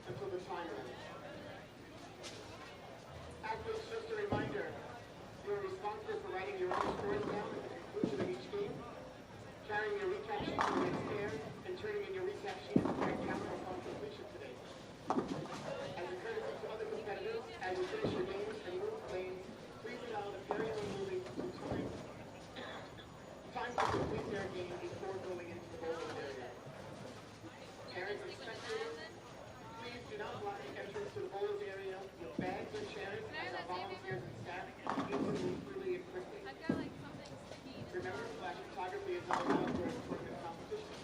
until the time ends. Athletes, just a reminder, you are responsible for writing your own scores down at the conclusion of each game, carrying your recap sheet to the next pair, and turning in your recap sheet at the pair counter upon completion today. As a courtesy to other competitors, as you finish your games and move lanes, please allow the pairing and moving to time to complete their game before going into the bowling area. Parents and spectators, please do not block the entrance to the bowling area with bags or chairs as our volunteers and staff need to move freely and quickly. Remember, flash photography is not allowed during tournament competition.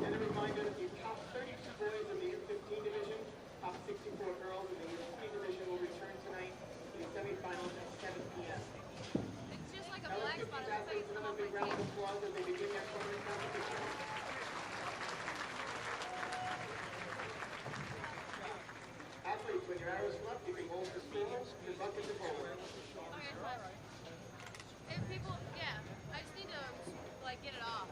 And a reminder, the top 32 boys in the U15 division, top 64 girls in the U20 division will return tonight to the semifinals at 7 p.m. Now let's give these athletes another big round of applause as they begin their tournament competition. Athletes, when your arrows come up, you can hold the spindles, your bucket to bowl. If people, yeah, I just need to, like, get it off.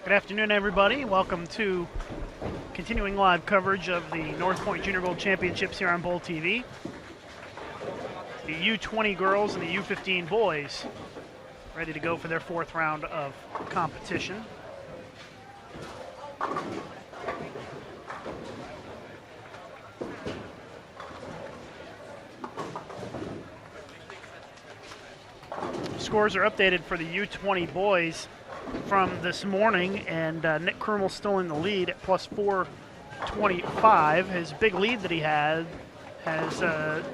Good afternoon, everybody. Welcome to continuing live coverage of the North Point Junior Gold Championships here on Bowl TV. The U20 girls and the U15 boys ready to go for their fourth round of competition. Scores are updated for the U20 boys from this morning, and Nick Krumel still in the lead at plus 425. His big lead that he had has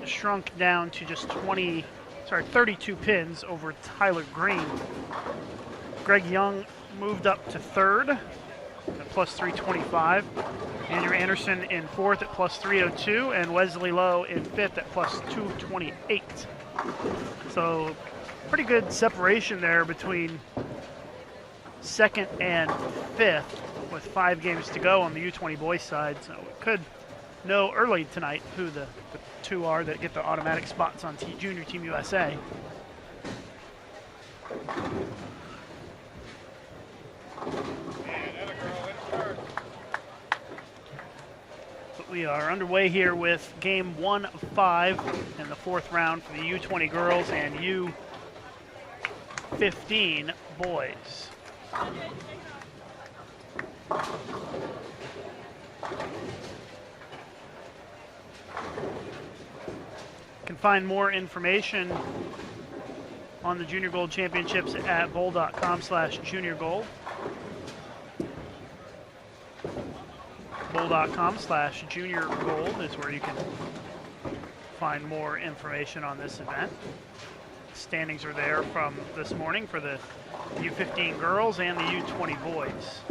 shrunk down to just 32 pins over Tyler Green. Greg Young moved up to third at plus 325. Andrew Anderson in fourth at plus 302, and Wesley Lowe in fifth at plus 228. So pretty good separation there between second and fifth with 5 games to go on the U20 boys side. So we could know early tonight who the two are that get the automatic spots on Junior Team USA. But we are underway here with game 1 of 5 in the fourth round for the U20 girls and U15 boys. You can find more information on the Junior Gold Championships at bowl.com/juniorgold. Bowl.com/juniorgold is where you can find more information on this event. Standings are there from this morning for the U15 girls and the U20 boys.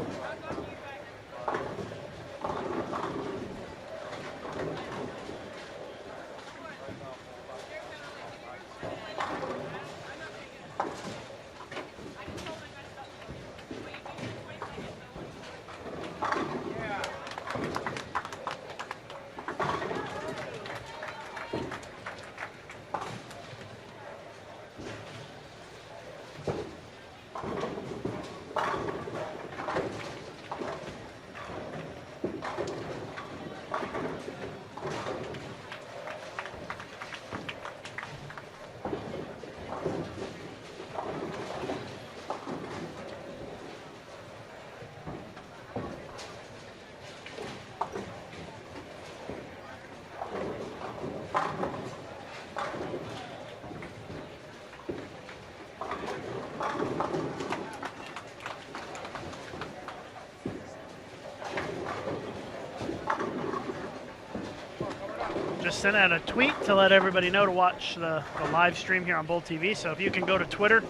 just sent out a tweet to let everybody know to watch the live stream here on Bull TV. So if you can go to Twitter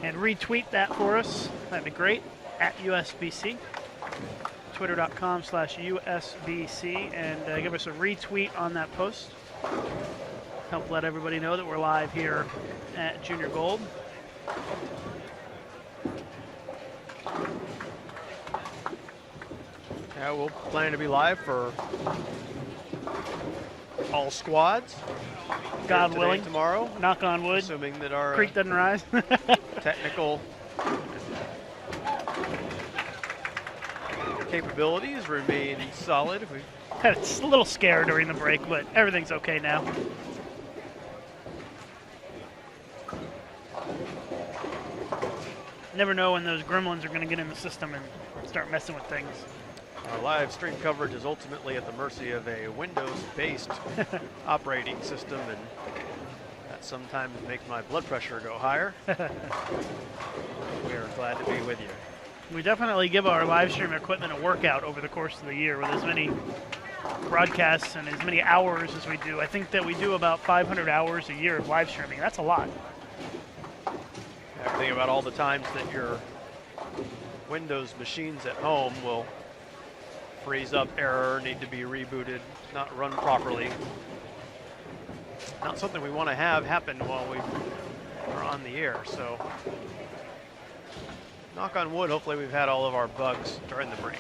and retweet that for us, that'd be great, at USBC. Twitter.com/USBC, and give us a retweet on that post. Help let everybody know that we're live here at Junior Gold. Yeah, we'll plan to be live for all squads. God today, willing. tomorrow. Knock on wood. Assuming that our Creek doesn't rise. technical capabilities remain solid. It's a little scary during the break, but everything's okay now. Never know when those gremlins are going to get in the system and start messing with things. Our live stream coverage is ultimately at the mercy of a Windows-based operating system, and that sometimes makes my blood pressure go higher. We are glad to be with you. We definitely give our live stream equipment a workout over the course of the year with as many broadcasts and as many hours as we do. I think that we do about 500 hours a year of live streaming. That's a lot. I think about all the times that your Windows machines at home will freeze up, error, need to be rebooted, not run properly. Not something we want to have happen while we are on the air. So, knock on wood, hopefully we've had all of our bugs during the break.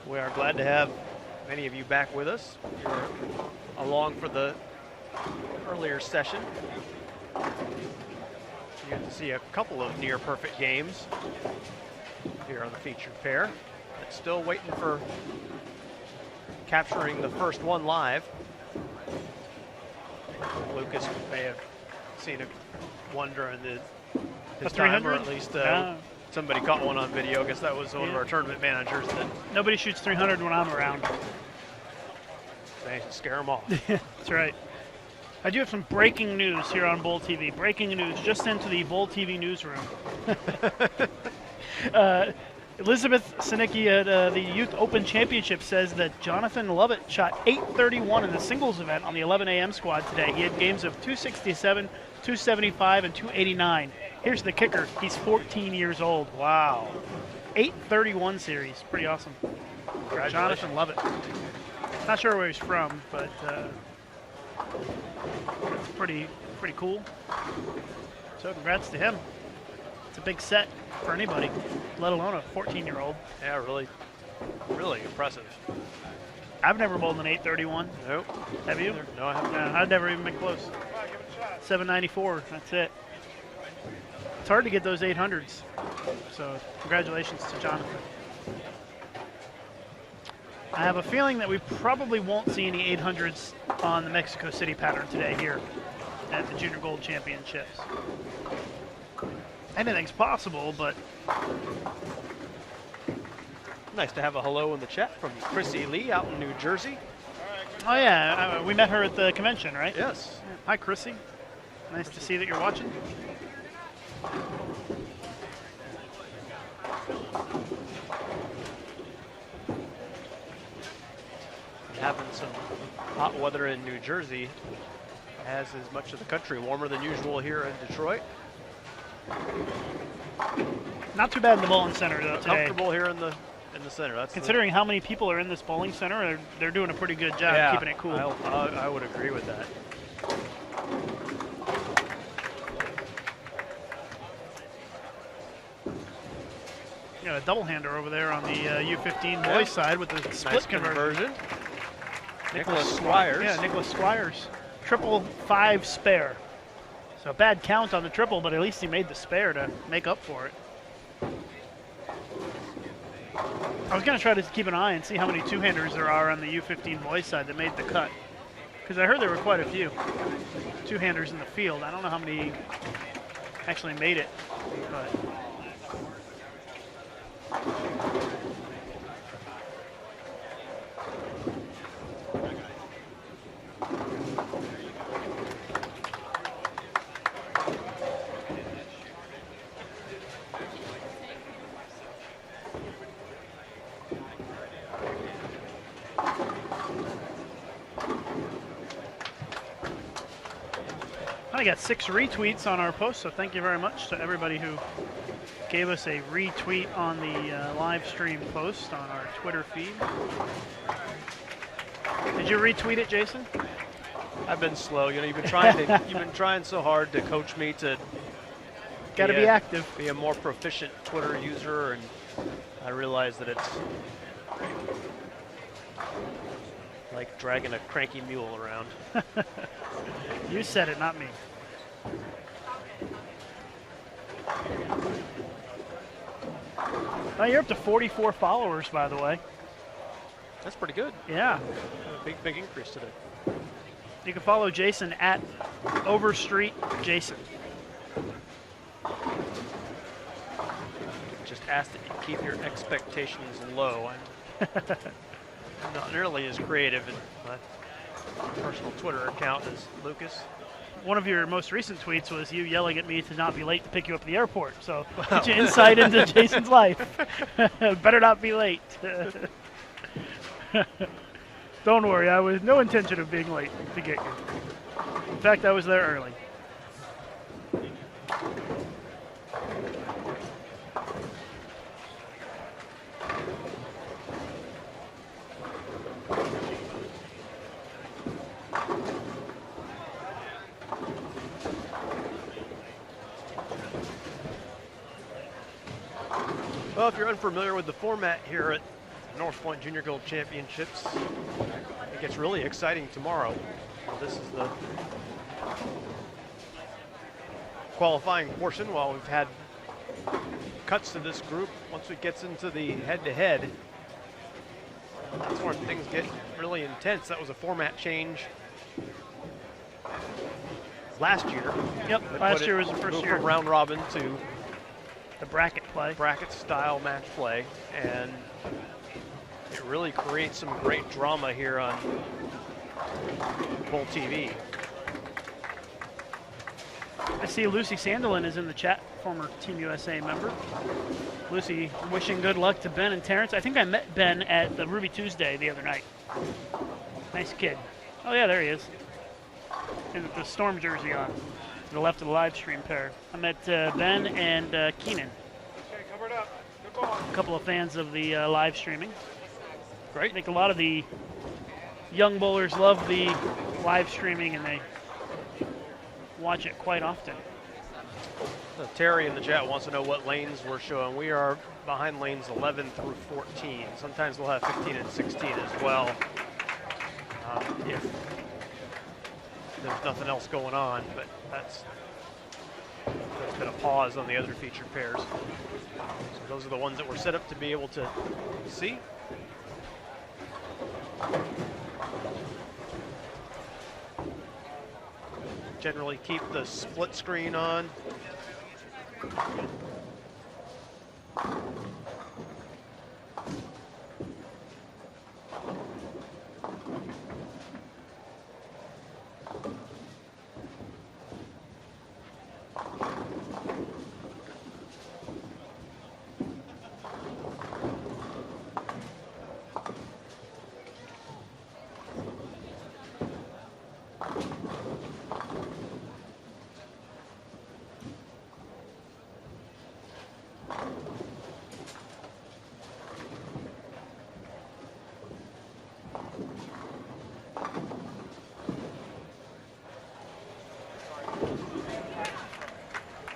We are glad to have many of you back with us. You're along for the earlier session. You get to see a couple of near perfect games here on the featured pair. But still waiting for capturing the first one live. Lucas may have seen one during his time, or at least somebody caught one on video. I guess that was one of our tournament managers. That Nobody shoots 300 when I'm around. they scare them off. That's right. I do have some breaking news here on Bull TV. Breaking news just into the Bull TV newsroom. Elizabeth Sinicki at the Youth Open Championship says that Jonathan Lovett shot .831 in the singles event on the 11 a.m. squad today. He had games of 267, 275, and 289. Here's the kicker. He's 14 years old. Wow. .831 series. Pretty awesome. Jonathan Lovett. Not sure where he's from, but it's pretty cool. So congrats to him. It's a big set for anybody, let alone a 14-year-old. Yeah, really impressive. I've never bowled an .831. Nope. Have you? No, I haven't. No, I've never even been close. 794, that's it. It's hard to get those 800s. So congratulations to Jonathan. I have a feeling that we probably won't see any 800s on the Mexico City pattern today here at the Junior Gold Championships. Anything's possible, but... Nice to have a hello in the chat from Chrissy Lee out in New Jersey. Oh yeah, we met her at the convention, right? Yes. Hi, Chrissy. Nice to see that you're watching. Having some hot weather in New Jersey, as is much of the country. Warmer than usual here in Detroit. Not too bad in the bowling center though today. Comfortable here in the center. That's considering how many people are in this bowling center, they're doing a pretty good job keeping it cool. I would agree with that. You got a double-hander over there on the U15 boys side with the split Nice conversion. Nicholas Squires. Yeah, Nicholas Squires. 555 spare. So a bad count on the triple, but at least he made the spare to make up for it. I was going to try to keep an eye and see how many two-handers there are on the U15 boys side that made the cut. Because I heard there were quite a few two-handers in the field. I don't know how many actually made it, but... I got 6 retweets on our post, so thank you very much to everybody who gave us a retweet on the live stream post on our Twitter feed. Did you retweet it, Jason? I've been slow. You know, you've been trying so hard to coach me to got to be active. Be a more proficient Twitter user, and I realize that it's like dragging a cranky mule around. You said it, not me. Oh, you're up to 44 followers, by the way. That's pretty good. Yeah. A big increase today. You can follow Jason at Overstreet Jason. Just ask that you keep your expectations low. I'm not nearly as creative in my personal Twitter account as Lucas. One of your most recent tweets was you yelling at me to not be late to pick you up at the airport. So get you insight into Jason's life. Better not be late. Don't worry, I was no intention of being late to get you. In fact, I was there early. Well, if you're unfamiliar with the format here at North Point Junior Gold Championships, it gets really exciting tomorrow. This is the qualifying portion. While we've had cuts to this group, once it gets into the head-to-head, that's where things get really intense. That was a format change last year. Yep, last year was the first year. From round robin to the bracket play. Bracket style match play, and it really creates some great drama here on Bull TV. I see Lucy Sandelin is in the chat, former Team USA member. Lucy wishing good luck to Ben and Terrence. I think I met Ben at the Ruby Tuesday the other night. Nice kid. Oh yeah, there he is. In the Storm jersey on. To the left of the live stream pair. I met Ben and Keenan. Okay, covered up. Good ball. A couple of fans of the live streaming. Great. I think a lot of the young bowlers love the live streaming and they watch it quite often. Terry in the chat wants to know what lanes we're showing. We are behind lanes 11 through 14. Sometimes we'll have 15 and 16 as well. If there's nothing else going on, but there's been a pause on the other featured pairs. So those are the ones that we're set up to be able to see. Generally keep the split screen on.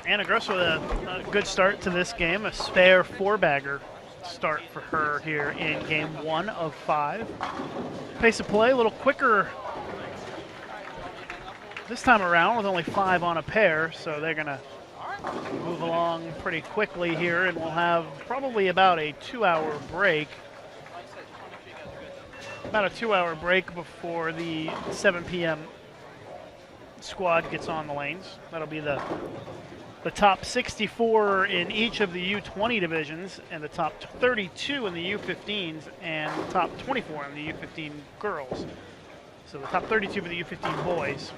Anna Gross with a good start to this game, a spare 4-bagger start for her here in game 1 of 5. Pace of play a little quicker this time around with only 5 on a pair, so they're going to move along pretty quickly here, and we'll have probably about a 2-hour break. About a 2-hour break before the 7 p.m. squad gets on the lanes. That'll be the top 64 in each of the U20 divisions, and the top 32 in the U15s, and the top 24 in the U15 girls. So the top 32 for the U15 boys.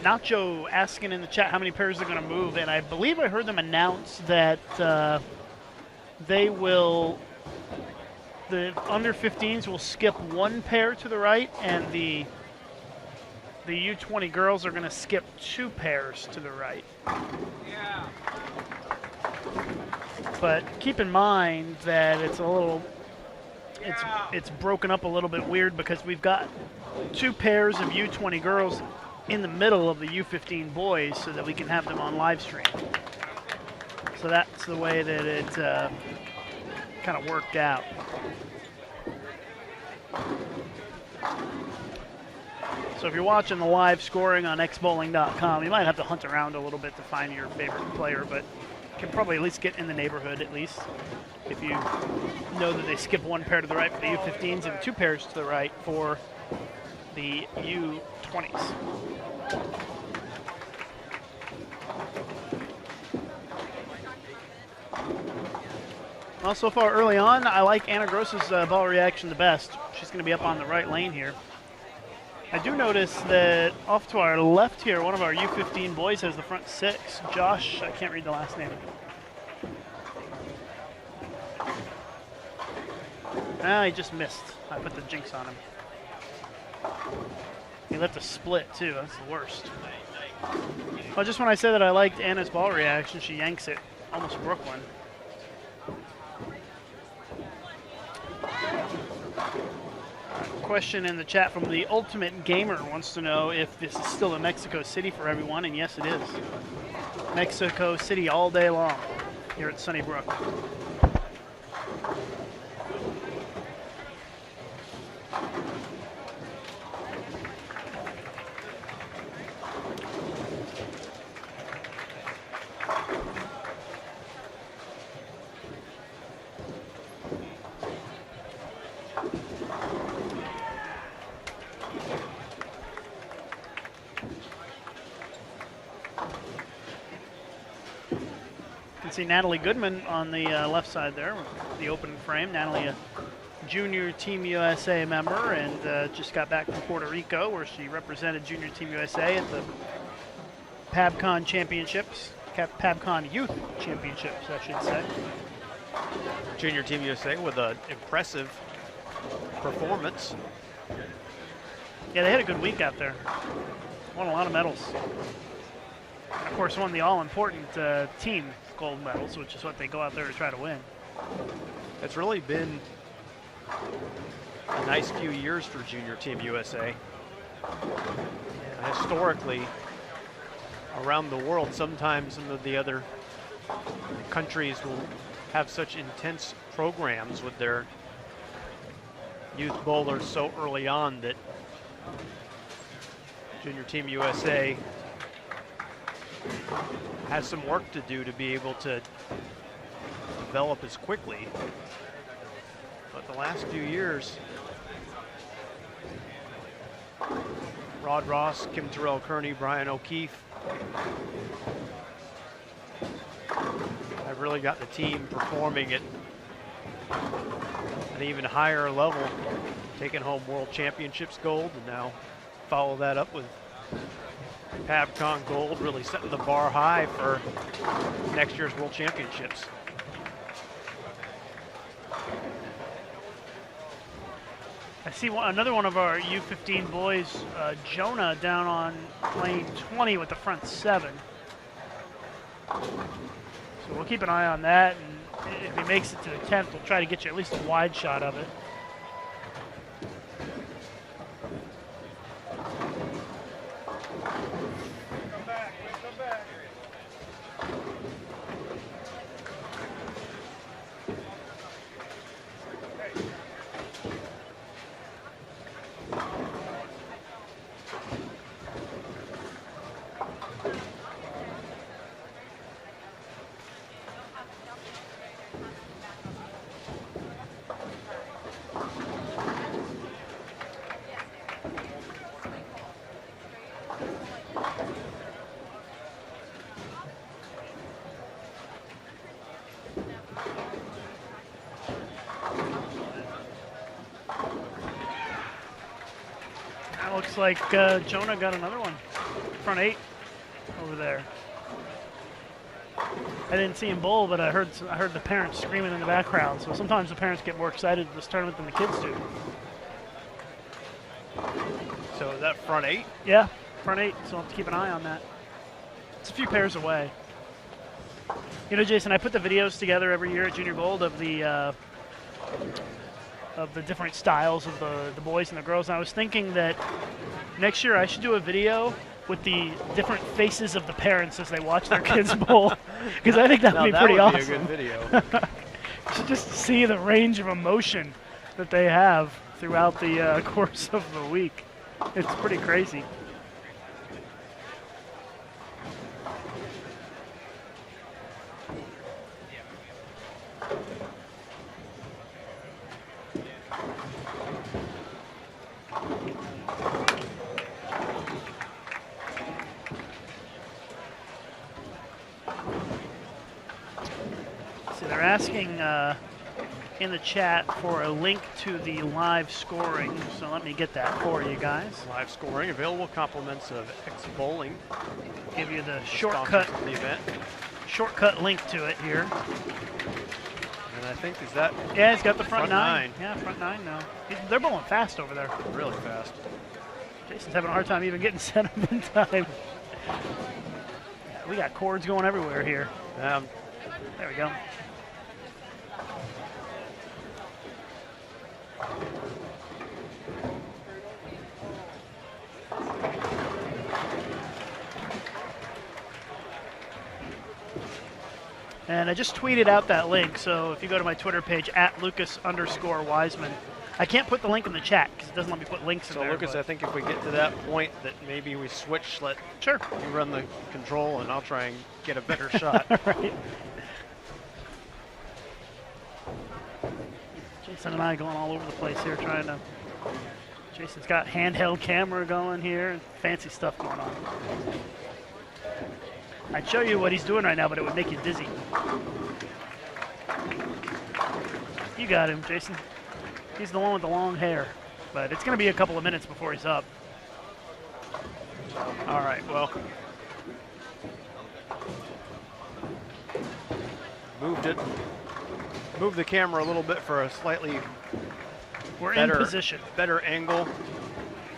Nacho asking in the chat how many pairs they're going to move, and I believe I heard them announce that the the under 15s will skip one pair to the right, and the U20 girls are going to skip 2 pairs to the right. Yeah. But keep in mind that it's a little, it's broken up a little bit weird because we've got 2 pairs of U20 girls in the middle of the U15 boys so that we can have them on live stream. So that's the way that it kind of worked out. So if you're watching the live scoring on xbowling.com, you might have to hunt around a little bit to find your favorite player, but you can probably at least get in the neighborhood at least if you know that they skip 1 pair to the right for the U15s and 2 pairs to the right for the U20s. Well, so far early on, I like Anna Gross's ball reaction the best. She's going to be up on the right lane here. I do notice that off to our left here, one of our U15 boys has the front 6. Josh, I can't read the last name. Ah, he just missed. I put the jinx on him. He left a split too, that's the worst. Well, just when I said that I liked Anna's ball reaction, she yanks it. Almost Brooklyn. Question in the chat from the Ultimate Gamer wants to know if this is still a Mexico City for everyone, and yes it is. Mexico City all day long here at Sunnybrook. See Natalie Goodman on the left side there with the opening frame. Natalie, a junior Team USA member, and just got back from Puerto Rico where she represented junior Team USA at the PABCON Championships, PABCON Youth Championships, I should say. Junior Team USA with an impressive performance. Yeah, they had a good week out there. Won a lot of medals. And of course, won the all-important team gold medals, which is what they go out there to try to win. It's really been a nice few years for Junior Team USA. And historically, around the world, sometimes some of the other countries will have such intense programs with their youth bowlers so early on that Junior Team USA has some work to do to be able to develop as quickly. But the last few years, Rod Ross, Kim Terrell-Kearney, Brian O'Keefe, have really got the team performing at an even higher level, taking home World Championships gold, and now follow that up with PABCON gold, really setting the bar high for next year's World Championships. I see another one of our U15 boys, Jonah, down on lane 20 with the front 7. So we'll keep an eye on that, and if he makes it to the 10th, we'll try to get you at least a wide shot of it. Looks like Jonah got another one. Front 8 over there. I didn't see him bowl, but I heard the parents screaming in the background. So sometimes the parents get more excited at this tournament than the kids do. So is that front 8? Yeah, front 8, so I'll have to keep an eye on that. It's a few pairs away. You know, Jason, I put the videos together every year at Junior Gold of the different styles of the boys and the girls, and I was thinking that next year I should do a video with the different faces of the parents as they watch their kids bowl, because I think that would be pretty awesome. That would be a good video. You should just see the range of emotion that they have throughout the course of the week. It's pretty crazy. So they're asking in the chat for a link to the live scoring, so let me get that for you guys. Live scoring, available compliments of X Bowling. Give you the Sponsors of the event. shortcut link to it here. And I think, is that? Yeah, it's got the front 9. Yeah, front 9 now. They're bowling fast over there. Really fast. Jason's having a hard time even getting set up in time. Yeah, we got cords going everywhere here. There we go. And I just tweeted out that link, so if you go to my Twitter page, @Lucas_Wiseman, I can't put the link in the chat because it doesn't let me put links in So there. Lucas, I think if we get to that point that maybe we switch, let Sure. you run the control and I'll try and get a better shot. Right. Jason and I going all over the place here trying to... Jason's got handheld camera going here and fancy stuff going on. I'd show you what he's doing right now, but it would make you dizzy. You got him, Jason. He's the one with the long hair, but it's going to be a couple of minutes before he's up. All right, well. Moved the camera a little bit for a slightly We're better, in position. better angle.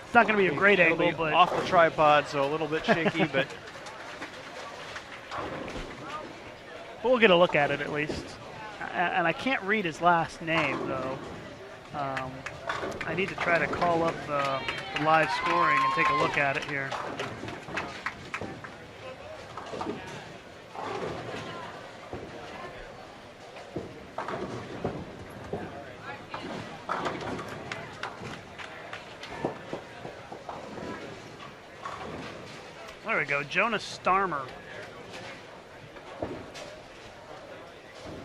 It's not going to be a great It'll angle, be but off the tripod, so a little bit shaky, but we'll get a look at it at least. And I can't read his last name, though. I need to try to call up the live scoring and take a look at it here. There we go, Jonas Starmer.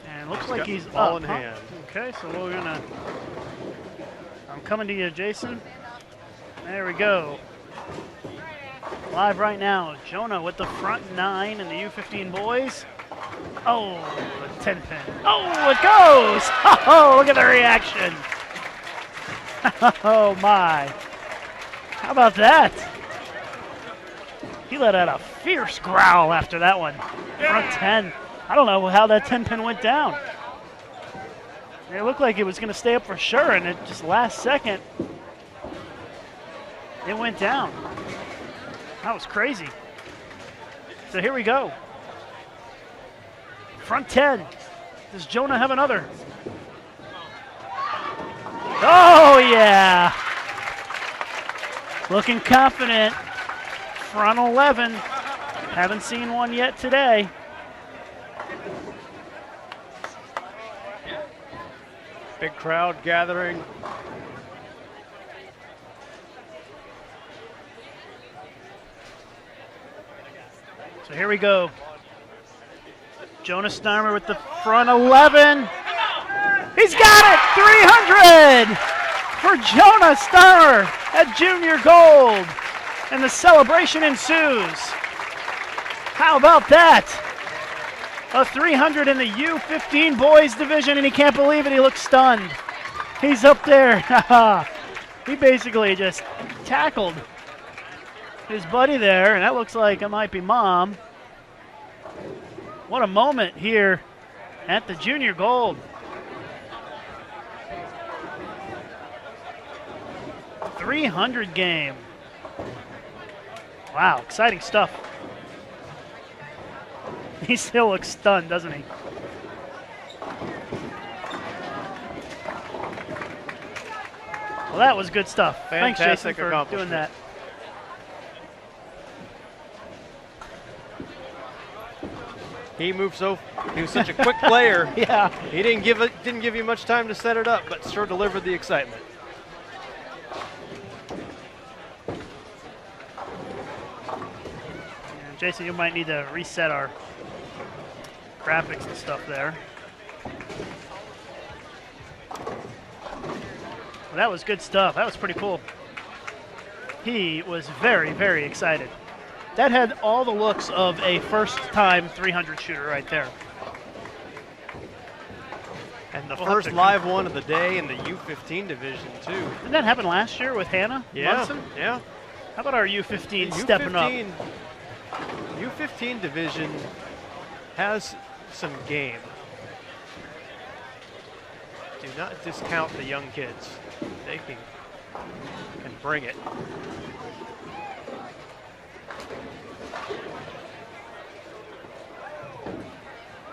And looks like he's ball up, in huh? hand. Okay, so we're gonna... I'm coming to you, Jason. There we go. Live right now, Jonah with the front 9 in the U15 boys. Oh, the 10 pin. Oh, it goes! Oh, look at the reaction. Oh my. How about that? He let out a fierce growl after that one. Front 10. I don't know how that 10 pin went down. It looked like it was going to stay up for sure, and it just last second, it went down. That was crazy. So here we go. Front 10. Does Jonah have another? Oh, yeah. Looking confident. Front 11. Haven't seen one yet today. Big crowd gathering. So here we go. Jonas Starmer with the front 11. He's got it! 300 for Jonas Starmer at Junior Gold. And the celebration ensues. How about that? A 300 in the U15 boys division, and he can't believe it. He looks stunned. He's up there. He basically just tackled his buddy there, and that looks like it might be Mom. What a moment here at the junior gold. .300 game. Wow, exciting stuff. He still looks stunned, doesn't he? Well, that was good stuff. Thanks, Jason, Fantastic for doing accomplishment. that. He moved he was such a quick player. Yeah. He didn't give you much time to set it up, but sure delivered the excitement. And Jason, you might need to reset our graphics and stuff there. Well, that was good stuff. That was pretty cool. He was very, very excited. That had all the looks of a first-time 300 shooter right there. And the We'll have first to- live one of the day in the U15 division, too. Didn't that happen last year with Hannah Munson? Yeah. How about our U15 stepping up? U15 division has some game. Do not discount the young kids. They can bring it.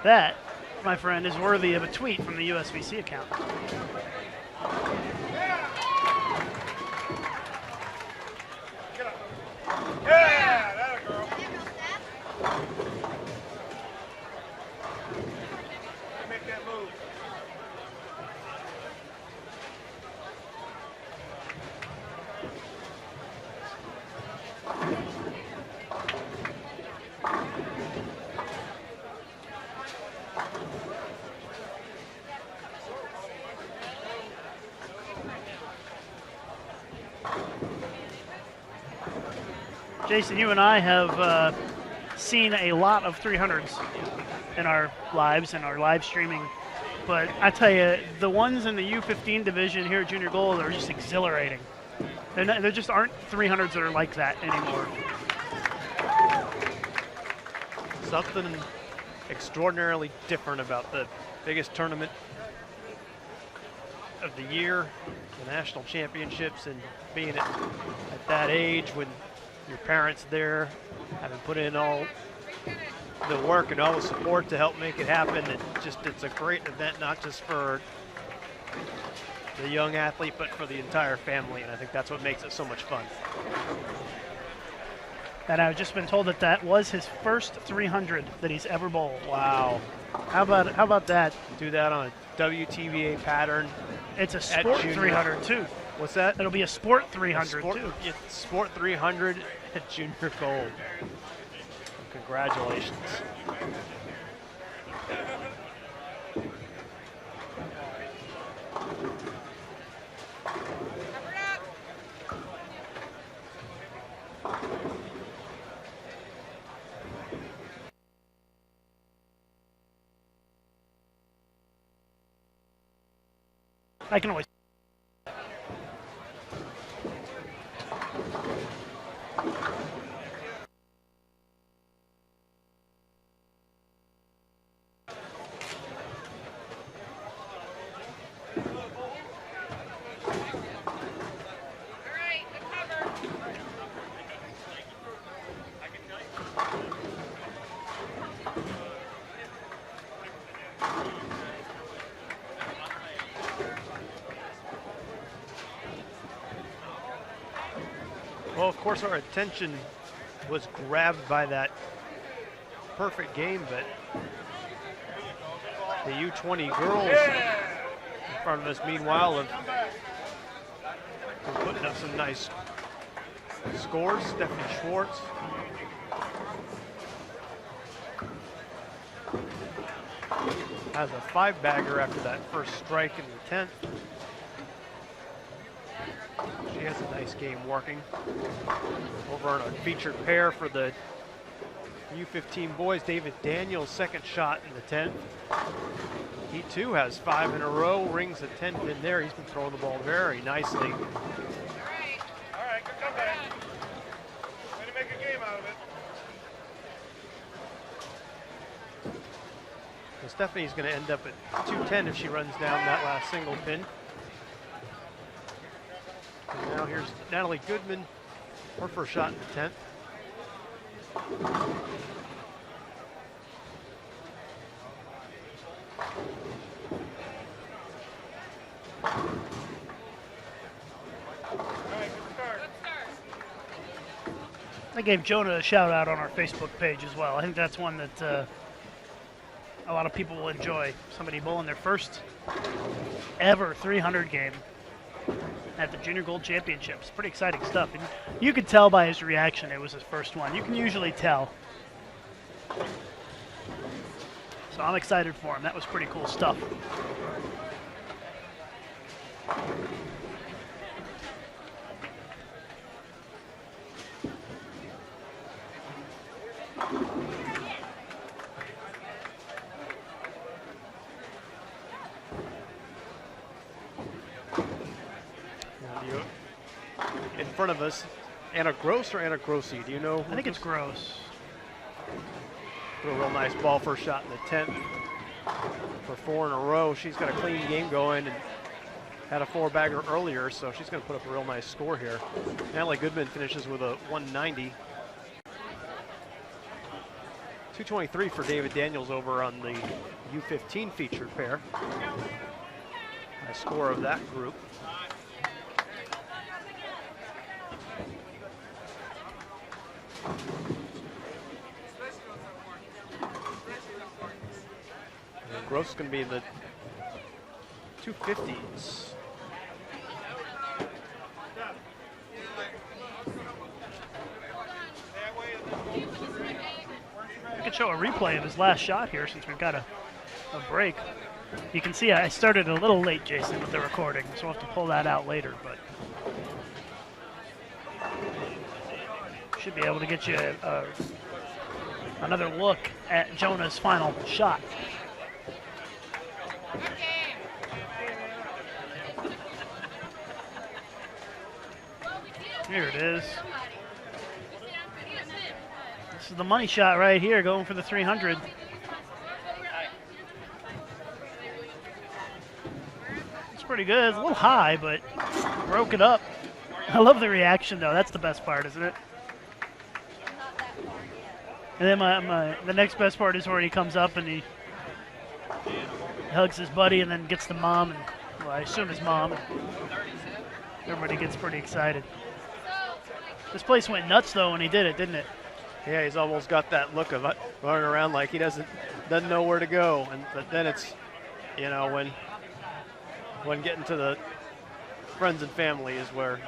That, my friend, is worthy of a tweet from the USBC account. Yeah, that'll girl. Make that move. Jason, you and I have seen a lot of 300s in our lives and our live streaming, but I tell you, the ones in the U15 division here at Junior Gold are just exhilarating. There just aren't 300s that are like that anymore. Something extraordinarily different about the biggest tournament of the year, the national championships, and being at that age when your parents there, having put in all the work and all the support to help make it happen. It's a great event, not just for the young athlete, but for the entire family, and I think that's what makes it so much fun. And I've just been told that that was his first 300 that he's ever bowled. Wow. How about that? Do that on a WTBA pattern. It's a sport junior. 300 too. What's that? It'll be a sport 300 Sport, too. yeah, Sport 300 at Junior Gold. Congratulations. I can always. Well, of course, our attention was grabbed by that perfect game, but the U20 girls in front of us, meanwhile, have been putting up some nice scores. Stephanie Schwartz. Has a 5-bagger after that first strike in the 10th. She has a nice game working. Over on a featured pair for the U15 boys, David Daniels' second shot in the 10th. He too has 5 in a row, rings the 10th in there. He's been throwing the ball very nicely. All right, good comeback. Way to make a game out of it. So Stephanie's going to end up at 210 if she runs down that last single pin. And now here's Natalie Goodman, her first shot in the 10th. I gave Jonah a shout out on our Facebook page as well. I think that's one that a lot of people will enjoy. Somebody bowling their first ever 300 game at the Junior Gold Championships. Pretty exciting stuff. And you could tell by his reaction it was his first one. You can usually tell. So I'm excited for him. That was pretty cool stuff. In front of us, Anna Gross or Anna Grossi? Do you know? I think it's Gross. A real nice ball first shot in the 10th for 4 in a row. She's got a clean game going and had a 4-bagger earlier, so she's going to put up a real nice score here. Natalie Goodman finishes with a 190. 223 for David Daniels over on the U15 featured pair. Nice score of that group. And Gross is going to be in the 250s. I could show a replay of his last shot here since we've got a break. You can see I started a little late, Jason, with the recording, so we'll have to pull that out later, but should be able to get you another look at Jonah's final shot. Here it is. This is the money shot right here, going for the 300. It's pretty good. It's a little high, but broke it up. I love the reaction, though. That's the best part, isn't it? And then the next best part is where he comes up and he hugs his buddy and then gets the mom, and well, I assume his mom. Everybody gets pretty excited. This place went nuts though when he did it, didn't it? Yeah, he's almost got that look of running around like he doesn't know where to go. But then it's, you know, when getting to the friends and family is where.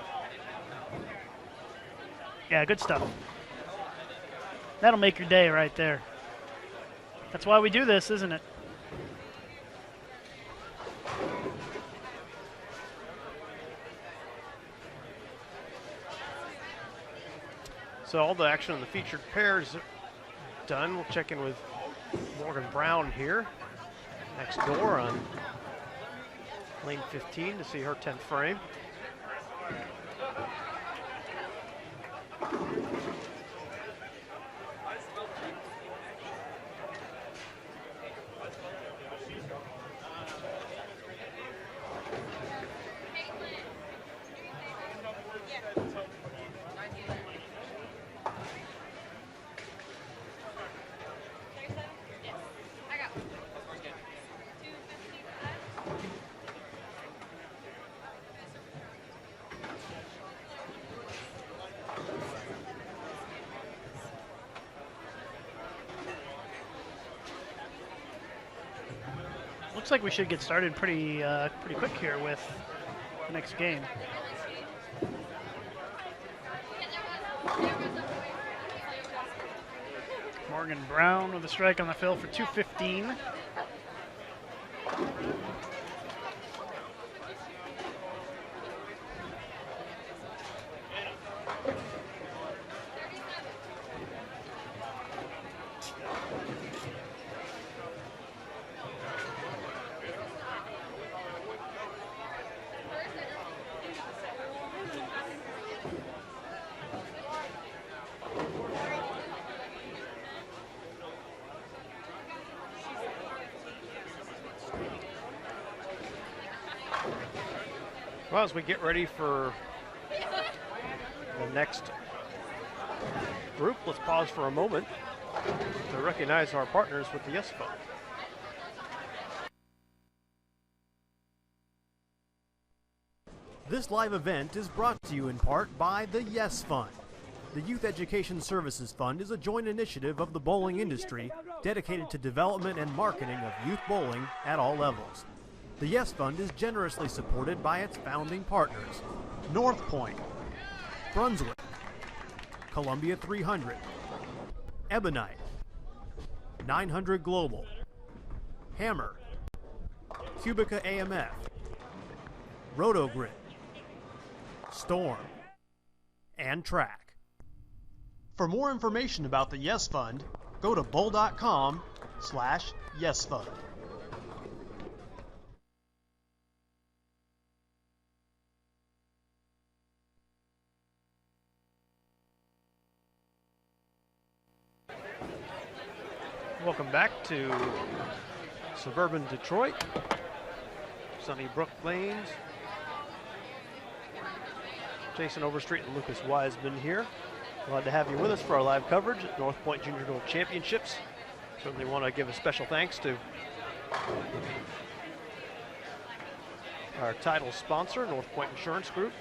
Yeah, good stuff. That'll make your day right there. That's why we do this, isn't it? So all the action on the featured pairs done. We'll check in with Morgan Brown here next door on lane 15 to see her 10th frame. Looks like we should get started pretty quick here with the next game. Morgan Brown with a strike on the fill for 215. Well, as we get ready for the next group, let's pause for a moment to recognize our partners with the Yes Fund. This live event is brought to you in part by the Yes Fund. The Youth Education Services Fund is a joint initiative of the bowling industry dedicated to development and marketing of youth bowling at all levels. The Yes Fund is generously supported by its founding partners: North Pointe, Brunswick, Columbia 300, Ebonite, 900 Global, Hammer, Cubica AMF, Rotogrid, Storm, and Track. For more information about the Yes Fund, go to bowl.com/yesfund. Welcome back to suburban Detroit, sunny Brook Lanes. Jason Overstreet and Lucas Wiseman here. Glad to have you with us for our live coverage at North Point Junior Gold Championships. Certainly want to give a special thanks to our title sponsor, North Point Insurance Group.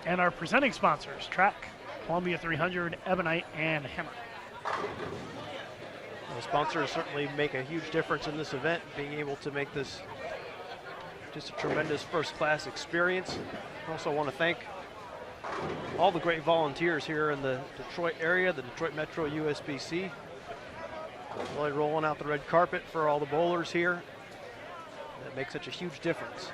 And our presenting sponsors, Track, Columbia 300, Ebonite, and Hammer. The sponsors certainly make a huge difference in this event, being able to make this just a tremendous first-class experience. I also want to thank all the great volunteers here in the Detroit area, the Detroit Metro USBC. Really rolling out the red carpet for all the bowlers here. That makes such a huge difference.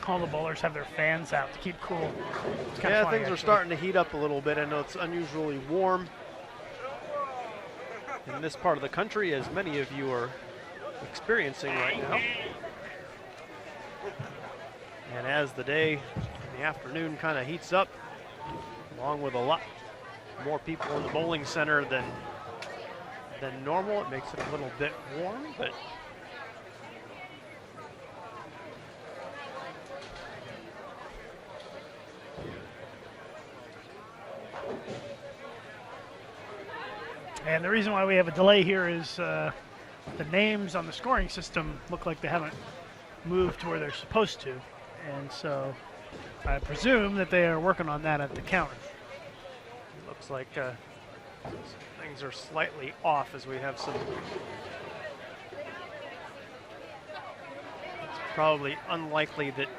All the bowlers have their fans out to keep cool. It's kinda Yeah, funny, things are actually. starting to heat up a little bit. I know it's unusually warm in this part of the country, as many of you are experiencing right now. And as the day in the afternoon kind of heats up, along with a lot more people in the bowling center than normal, it makes it a little bit warm, but And the reason why we have a delay here is the names on the scoring system look like they haven't moved to where they're supposed to. And so I presume that they are working on that at the counter. it looks like things are slightly off as we have some. It's probably unlikely that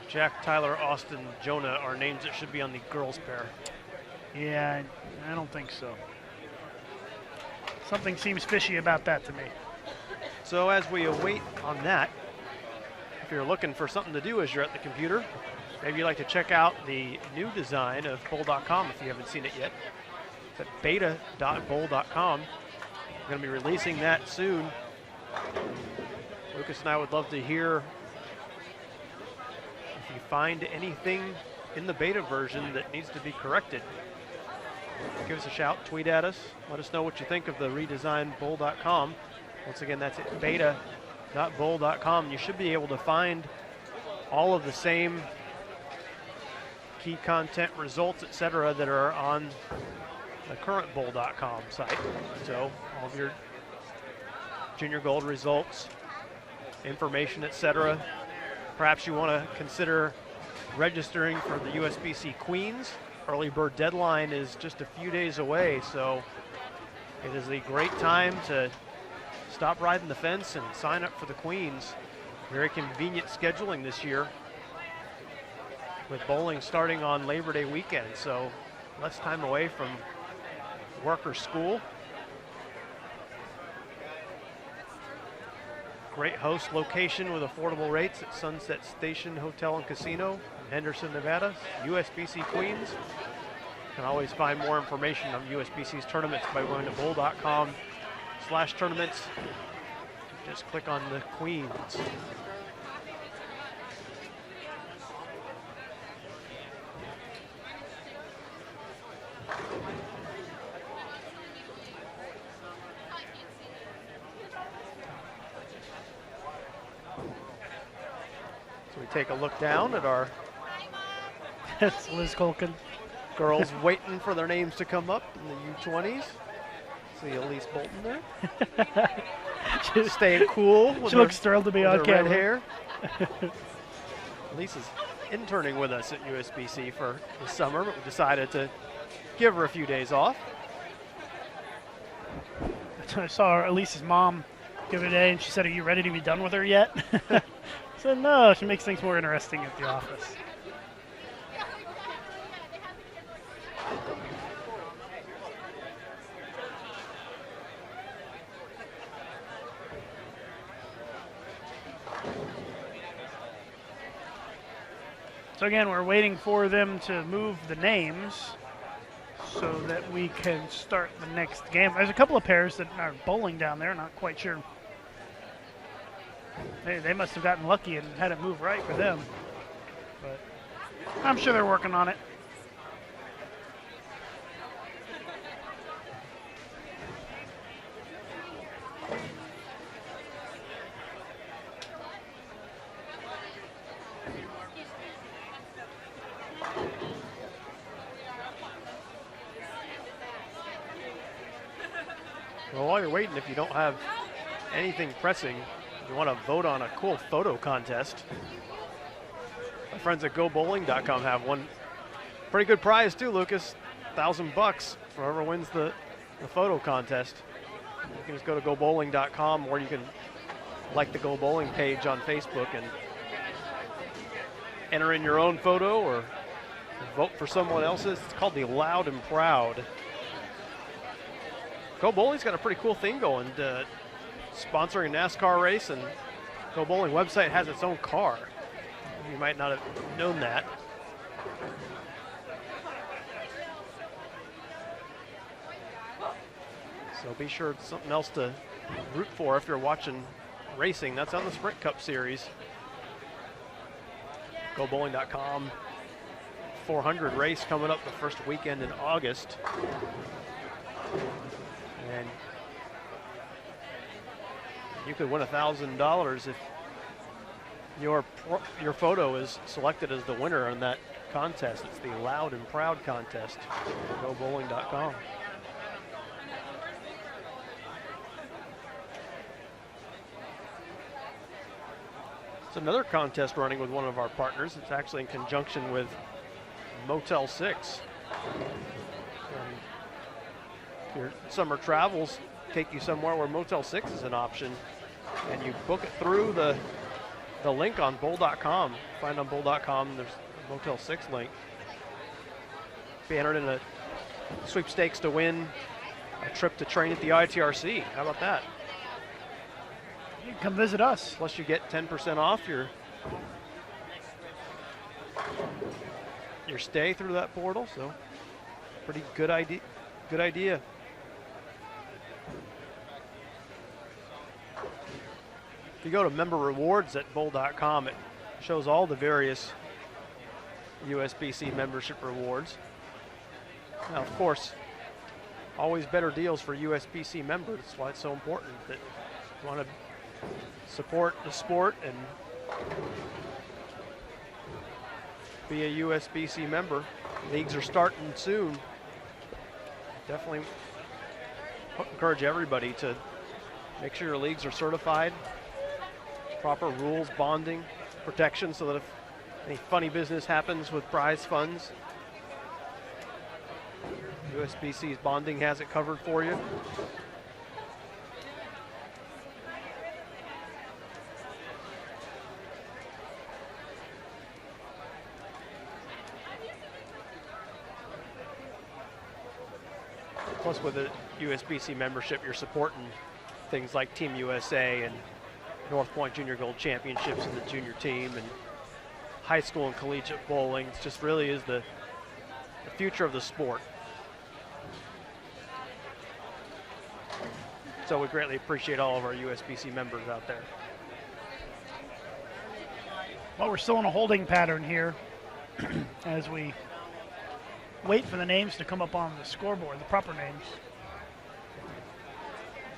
Jack, Tyler, Austin, Jonah are names that should be on the girls' pair. Yeah, I don't think so. Something seems fishy about that to me. So as we await on that, if you're looking for something to do as you're at the computer, maybe you'd like to check out the new design of bowl.com if you haven't seen it yet. It's at beta.bowl.com. We're going to be releasing that soon. Lucas and I would love to hear if you find anything in the beta version that needs to be corrected. Give us a shout, tweet at us, let us know what you think of the redesigned bowl.com. Once again, that's at beta.bowl.com. You should be able to find all of the same key content, results, etc. that are on the current bowl.com site. So all of your junior gold results, information, etc. Perhaps you want to consider registering for the USBC Queens. Early bird deadline is just a few days away, so it is a great time to stop riding the fence and sign up for the Queens. Very convenient scheduling this year, with bowling starting on Labor Day weekend, so less time away from work or school. Great host location with affordable rates at Sunset Station Hotel and Casino in Henderson, Nevada. USBC Queens. You can always find more information on USBC's tournaments by going to bowl.com/tournaments. Just click on the Queens. We take a look down at our That's Liz Colkin. girls waiting for their names to come up in the U20s. See Elise Bolton there. Staying cool. With She looks thrilled to be on her red camera. hair. Elise is interning with us at USBC for the summer, but we decided to give her a few days off. I saw Elise's mom the other day, and she said, "Are you ready to be done with her yet?" I said, "No, she makes things more interesting at the office." So again, we're waiting for them to move the names so that we can start the next game. There's a couple of pairs that are bowling down there, not quite sure. They must have gotten lucky and had it move right for them. But I'm sure they're working on it. Well, while you're waiting, if you don't have anything pressing, you want to vote on a cool photo contest. My friends at GoBowling.com have one pretty good prize too, Lucas. $1,000 for whoever wins the photo contest. You can just go to GoBowling.com, or you can like the Go Bowling page on Facebook and enter in your own photo or vote for someone else's. It's called the Loud and Proud. Go Bowling's got a pretty cool thing going, sponsoring a NASCAR race, and Go Bowling website has its own car. You might not have known that. So be sure it's something else to root for if you're watching racing. That's on the Sprint Cup Series. GoBowling.com. 400 race coming up the first weekend in August. And you could win $1,000 if your photo is selected as the winner in that contest. It's the Loud and Proud contest. GoBowling.com. It's another contest running with one of our partners. It's actually in conjunction with Motel 6. Your summer travels take you somewhere where Motel 6 is an option, and you book it through the link on bowl.com. Find on bowl.com, there's a Motel 6 link. Be entered in a sweepstakes to win a trip to train at the ITRC. How about that? You can come visit us. Plus you get 10% off your stay through that portal, so pretty good idea. Good idea. If you go to member rewards at bowl.com, it shows all the various USBC membership rewards. Now, of course, always better deals for USBC members. That's why it's so important that you want to support the sport and be a USBC member. Leagues are starting soon. Definitely encourage everybody to make sure your leagues are certified, proper rules, bonding, protection, so that if any funny business happens with prize funds, USBC's bonding has it covered for you. Plus, with a USBC membership, you're supporting things like Team USA and North Point Junior Gold Championships and the junior team and high school and collegiate bowling. It just really is the future of the sport. So we greatly appreciate all of our USBC members out there. Well, we're still in a holding pattern here as we wait for the names to come up on the scoreboard, the proper names.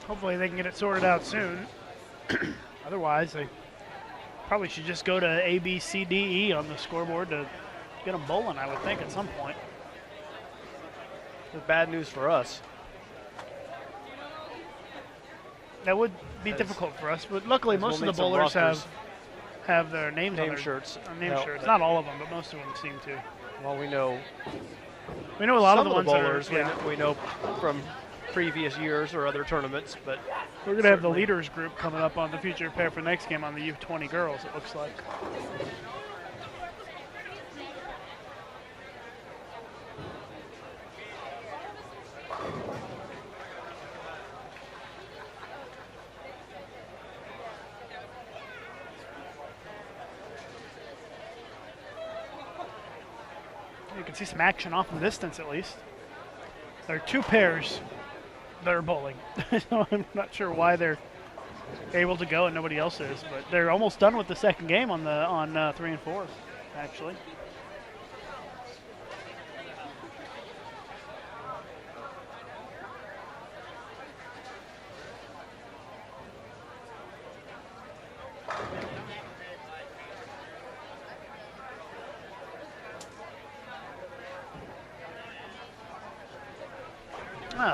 Hopefully they can get it sorted out soon. Otherwise, they Probably should just go to A, B, C, D, E on the scoreboard to get them bowling, I would think, at some point. It's bad news for us. That would be As- difficult for us, but luckily as we'll most of need the some bowlers rosters. have their names on Name their shirts. name help, shirts. but- Not all of them, but most of them seem to. Well, we know We know a lot some of the ones that bowlers. are, We know from previous years or other tournaments, but we're going to have the certainly- leaders group coming up on the future pair for next game on the U20 girls, it looks like. You can see some action off in the distance at least. There are two pairs that are bowling. So I'm not sure why they're able to go and nobody else is, but they're almost done with the second game on 3 and 4, actually.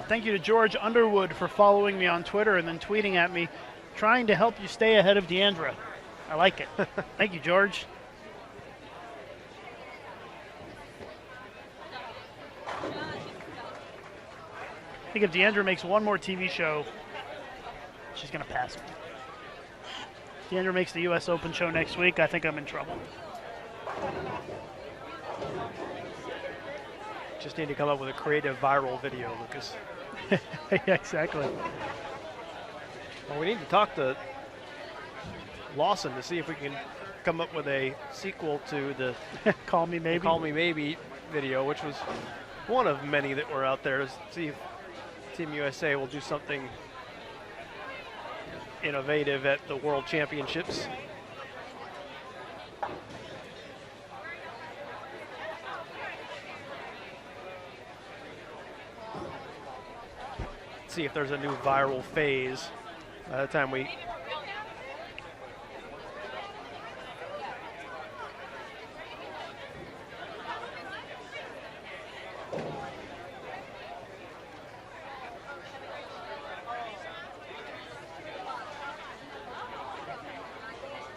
Thank you to George Underwood for following me on Twitter and then tweeting at me, trying to help you stay ahead of Deandra. I like it. Thank you, George. I think if Deandra makes one more TV show, she's going to pass me. Deandra makes the U.S. Open show next week, I think I'm in trouble. just need to come up with a creative viral video, Lucas. Yeah, exactly. Well, we need to talk to Lawson to see if we can come up with a sequel to the Call Me Maybe. Call Me Maybe video, which was one of many that were out there, to see if Team USA will do something innovative at the World Championships. See if there's a new viral phase by the time we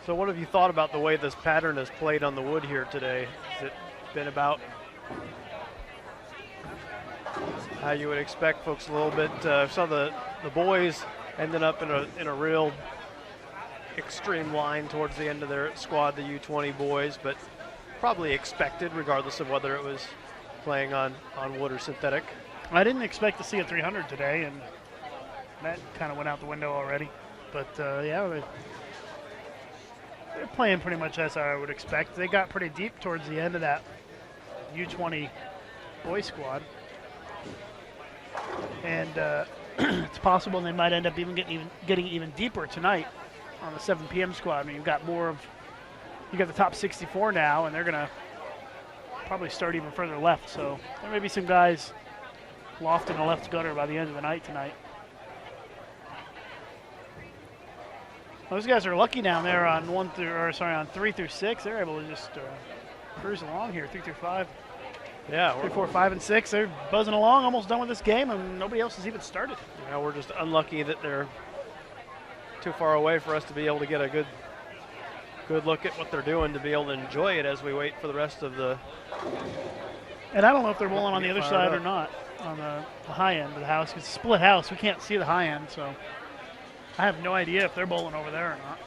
So what have you thought about the way this pattern is played on the wood here today? Has it been about how you would expect, folks? A little bit. Saw the boys ended up in a real extreme line towards the end of their squad, the U20 boys, but probably expected regardless of whether it was playing on wood or synthetic. I didn't expect to see a 300 today, and that kind of went out the window already. But yeah, they're playing pretty much as I would expect. They got pretty deep towards the end of that U20 boy squad. And it's possible they might end up getting even deeper tonight on the 7 p.m. squad. I mean, you got the top 64 now, and they're going to probably start even further left. So there may be some guys loft in the left gutter by the end of the night tonight. Those guys are lucky down there on on 3 through 6. They're able to just cruise along here, 3 through 5. Yeah, 3, 4, 5, and 6. They're buzzing along, almost done with this game, and nobody else has even started. yeah, we're just unlucky that they're too far away for us to be able to get a good look at what they're doing, to be able to enjoy it as we wait for the rest of the. And I don't know if they're bowling on the Get other fired side up. or not, on the high end of the house. It's a split house. We can't see the high end, so I have no idea if they're bowling over there or not.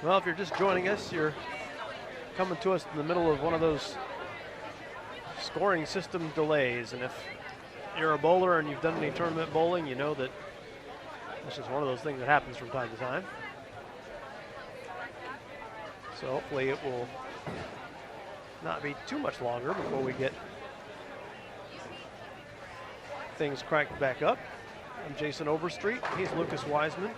Well, if you're just joining us, you're coming to us in the middle of one of those scoring system delays. And if you're a bowler and you've done any tournament bowling, you know that that's just one of those things that happens from time to time. So hopefully it will not be too much longer before we get things cranked back up. I'm Jason Overstreet. He's Lucas Wiseman.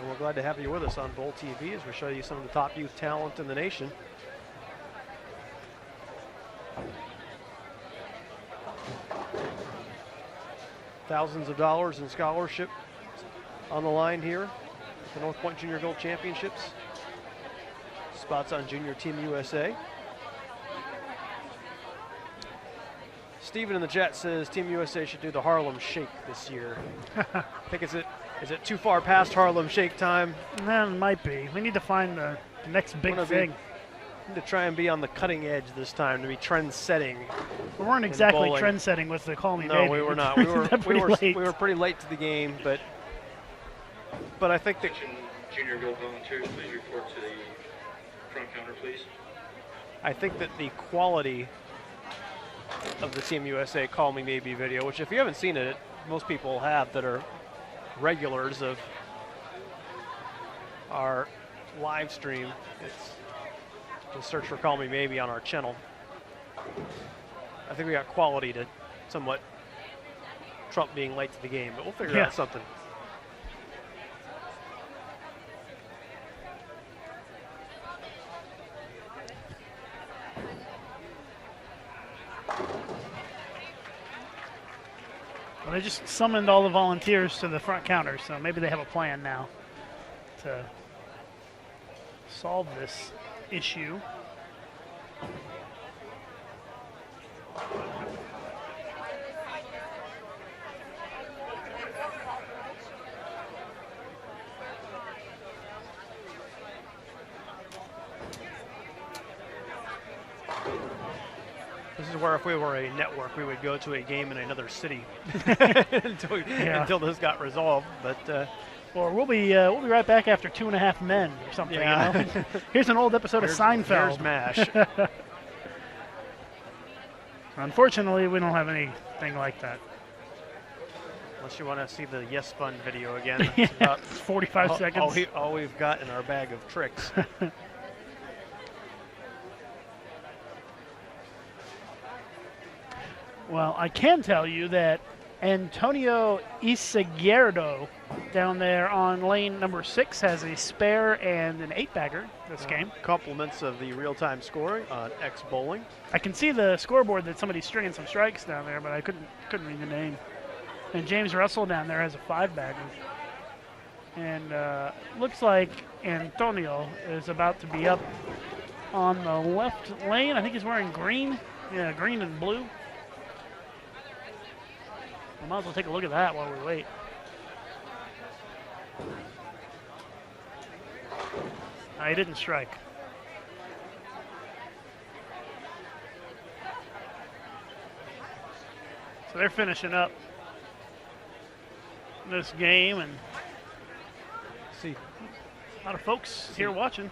And we're glad to have you with us on Bowl TV as we show you some of the top youth talent in the nation. Thousands of dollars in scholarship on the line here at the North Point Junior Gold Championships. Spots on Junior Team USA. Steven in the chat says Team USA should do the Harlem Shake this year. I think is it too far past Harlem Shake time? It might be. We need to find the next big thing. To try and be on the cutting edge this time, to be trend-setting. We weren't exactly trend-setting with the Call Me No, Maybe. we were not. We were pretty late to the game, but I think that Junior Gold volunteers, please report to the front counter, please. I think that the quality of the Team USA Call Me Maybe video, which if you haven't seen it, most people have that are regulars of our live stream. Just search for Call Me Maybe on our channel. I think we got quality to somewhat trump being late to the game, but we'll figure out something. Well, they just summoned all the volunteers to the front counter, so maybe they have a plan now to solve this issue. This is where if we were a network, we would go to a game in another city until this got resolved. But or we'll be right back after 2.5 Men or something. Yeah. You know? Here's an old episode of Seinfeld. Here's MASH. Unfortunately, we don't have anything like that. Unless you want to see the Yes Fun video again. It's about 45 seconds. All we've got in our bag of tricks. Well, I can tell you that Antonio Iseguirdo down there on lane number 6 has a spare and an 8-bagger this game. Compliments of the real-time scoring on X Bowling. I can see the scoreboard that somebody's stringing some strikes down there, but I couldn't read the name. And James Russell down there has a 5-bagger. And looks like Antonio is about to be up on the left lane. I think he's wearing green. Yeah, green and blue. We might as well take a look at that while we wait. He didn't strike. So they're finishing up this game, and see a lot of folks here watching.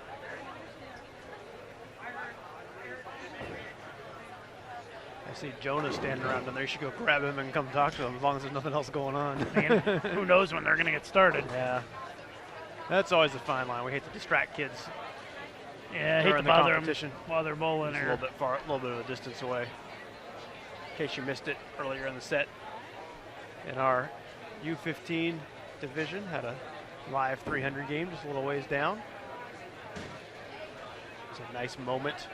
I see Jonah standing around down there. You should go grab him and come talk to him as long as there's nothing else going on. Man, who knows when they're going to get started. Yeah. That's always a fine line. We hate to distract kids. Yeah, I hate to bother them while they're bowling. A little bit of a distance away. In case you missed it earlier in the set, in our U15 division, had a live 300 game just a little ways down. It was a nice moment.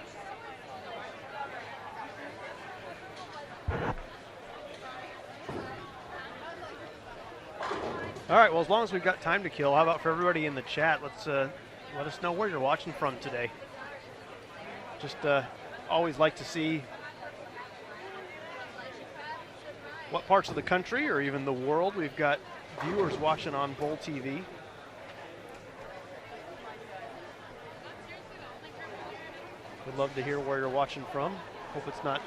All right, well, as long as we've got time to kill, how about for everybody in the chat, let's let us know where you're watching from today. Just always like to see what parts of the country or even the world we've got viewers watching on Bowl TV. We'd love to hear where you're watching from. Hope it's not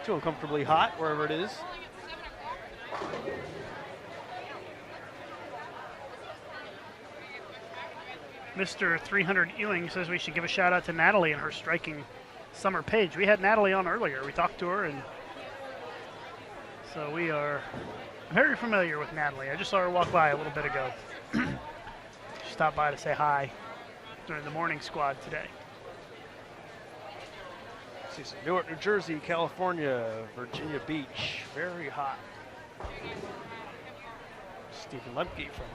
too uncomfortably hot wherever it is. Mr. 300 Ewing says we should give a shout out to Natalie and her striking summer page. We had Natalie on earlier. We talked to her, and so we are very familiar with Natalie. I just saw her walk by a little bit ago. She stopped by to say hi during the morning squad today. See some Newark, New Jersey, California, Virginia Beach, very hot. Stephen Lemke from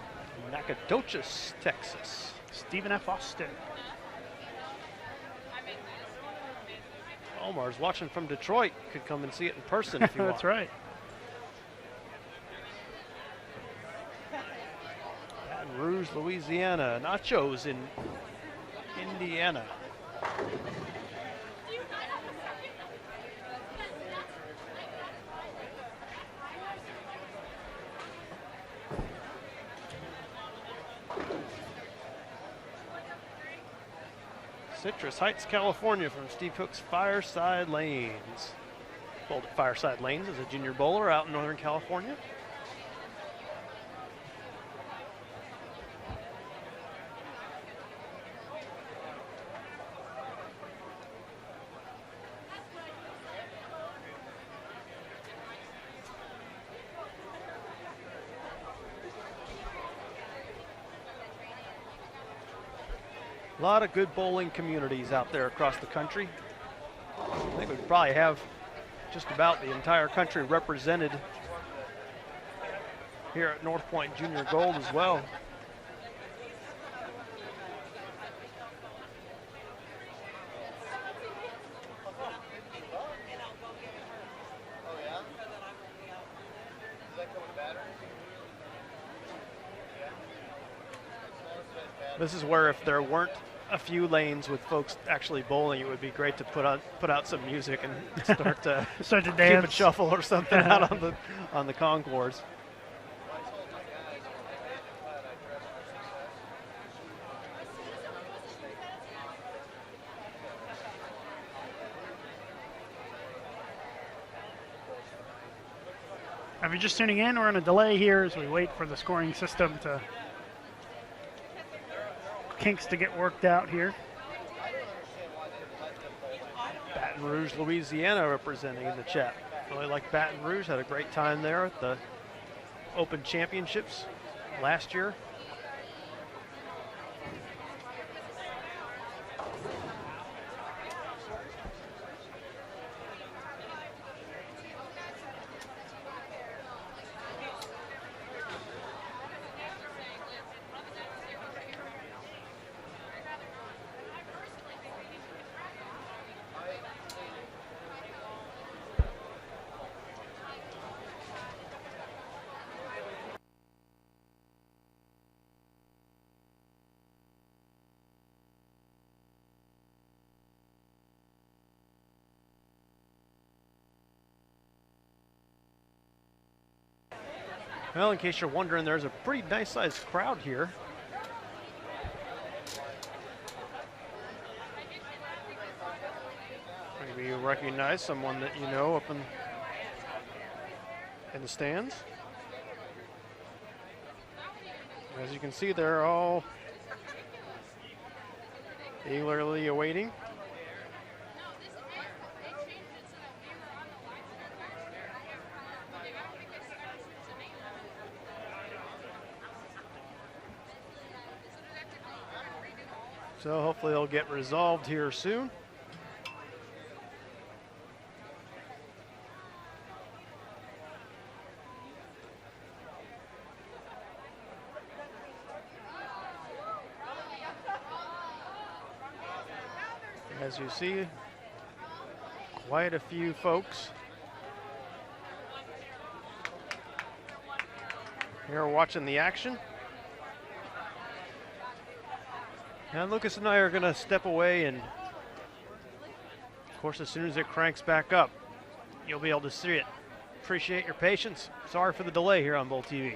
Nacogdoches, Texas. Stephen F. Austin. Omar's watching from Detroit. Could come and see it in person if you want. That's right. Baton Rouge, Louisiana. Nachos in Indiana. Citrus Heights, California from Steve Cook's Fireside Lanes. Bowled at Fireside Lanes as a junior bowler out in Northern California. A lot of good bowling communities out there across the country. I think we probably have just about the entire country represented here at North Point Junior Gold as well. This is where if there weren't a few lanes with folks actually bowling, it would be great to put out some music and start to dance. Cupid shuffle or something out on the concourse. If you're just tuning in, we're in a delay here as we wait for the scoring system to kinks to get worked out here. Baton Rouge, Louisiana representing in the chat. Really like Baton Rouge, had a great time there at the Open Championships last year. Well, in case you're wondering, there's a pretty nice sized crowd here. Maybe you recognize someone that you know up in the stands. As you can see, they're all eagerly awaiting. So hopefully it'll get resolved here soon. As you see, quite a few folks here watching the action. And Lucas and I are going to step away, and of course, as soon as it cranks back up, you'll be able to see it. Appreciate your patience. Sorry for the delay here on Bowl TV.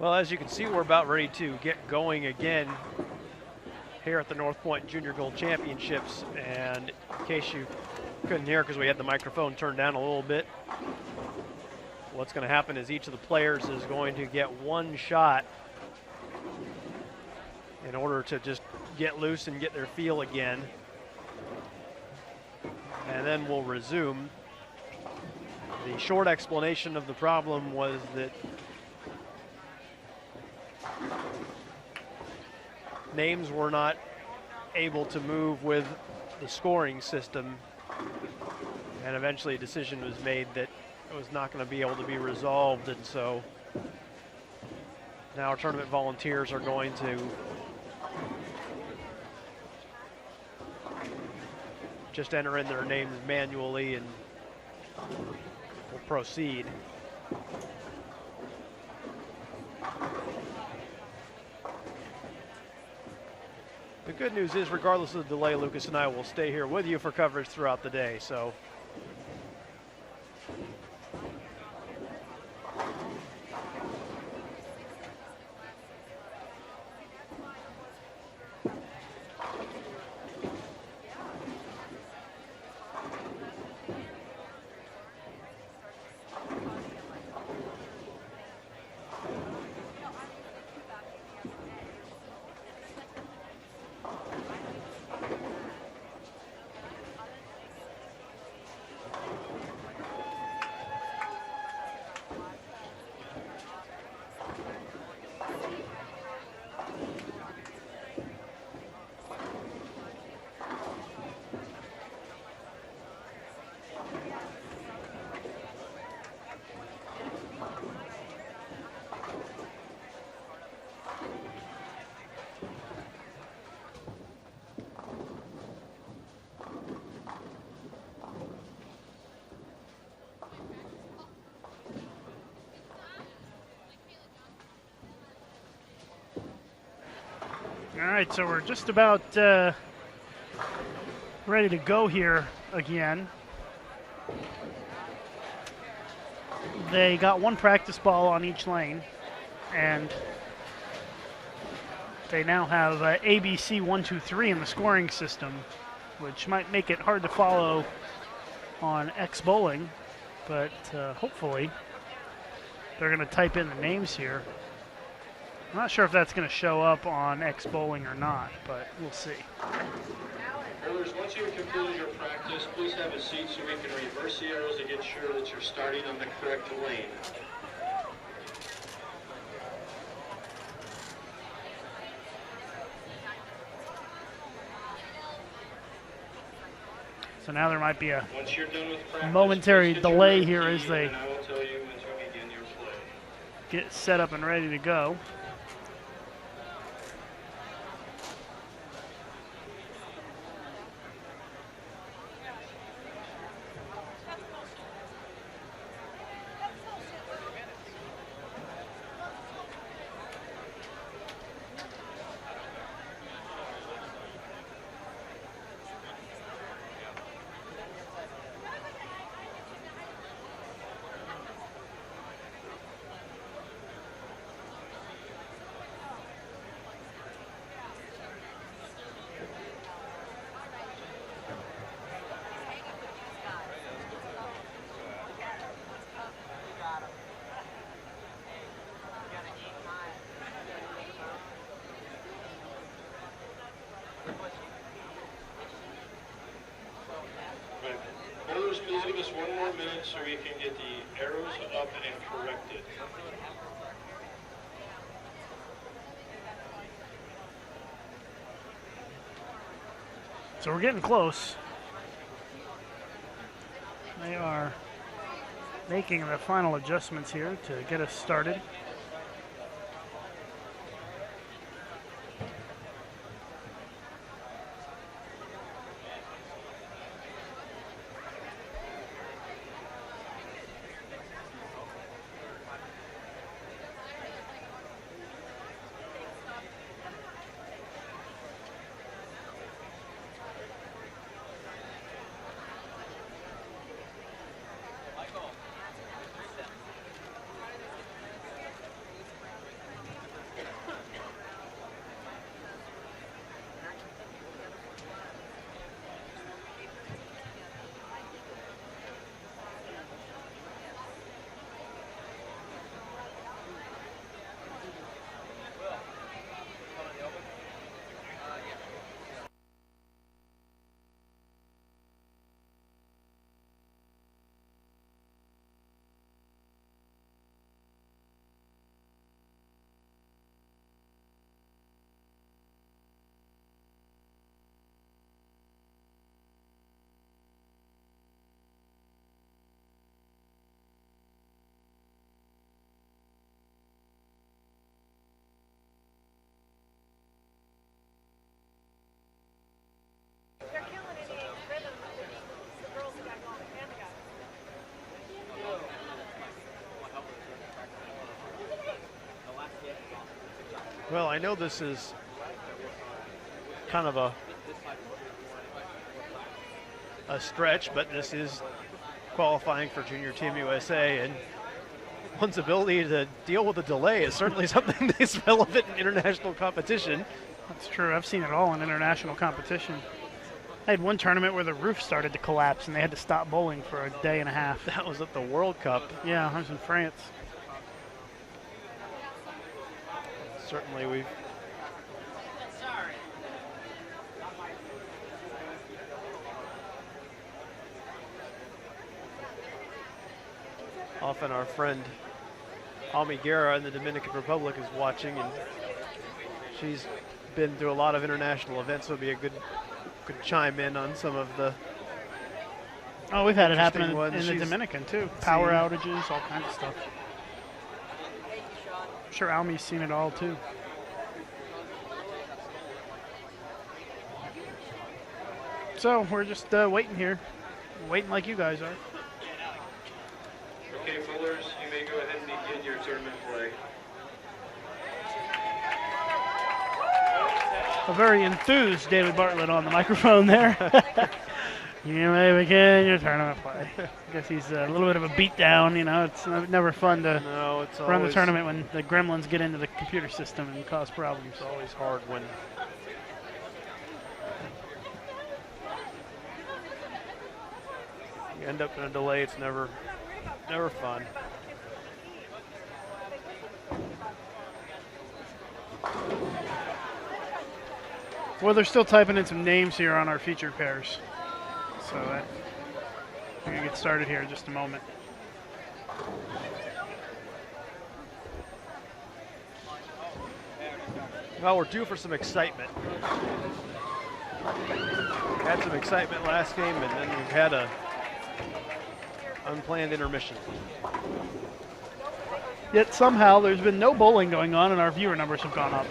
Well, as you can see, we're about ready to get going again here at the North Point Junior Gold Championships. And in case you couldn't hear because we had the microphone turned down a little bit, what's going to happen is each of the players is going to get one shot in order to just get loose and get their feel again. And then we'll resume. The short explanation of the problem was that names were not able to move with the scoring system, and eventually a decision was made that it was not going to be able to be resolved, and so now our tournament volunteers are going to just enter in their names manually and we'll proceed. The good news is, regardless of the delay, Lucas and I will stay here with you for coverage throughout the day. So All right, so we're just about ready to go here again. They got one practice ball on each lane, and they now have ABC 1, 2, 3 in the scoring system, which might make it hard to follow on X Bowling, but hopefully they're going to type in the names here. I'm not sure if that's going to show up on X Bowling or not, but we'll see. Rollers, once you've completed your practice, please have a seat so we can reverse the arrows to get sure that you're starting on the correct lane. So now there might be a Once you're done with practice, momentary please hit your delay red here key, as they and I will tell you when to begin your play. get set up and ready to go. Bowlers, please give us 1 more minute so we can get the arrows up and corrected. So we're getting close. They are making the final adjustments here to get us started. Well, I know this is kind of a stretch, but this is qualifying for Junior Team USA, and one's ability to deal with a delay is certainly something that's relevant in international competition. That's true. I've seen it all in international competition. I had one tournament where the roof started to collapse and they had to stop bowling for a day and a half. That was at the World Cup. Yeah, I was in France. Certainly we've often our friend Almi Guerra in the Dominican Republic is watching, and she's been through a lot of international events, so it'd be a good chime in on some of the. Oh, we've had it happen in ones the she's Dominican too. Power outages, all kinds of stuff. I'm sure Almi's seen it all too. So we're just waiting here, waiting like you guys are. Okay, bowlers, you may go ahead and begin your tournament play. A very enthused David Bartlett on the microphone there. You may begin your tournament play. I guess he's a little bit of a beatdown, you know. It's never fun to run the tournament when the gremlins get into the computer system and cause problems. It's always hard when you end up in a delay. It's never fun. Well, they're still typing in some names here on our featured pairs. So we're going to get started here in just a moment. Well, we're due for some excitement. Had some excitement last game, and then we've had a unplanned intermission. Yet somehow there's been no bowling going on and our viewer numbers have gone up.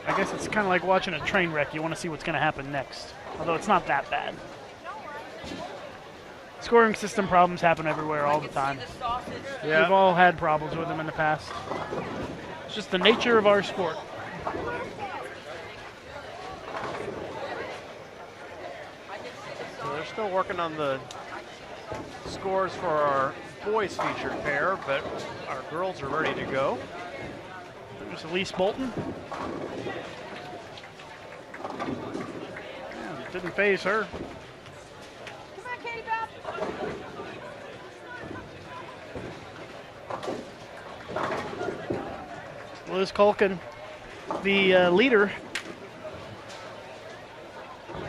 I guess it's kind of like watching a train wreck. You want to see what's going to happen next, although it's not that bad. Scoring system problems happen everywhere all the time. Yeah. We've all had problems with them in the past. It's just the nature of our sport. So they're still working on the scores for our boys featured pair, but our girls are ready to go. There's Elise Bolton. Yeah, it didn't phase her. Come on, Katie Bob. Liz Culkin, the leader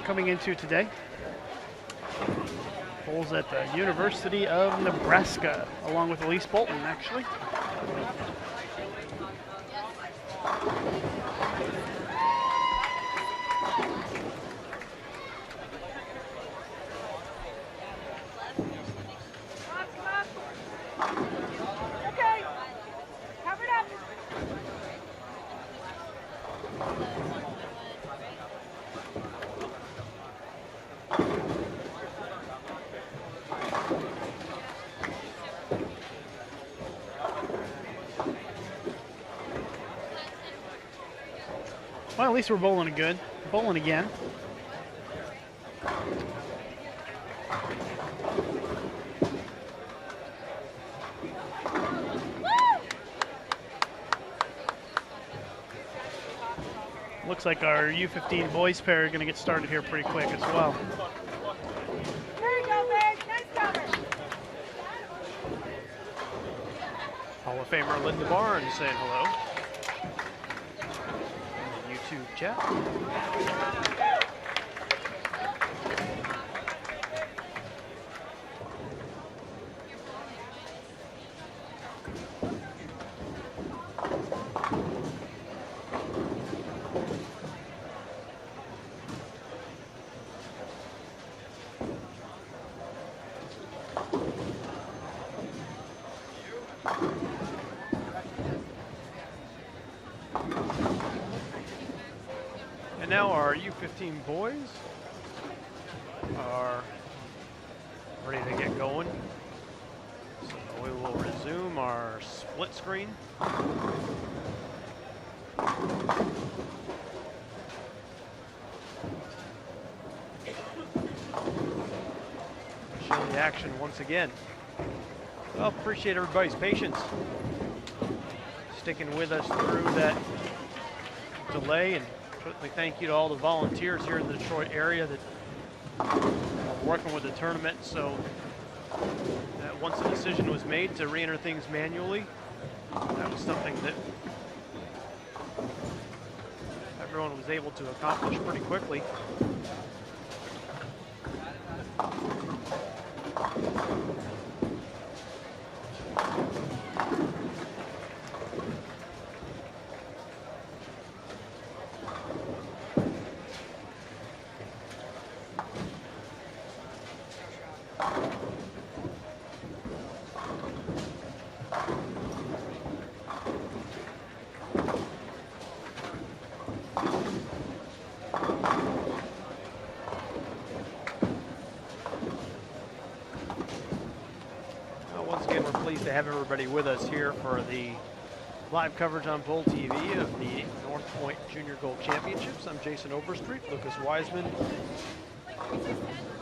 coming into today. Bowls at the University of Nebraska, along with Elise Bolton, actually. Okay. Cover it up. Well, at least we're bowling good. Bowling again. Looks like our U15 boys pair are going to get started here pretty quick as well. There you go, babe. Nice cover. Hall of Famer Linda Barnes saying hello. In the YouTube chat. And now our U15 boys are ready to get going. So we will resume our split screen. Show the action once again. Well, appreciate everybody's patience. Sticking with us through that delay, and certainly thank you to all the volunteers here in the Detroit area that are working with the tournament. So that once the decision was made to re-enter things manually, that was something that everyone was able to accomplish pretty quickly. To have everybody with us here for the live coverage on Bull TV of the North Point Junior Gold Championships. I'm Jason Overstreet, Lucas Wiseman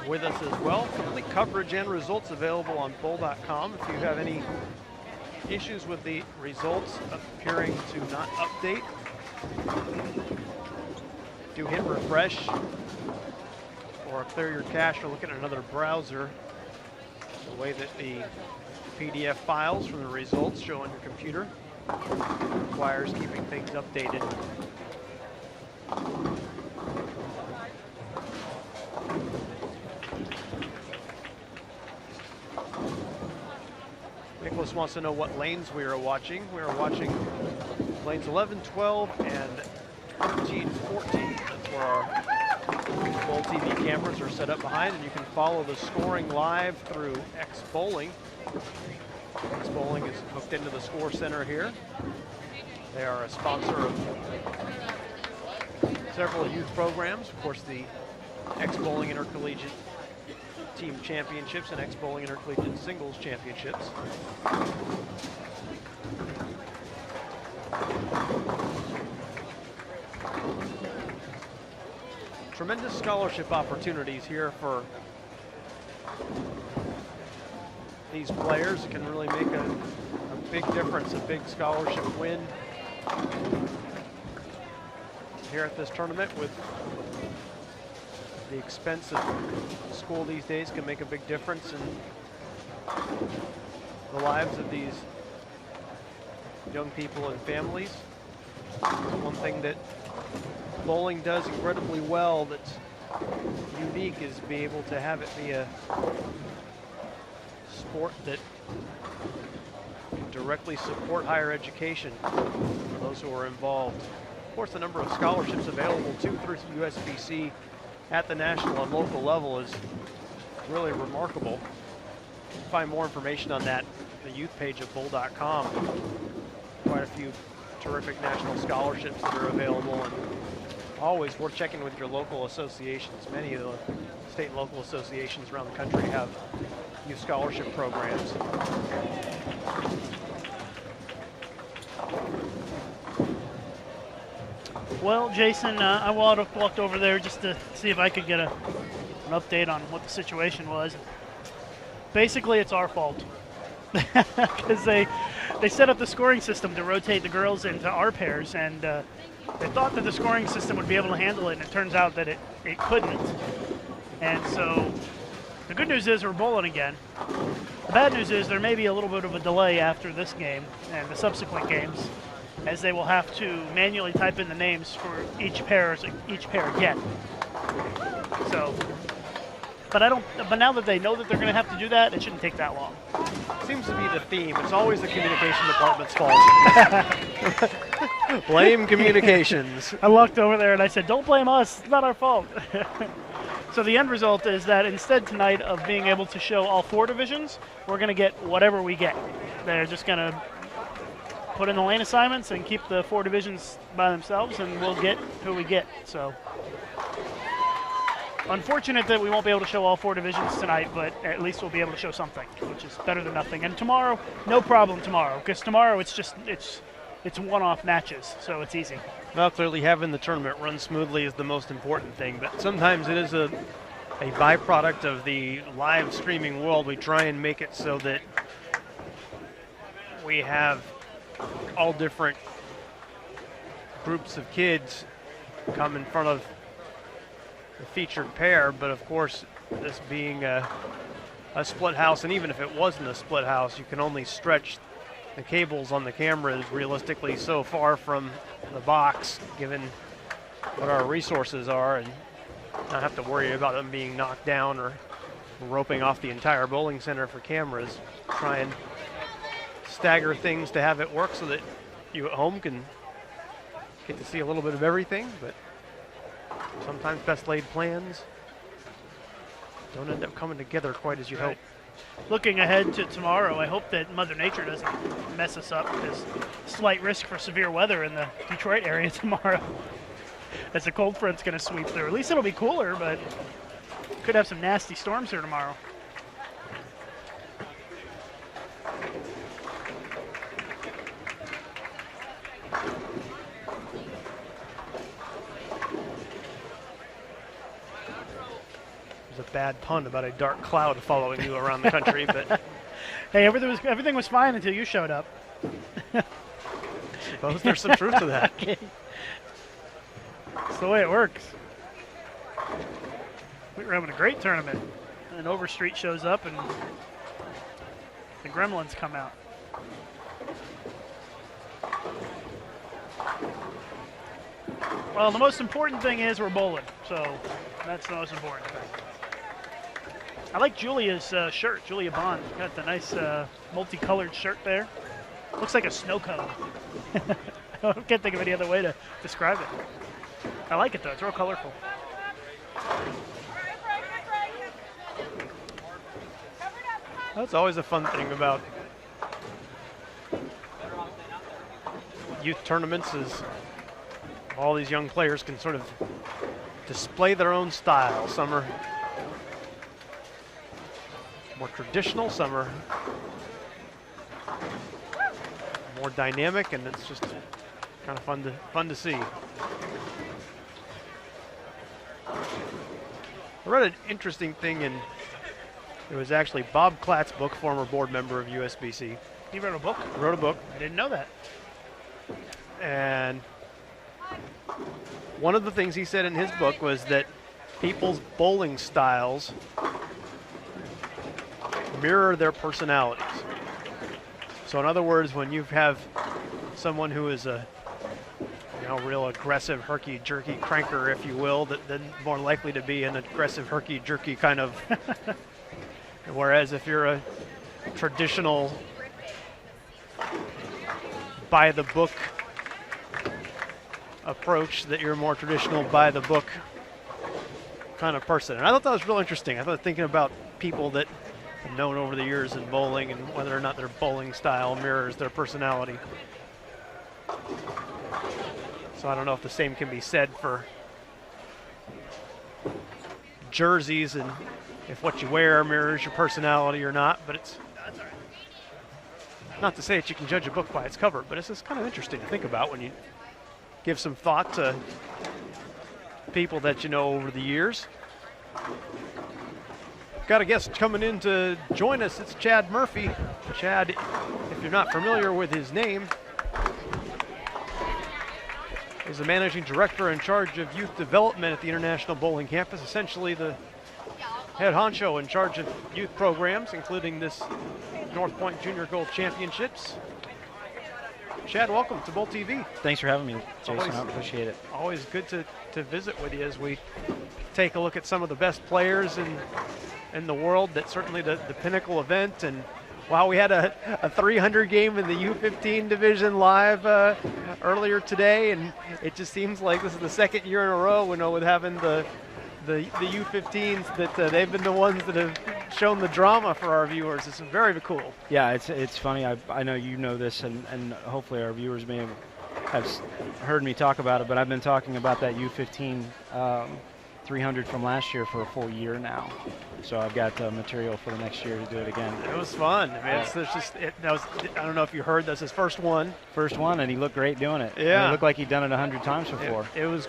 with us as well. Complete coverage and results available on bull.com. If you have any issues with the results appearing to not update, do hit refresh or clear your cache or look at another browser. The way that the PDF files from the results show on your computer requires keeping things updated. Nicholas wants to know what lanes we are watching. We are watching lanes 11, 12, and 13, 14. That's where our Bull TV cameras are set up behind, and you can follow the scoring live through X Bowling. X Bowling is hooked into the Score Center here. They are a sponsor of several youth programs. Of course, the X Bowling Intercollegiate Team Championships and X Bowling Intercollegiate Singles Championships. Tremendous scholarship opportunities here for these players. Can really make a big difference, a big scholarship win here at this tournament. With the expense of school these days, can make a big difference in the lives of these young people and families. One thing that bowling does incredibly well that's unique is be able to have it be a sport that can directly support higher education for those who are involved. Of course, the number of scholarships available too through USBC at the national and local level is really remarkable. You can find more information on that on the youth page of bull.com. Quite a few terrific national scholarships that are available, and always worth checking with your local associations. Many of the state and local associations around the country have youth scholarship programs. Well, Jason, I walked over there just to see if I could get an update on what the situation was. Basically, it's our fault. Because they set up the scoring system to rotate the girls into our pairs, and they thought that the scoring system would be able to handle it, and it turns out that it couldn't. And so the good news is we're bowling again. The bad news is there may be a little bit of a delay after this game and the subsequent games, as they will have to manually type in the names for each pair again. So, but now that they know that they're going to have to do that, it shouldn't take that long. Seems to be the theme. It's always the communication department's fault. Blame communications. I walked over there and I said, "Don't blame us. It's not our fault." So the end result is that instead tonight of being able to show all 4 divisions, we're going to get whatever we get. They're just going to put in the lane assignments and keep the 4 divisions by themselves, and we'll get who we get. So Unfortunate that we won't be able to show all 4 divisions tonight, but at least we'll be able to show something, which is better than nothing. And tomorrow, no problem tomorrow, because tomorrow it's one-off matches, so it's easy. Well, clearly having the tournament run smoothly is the most important thing, but sometimes it is a byproduct of the live streaming world. We try and make it so that we have all different groups of kids come in front of the featured pair, but of course, this being a split house, and even if it wasn't a split house, you can only stretch the cables on the cameras realistically so far from the box, given what our resources are, and not have to worry about them being knocked down or roping off the entire bowling center for cameras. Try and stagger things to have it work so that you at home can get to see a little bit of everything, but sometimes best laid plans don't end up coming together quite as you hope. Looking ahead to tomorrow, I hope that Mother Nature doesn't mess us up. There's slight risk for severe weather in the Detroit area tomorrow, as the cold front's going to sweep through. At least it'll be cooler, but could have some nasty storms here tomorrow. There's a bad pun about a dark cloud following you around the country, but Hey, everything was fine until you showed up. suppose there's some truth to that. Okay. That's the way it works. We were having a great tournament, and Overstreet shows up, and the gremlins come out. Well, the most important thing is we're bowling, so that's the most important thing. I like Julia's shirt, Julia Bond. Got the nice multicolored shirt there. Looks like a snow cone. I can't think of any other way to describe it. I like it though, it's real colorful. That's always a fun thing about youth tournaments is all these young players can sort of display their own style. Some are more traditional, some are more dynamic, and it's just kind of fun to see. I read an interesting thing in it was actually Bob Klatt's book, former board member of USBC. He wrote a book? Wrote a book. I didn't know that. And one of the things he said in his book was that people's bowling styles mirror their personalities. So in other words, when you have someone who is a real aggressive, herky-jerky cranker, if you will, then more likely to be an aggressive, herky-jerky kind of. Whereas if you're a traditional, by-the-book approach, that you're a more traditional, by-the-book kind of person. And I thought that was real interesting. I thought thinking about people that I've known over the years in bowling and whether or not their bowling style mirrors their personality. So I don't know if the same can be said for jerseys and if what you wear mirrors your personality or not, but it's not to say that you can judge a book by its cover, but it's just kind of interesting to think about when you give some thought to people that you know over the years. Got a guest coming in to join us. It's Chad Murphy. Chad, if you're not familiar with his name, is the managing director in charge of youth development at the International Bowling Campus, essentially the head honcho in charge of youth programs, including this North Point Junior Gold Championships. Chad, welcome to Bowl TV. Thanks for having me, Jason. I appreciate it. Always good to visit with you as we take a look at some of the best players in the world. That's certainly the pinnacle event. And wow, we had a 300 game in the U15 division live earlier today, and it just seems like this is the second year in a row with having the U15s that they've been the ones that have shown the drama for our viewers. It's very cool. Yeah, it's funny. I know you know this, and hopefully our viewers may have heard me talk about it, but I've been talking about that U15 300 from last year for a full year now. So I've got material for the next year to do it again. It was fun. I mean, I don't know if you heard, that's his first one. First one, and he looked great doing it. Yeah. It looked like he'd done it 100 times before. It was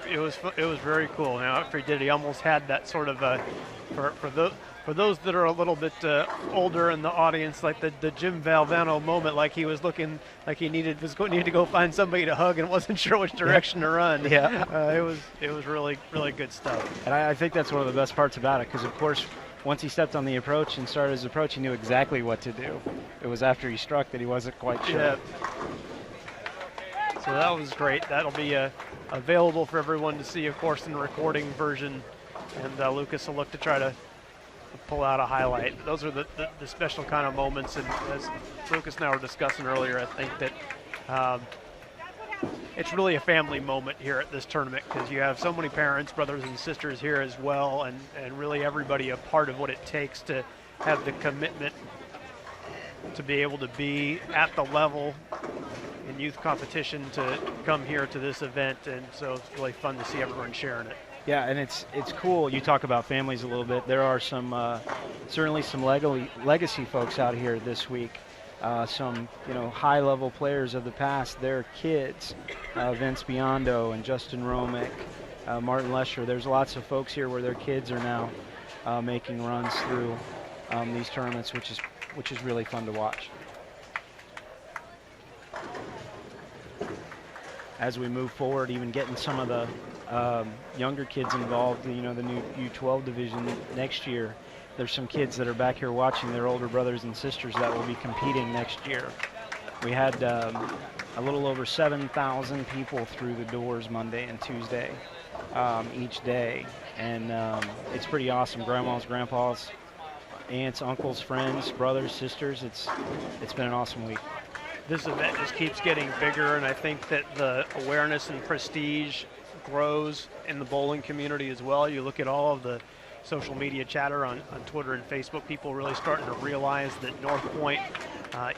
very cool. Now after he did it, he almost had that sort of for those that are a little bit older in the audience, like the Jim Valvano moment, like he was looking like he needed to go find somebody to hug and wasn't sure which direction to run. Yeah. It was really good stuff. And I think that's one of the best parts about it, because of course, once he stepped on the approach and started his approach, he knew exactly what to do. It was after he struck that he wasn't quite sure. Yeah. So that was great. That'll be available for everyone to see, of course, in the recording version. And Lucas will look to try to pull out a highlight. Those are the special kind of moments. And as Lucas and I were discussing earlier, I think that it's really a family moment here at this tournament, because you have so many parents, brothers and sisters here as well, and really everybody a part of what it takes to have the commitment to be able to be at the level in youth competition to come here to this event. And so it's really fun to see everyone sharing it. Yeah, and it's cool. You talk about families a little bit. There are some certainly some legacy folks out here this week. Some high-level players of the past, their kids, Vince Biondo and Justin Romick, Martin Lesher. There's lots of folks here where their kids are now making runs through these tournaments, which is really fun to watch. As we move forward, even getting some of the younger kids involved, the new U12 division next year. There's some kids that are back here watching their older brothers and sisters that will be competing next year. We had a little over 7,000 people through the doors Monday and Tuesday each day, and it's pretty awesome. Grandmas, grandpas, aunts, uncles, friends, brothers, sisters. It's been an awesome week. This event just keeps getting bigger, and I think that the awareness and prestige grows in the bowling community as well. You look at all of the social media chatter on Twitter and Facebook, people really starting to realize that North Point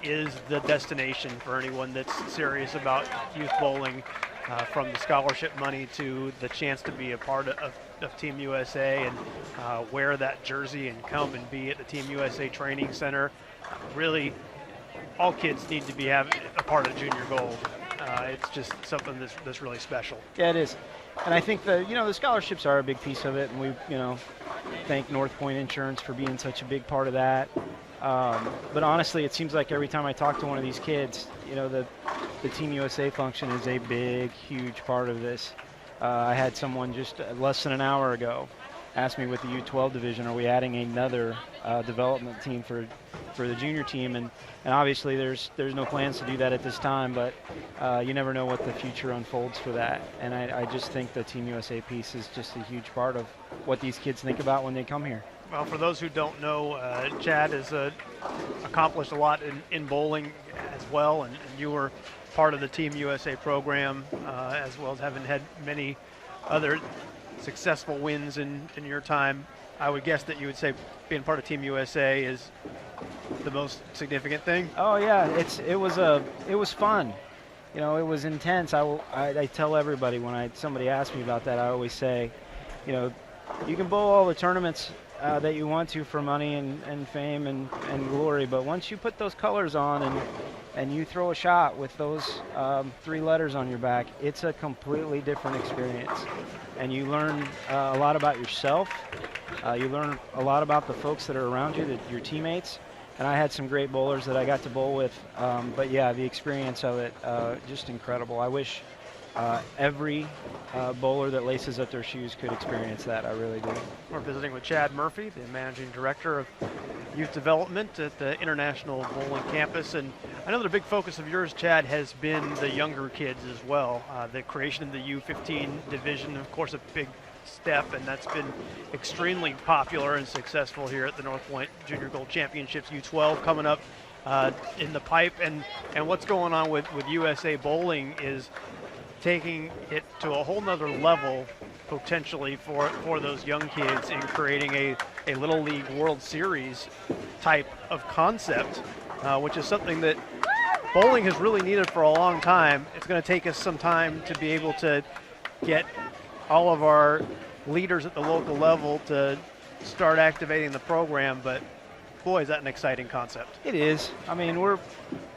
is the destination for anyone that's serious about youth bowling, from the scholarship money to the chance to be a part of Team USA and wear that jersey and come and be at the Team USA Training Center. Really, all kids need to be a part of Junior Gold. It's just something that's really special. Yeah, it is. And I think the scholarships are a big piece of it, and we thank North Point Insurance for being such a big part of that. But honestly, it seems like every time I talk to one of these kids, the Team USA function is a big, huge part of this. I had someone just less than an hour ago ask me with the U12 division, are we adding another development team for the junior team? And obviously there's no plans to do that at this time, but you never know what the future unfolds for that. And I just think the Team USA piece is just a huge part of what these kids think about when they come here. Well, for those who don't know, Chad has accomplished a lot in bowling as well, and you were part of the Team USA program, as well as having had many other successful wins in your time. I would guess that you would say being part of Team USA is the most significant thing. Oh yeah, it was fun. It was intense. I tell everybody when somebody asks me about that, I always say, you can bowl all the tournaments that you want to for money and fame and glory, but once you put those colors on and you throw a shot with those 3 letters on your back, it's a completely different experience. And you learn a lot about yourself. You learn a lot about the folks that are around you, your teammates. And I had some great bowlers that I got to bowl with. But yeah, the experience of it, just incredible. I wish every bowler that laces up their shoes could experience that. I really do. We're visiting with Chad Murphy, the Managing Director of Youth Development at the International Bowling Campus. And I know that a big focus of yours, Chad, has been the younger kids as well. The creation of the U15 division, of course, a big step, and that's been extremely popular and successful here at the North Point Junior Gold Championships. U12 coming up in the pipe, and what's going on with USA Bowling is taking it to a whole nother level potentially for those young kids in creating a Little League World Series type of concept, which is something that bowling has really needed for a long time. It's going to take us some time to be able to get all of our leaders at the local level to start activating the program, but boy, is that an exciting concept. It is. I mean, we're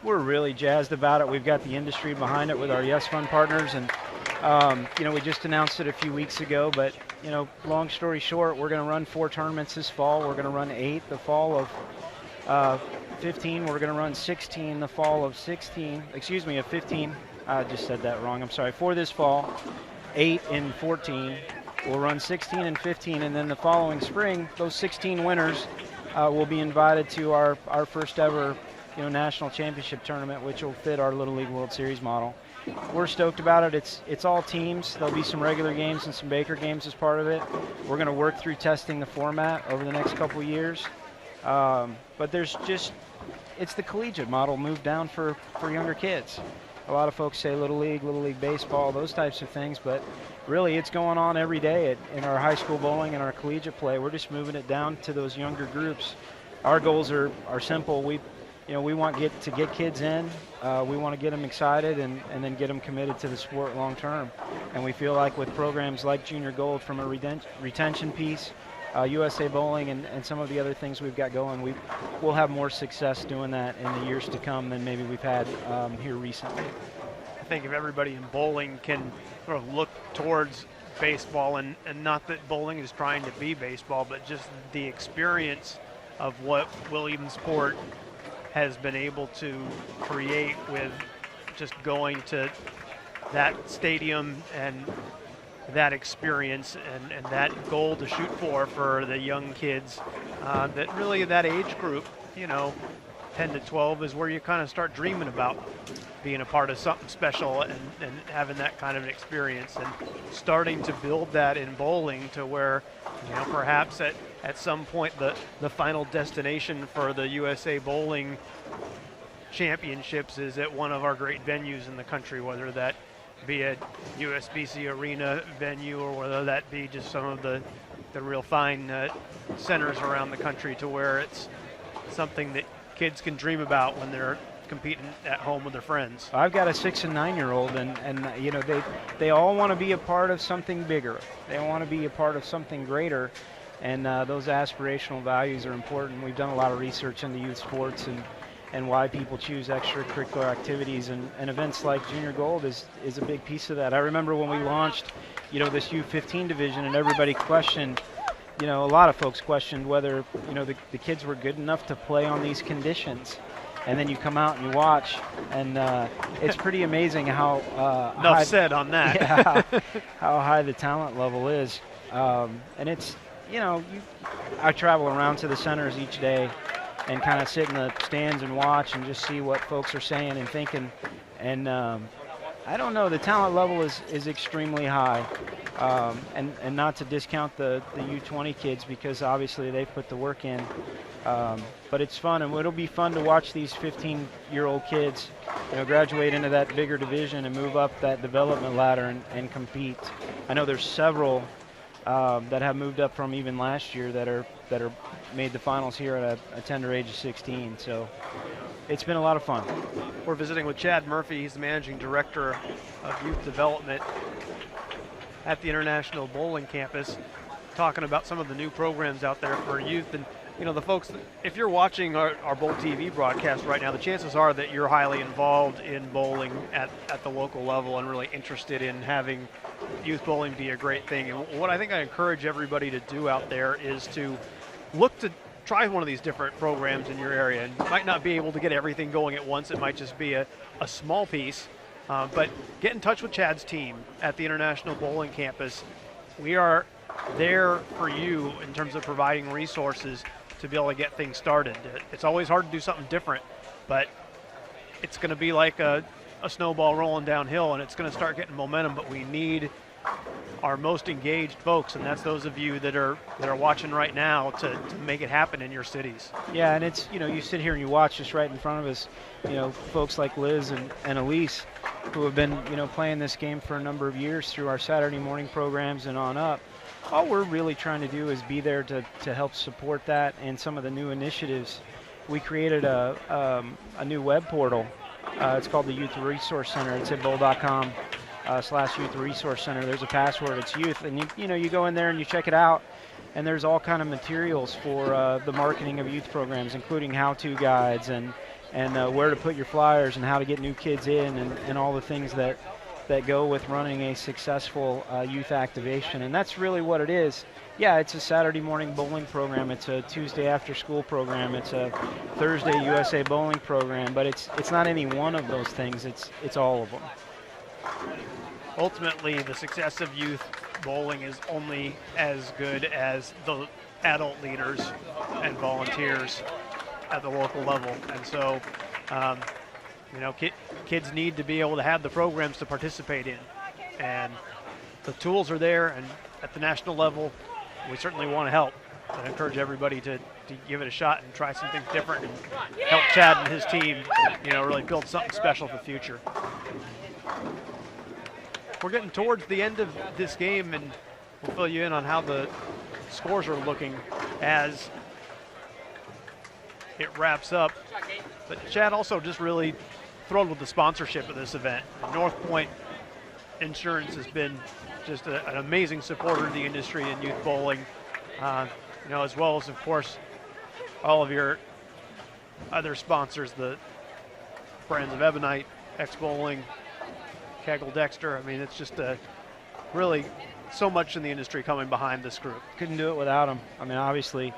really jazzed about it. We've got the industry behind it with our Yes Fund partners, and we just announced it a few weeks ago, but long story short, we're going to run 4 tournaments this fall. We're going to run 8 the fall of 15. We're going to run 16 the fall of 16. Excuse me, of 15. I just said that wrong. I'm sorry. For this fall, 8 in 14. We'll run 16 and 15, and then the following spring, those 16 winners will be invited to our first ever national championship tournament, which will fit our Little League World Series model. We're stoked about it. It's all teams. There'll be some regular games and some Baker games as part of it. We're going to work through testing the format over the next couple of years. But it's the collegiate model moved down for younger kids. A lot of folks say Little League baseball, those types of things, but really it's going on every day in our high school bowling and our collegiate play. We're just moving it down to those younger groups. Our goals are simple. We want to get kids in. We want to get them excited and then get them committed to the sport long term. And we feel like with programs like Junior Gold from a retention piece, USA Bowling, and some of the other things we've got going, we'll have more success doing that in the years to come than maybe we've had here recently. I think if everybody in bowling can sort of look towards baseball, and not that bowling is trying to be baseball, but just the experience of what Williamsport has been able to create with just going to that stadium and that experience and that goal to shoot for the young kids, that really that age group, 10 to 12 is where you kind of start dreaming about being a part of something special and having that kind of an experience, and starting to build that in bowling to where, perhaps at some point the final destination for the USA Bowling Championships is at one of our great venues in the country, whether that be a USBC arena venue or whether that be just some of the real fine centers around the country, to where it's something that kids can dream about when they're competing at home with their friends. I've got a 6 and 9-year-old, and they all want to be a part of something bigger. They want to be a part of something greater, and those aspirational values are important. We've done a lot of research into youth sports and why people choose extracurricular activities, and events like Junior Gold is a big piece of that. I remember when we launched, this U15 division, and everybody questioned, a lot of folks questioned whether, the kids were good enough to play on these conditions. And then you come out and you watch, and it's pretty amazing how enough said on that. Yeah, how high the talent level is. And it's, I travel around to the centers each day and kind of sit in the stands and watch and just see what folks are saying and thinking. And I don't know, the talent level is extremely high. And not to discount the U20 kids, because obviously they've put the work in. But it's fun, and it'll be fun to watch these 15-year-old kids, graduate into that bigger division and move up that development ladder and compete. I know there's several that have moved up from even last year that are made the finals here at a tender age of 16. So it's been a lot of fun. We're visiting with Chad Murphy. He's the managing director of youth development at the International Bowling Campus, talking about some of the new programs out there for youth. And the folks, if you're watching our Bowl TV broadcast right now, the chances are that you're highly involved in bowling at the local level and really interested in having youth bowling be a great thing. And what I think I encourage everybody to do out there is to look to try one of these different programs in your area. And you might not be able to get everything going at once. It might just be a small piece. But get in touch with Chad's team at the International Bowling Campus. We are there for you in terms of providing resources to be able to get things started. It's always hard to do something different, but it's going to be like a snowball rolling downhill, and it's going to start getting momentum. But we need our most engaged folks, and that's those of you that are watching right now to make it happen in your cities. Yeah, and it's, you sit here and you watch just right in front of us, folks like Liz and Elise, who have been, playing this game for a number of years through our Saturday morning programs and on up. All we're really trying to do is be there to help support that and some of the new initiatives. We created a new web portal. It's called the Youth Resource Center. It's at bowl.com. /Youth Resource Center. There's a password. It's youth, and you go in there and you check it out, and there's all kind of materials for the marketing of youth programs, including how-to guides and where to put your flyers and how to get new kids in and all the things that go with running a successful youth activation. And that's really what it is. Yeah, it's a Saturday morning bowling program. It's a Tuesday after school program. It's a Thursday USA bowling program. But it's not any one of those things. It's all of them. Ultimately, the success of youth bowling is only as good as the adult leaders and volunteers at the local level. And so, kids need to be able to have the programs to participate in. And the tools are there, and at the national level, we certainly want to help. I encourage everybody to give it a shot and try something different and help Chad and his team, really build something special for the future. We're getting towards the end of this game, and we'll fill you in on how the scores are looking as it wraps up. But Chad also just really thrilled with the sponsorship of this event. North Pointe Insurance has been just an amazing supporter of the industry in youth bowling, as well as, of course, all of your other sponsors, the Friends of Ebonite, X-Bowling, Kegel Dexter. I mean, it's just really so much in the industry coming behind this group. Couldn't do it without them. I mean, obviously,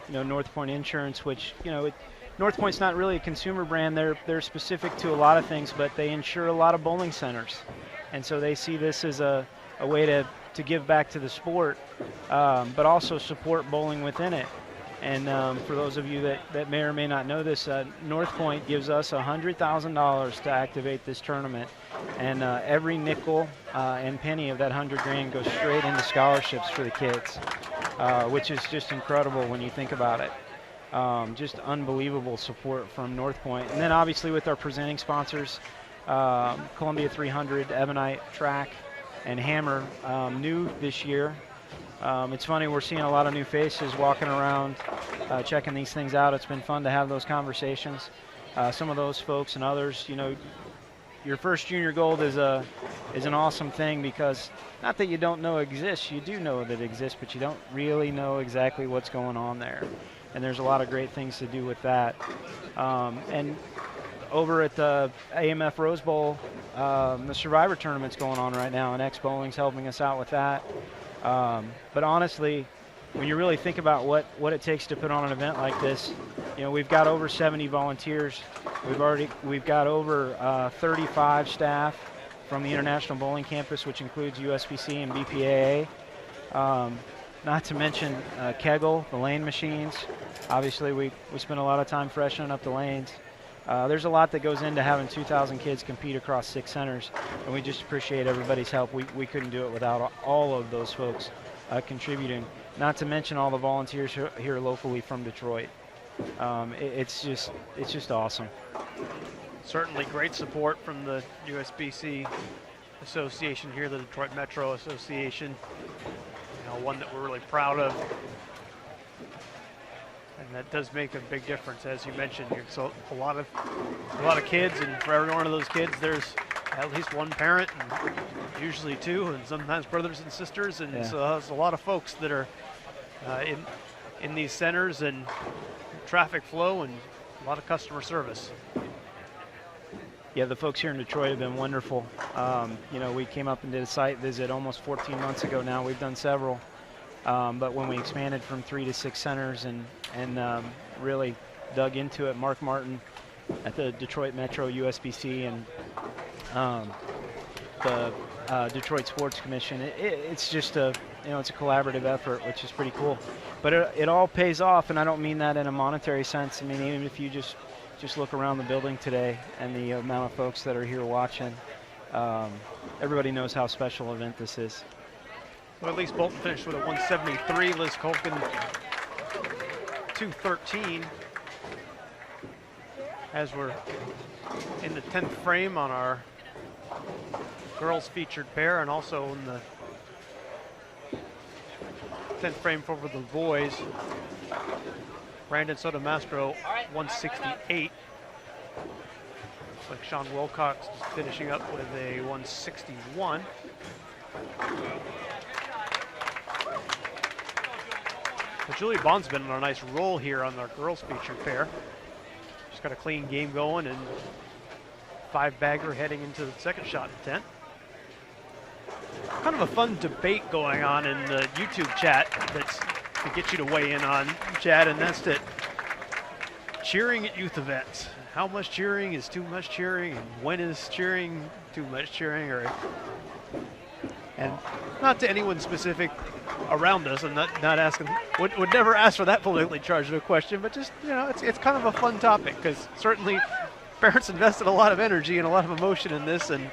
North Pointe Insurance, which, North Pointe's not really a consumer brand. They're specific to a lot of things, but they insure a lot of bowling centers. And so they see this as a way to give back to the sport, but also support bowling within it. And for those of you that may or may not know this, North Pointe gives us $100,000 to activate this tournament. And every nickel and penny of that $100,000 goes straight into scholarships for the kids, which is just incredible when you think about it. Just unbelievable support from North Pointe. And then obviously with our presenting sponsors, Columbia 300, Ebonite, Track, and Hammer, new this year. It's funny, we're seeing a lot of new faces walking around, checking these things out. It's been fun to have those conversations. Some of those folks and others, your first junior gold is an awesome thing, because not that you don't know it exists, you do know that it exists, but you don't really know exactly what's going on there. And there's a lot of great things to do with that. And over at the AMF Rose Bowl, the Survivor Tournament's going on right now, and X-Bowling's helping us out with that. But honestly, when you really think about what it takes to put on an event like this, we've got over 70 volunteers. We've got over 35 staff from the International Bowling Campus, which includes USBC and BPAA. Not to mention Kegel, the lane machines. Obviously, we spend a lot of time freshening up the lanes. There's a lot that goes into having 2,000 kids compete across 6 centers, and we just appreciate everybody's help. We couldn't do it without all of those folks contributing. Not to mention all the volunteers here locally from Detroit. It's just awesome. Certainly great support from the USBC Association here, the Detroit Metro Association. One that we're really proud of. And that does make a big difference, as you mentioned. So a lot of kids, and for every one of those kids, there's at least one parent, and usually 2, and sometimes brothers and sisters. And so there's a lot of folks that are in these centers, and traffic flow, and a lot of customer service. Yeah, the folks here in Detroit have been wonderful. We came up and did a site visit almost 14 months ago now. We've done several. But when we expanded from 3 to 6 centers and really dug into it, Mark Martin at the Detroit Metro USBC and the Detroit Sports Commission, it's just it's a collaborative effort, which is pretty cool. But it all pays off, and I don't mean that in a monetary sense. I mean, even if you just look around the building today and the amount of folks that are here watching, everybody knows how special an event this is. Well, at least Bolton finished with a 173. Liz Colkin, 213. As we're in the 10th frame on our girls featured pair, and also in the 10th frame for the boys. Brandon Sotomastro, 168. like Sean Wilcox is finishing up with a 161. But Julie Bond's been on a nice roll here on their girls featured pair. She's got a clean game going and 5-bagger heading into the second shot intent. Kind of a fun debate going on in the YouTube chat that's to get you to weigh in on, Chad, and that's that cheering at youth events. How much cheering is too much cheering, and when is cheering too much cheering? And not to anyone specific around us, and not asking, would never ask for that politically charged a question, but just, you know, it's kind of a fun topic because certainly parents invested a lot of energy and a lot of emotion in this, and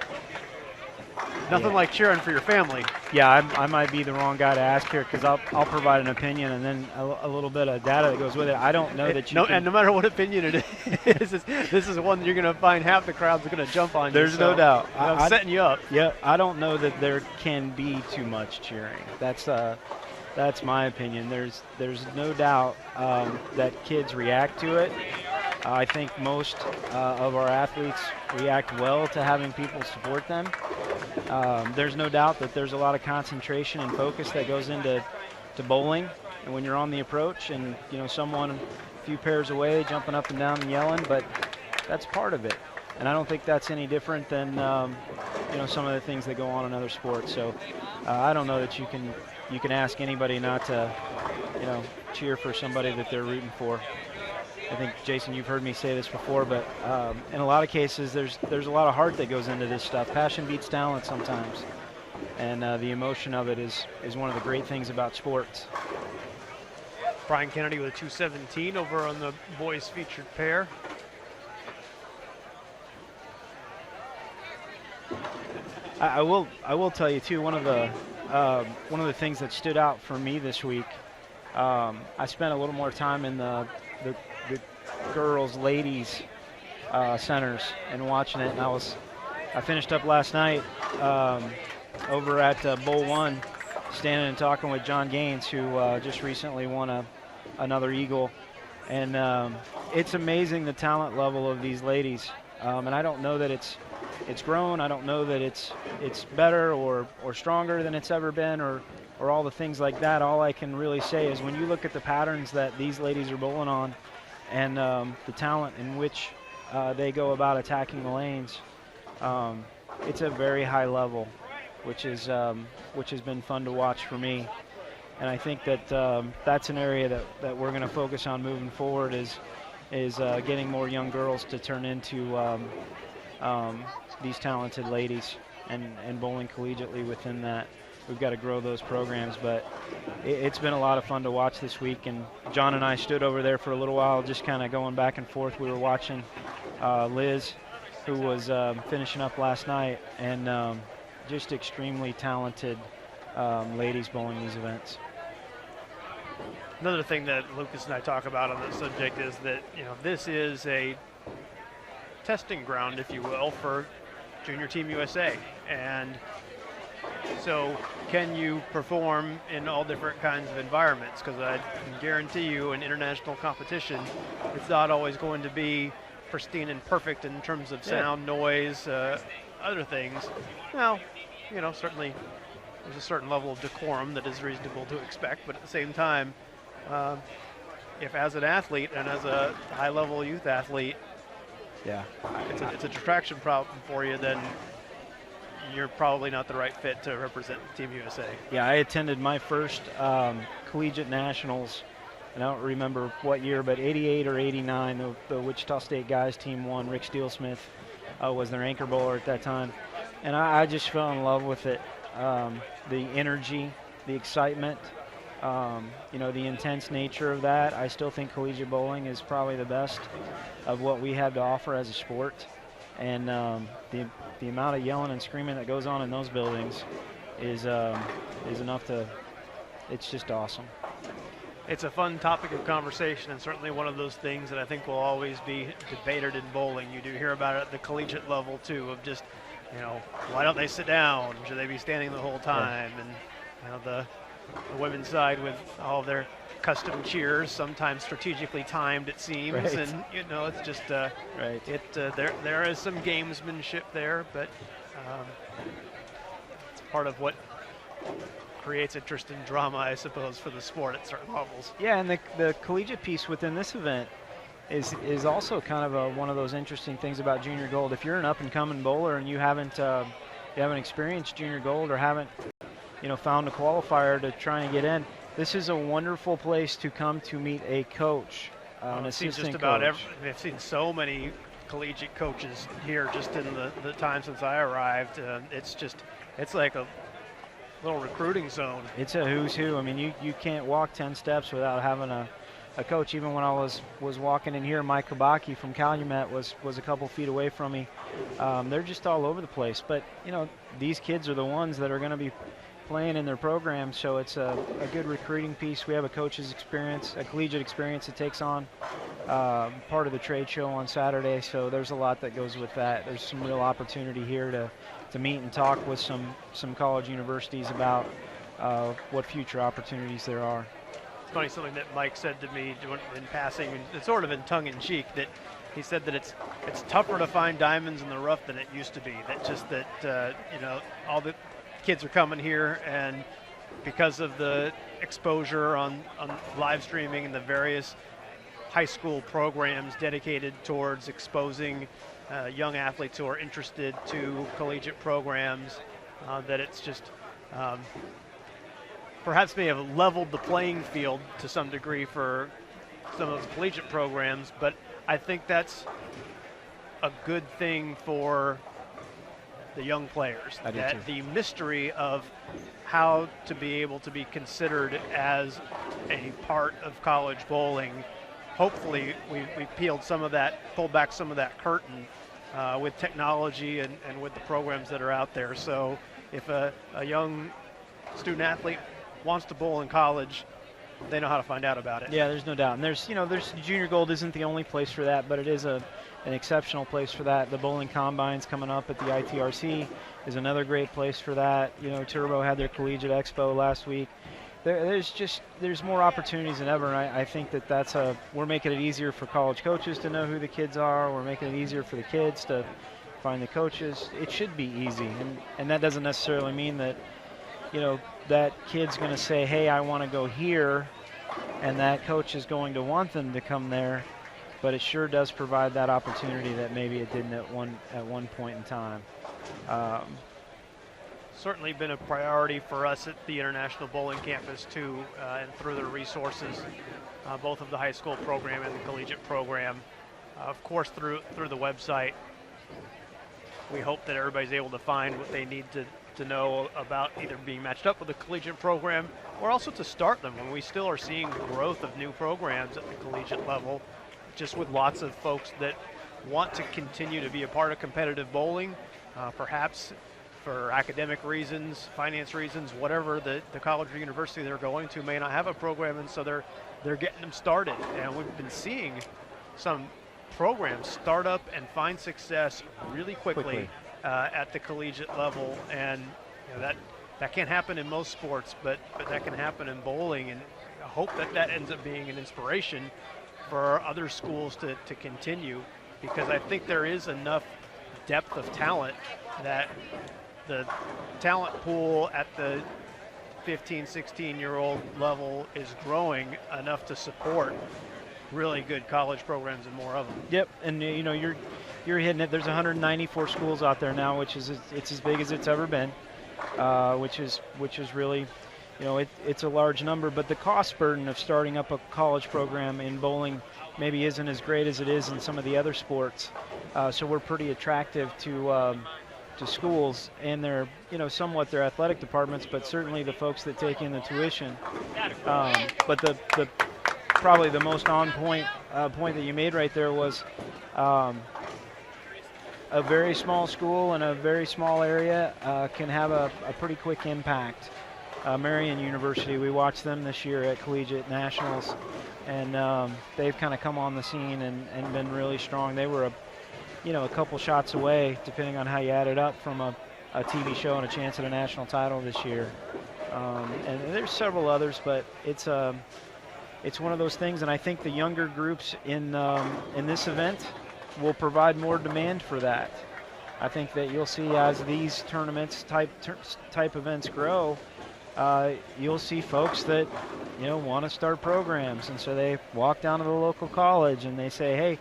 nothing like cheering for your family. Yeah, I might be the wrong guy to ask here because I'll provide an opinion and then a little bit of data that goes with it. I don't know that you and no matter what opinion it is, this is one that you're going to find half the crowd's going to jump on you. There's no doubt. I'm setting you up. Yeah, I don't know that there can be too much cheering. That's my opinion. There's no doubt that kids react to it. I think most of our athletes react well to having people support them. There's no doubt that there's a lot of concentration and focus that goes into bowling, and when you're on the approach and, you know, someone a few pairs away jumping up and down and yelling, but that's part of it. And I don't think that's any different than you know, some of the things that go on in other sports. So I don't know that you can ask anybody not to, you know, cheer for somebody that they're rooting for. I think, Jason, you've heard me say this before, but in a lot of cases, there's a lot of heart that goes into this stuff. Passion beats talent sometimes, and the emotion of it is one of the great things about sports. Brian Kennedy with a 217 over on the boys featured pair. I will tell you too. One of the things that stood out for me this week. I spent a little more time in the girls, ladies centers and watching it. And I finished up last night over at Bowl 1, standing and talking with John Gaines, who just recently won another Eagle. And it's amazing the talent level of these ladies. And I don't know that it's grown. I don't know that it's better or stronger than it's ever been, or all the things like that. All I can really say is when you look at the patterns that these ladies are bowling on and the talent in which they go about attacking the lanes, it's a very high level, which has been fun to watch for me. And I think that that's an area that we're going to focus on moving forward is getting more young girls to turn into these talented ladies and bowling collegiately within that. We've got to grow those programs, but it's been a lot of fun to watch this week. And John and I stood over there for a little while, just kind of going back and forth. We were watching Liz, who was finishing up last night, and just extremely talented ladies bowling these events. Another thing that Lucas and I talk about on this subject is that, you know, this is a testing ground, if you will, for Junior Team USA. And so can you perform in all different kinds of environments? Because I can guarantee you in international competition, it's not always going to be pristine and perfect in terms of sound, noise, other things. Now, you know, certainly there's a certain level of decorum that is reasonable to expect, but at the same time, if as an athlete and as a high-level youth athlete, it's a distraction problem for you, then you're probably not the right fit to represent Team USA. Yeah, I attended my first collegiate nationals, and I don't remember what year, but 88 or 89, the Wichita State guys team won. Rick Steelsmith was their anchor bowler at that time, and I just fell in love with it. The energy, the excitement, you know, the intense nature of that. I still think collegiate bowling is probably the best of what we have to offer as a sport. And the amount of yelling and screaming that goes on in those buildings is enough to, it's just awesome. It's a fun topic of conversation, and certainly one of those things that I think will always be debated in bowling. You do hear about it at the collegiate level too, of just, you know, why don't they sit down? Should they be standing the whole time? And, you know, the women's side with all their custom cheers, sometimes strategically timed, it seems, Right. and it's just Right. there is some gamesmanship there, but it's part of what creates interest and drama, I suppose, for the sport at certain levels. Yeah, and the collegiate piece within this event is also kind of one of those interesting things about Junior Gold. If you're an up-and-coming bowler and you haven't experienced Junior Gold or haven't found a qualifier to try and get in, this is a wonderful place to come to meet a coach, an I've seen assistant just about coach. I've seen so many collegiate coaches here just in the time since I arrived. It's like a little recruiting zone. It's a who's who. I mean, you can't walk 10 steps without having a coach. Even when I was walking in here, Mike Kabaki from Calumet was a couple feet away from me. They're just all over the place. But, these kids are the ones that are going to be playing in their program, so it's a good recruiting piece. We have a coach's experience, a collegiate experience that takes on part of the trade show on Saturday, so there's a lot that goes with that. There's some real opportunity here to meet and talk with some college universities about what future opportunities there are. It's funny, something that Mike said to me in passing, and sort of in tongue-in-cheek, that he said that it's tougher to find diamonds in the rough than it used to be. All the kids are coming here, and because of the exposure on live streaming and the various high school programs dedicated towards exposing young athletes who are interested to collegiate programs, that it's just perhaps may have leveled the playing field to some degree for some of the collegiate programs, but I think that's a good thing for the young players. I do That too. the mystery of how to be able to be considered as a part of college bowling, hopefully we pulled back some of that curtain with technology and with the programs that are out there. So if a young student athlete wants to bowl in college, they know how to find out about it. Yeah, there's no doubt. And there's Junior Gold isn't the only place for that, but it is an exceptional place for that. The bowling combines coming up at the ITRC is another great place for that. Turbo had their collegiate expo last week. There's more opportunities than ever, and I think that's we're making it easier for college coaches to know who the kids are. We're making it easier for the kids to find the coaches. It should be easy, and that doesn't necessarily mean that that kid's going to say, hey, I want to go here, and that coach is going to want them to come there, but it sure does provide that opportunity that maybe it didn't at one point in time. Certainly been a priority for us at the International Bowling Campus too, and through the resources, both of the high school program and the collegiate program. Of course, through the website, we hope that everybody's able to find what they need to know about either being matched up with a collegiate program or also to start them, when we still are seeing growth of new programs at the collegiate level, just with lots of folks that want to continue to be a part of competitive bowling, perhaps for academic reasons, finance reasons, whatever the college or university they're going to may not have a program, and so they're getting them started. And we've been seeing some programs start up and find success really quickly. At the collegiate level, and that can't happen in most sports, but that can happen in bowling, and I hope that ends up being an inspiration for other schools to continue, because I think there is enough depth of talent that the talent pool at the 15, 16-year-old level is growing enough to support really good college programs and more of them. Yep, and you're hitting it. There's 194 schools out there now, which is it's as big as it's ever been, which is really, it's a large number. But the cost burden of starting up a college program in bowling maybe isn't as great as it is in some of the other sports. So we're pretty attractive to schools and their somewhat their athletic departments, but certainly the folks that take in the tuition. But the probably the most on point that you made right there was a very small school in a very small area can have a pretty quick impact. Marian University, we watched them this year at Collegiate Nationals, and they've kind of come on the scene and been really strong. They were a couple shots away, depending on how you add it up, from a TV show and a chance at a national title this year. and there's several others, but it's one of those things, and I think the younger groups in this event will provide more demand for that. I think that you'll see as these tournaments type events grow, you'll see folks that want to start programs, and so they walk down to the local college and they say, hey,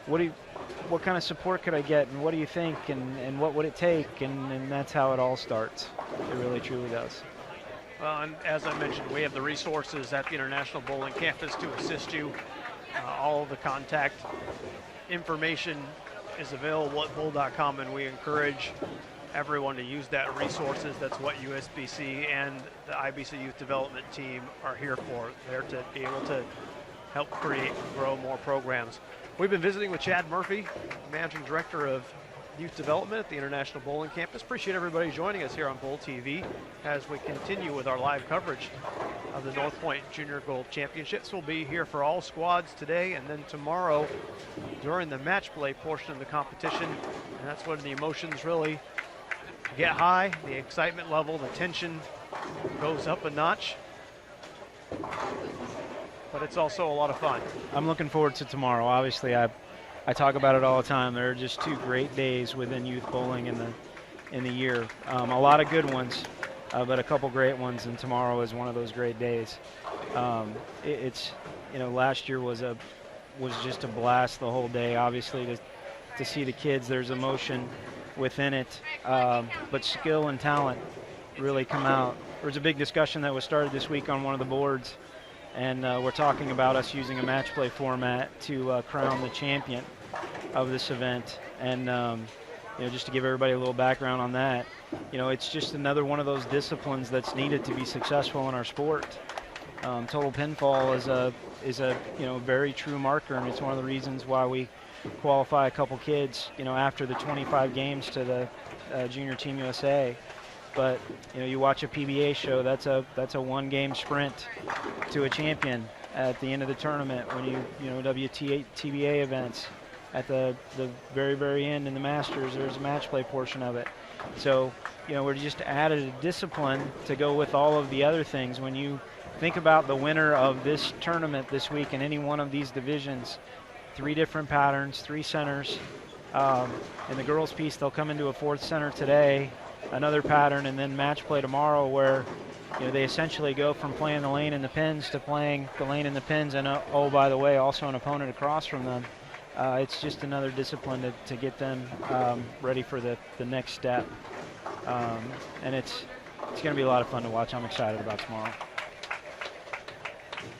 what kind of support could I get, and what do you think, and what would it take, and that's how it all starts. It really truly does. Well, and as I mentioned, we have the resources at the International Bowling Campus to assist you. All of the contact information is available at bowl.com, and we encourage everyone to use that resources. That's what USBC and the IBC Youth Development Team are here for. They're to be able to help create and grow more programs. We've been visiting with Chad Murphy, Managing Director of Youth Development at the International Bowling Campus. Appreciate everybody joining us here on Bowl TV as we continue with our live coverage of the North Point Junior Gold Championships. We'll be here for all squads today, and then tomorrow during the match play portion of the competition. And that's when the emotions really get high, the excitement level, the tension goes up a notch. But it's also a lot of fun. I'm looking forward to tomorrow. Obviously, I talk about it all the time. There are just 2 great days within youth bowling in the year. A lot of good ones, but a couple great ones, and tomorrow is one of those great days. Last year was just a blast the whole day. Obviously, to see the kids, there's emotion within it, but skill and talent really come out. There was a big discussion that was started this week on one of the boards, and we're talking about us using a match play format to crown the champion of this event. And just to give everybody a little background on that, it's just another one of those disciplines that's needed to be successful in our sport. Total pinfall is a very true marker, and it's one of the reasons why we qualify a couple kids after the 25 games to the Junior Team USA. But you watch a PBA show, that's a 1-game sprint to a champion at the end of the tournament. When WTA events at the very, very end in the Masters, there's a match play portion of it. So we're just added a discipline to go with all of the other things. When you think about the winner of this tournament this week in any one of these divisions, 3 different patterns, 3 centers. In the girls' piece, they'll come into a 4th center today, another pattern, and then match play tomorrow, where they essentially go from playing the lane and the pins to playing the lane and the pins, and oh, by the way, also an opponent across from them. It's just another discipline to get them ready for the next step. And it's going to be a lot of fun to watch. I'm excited about tomorrow.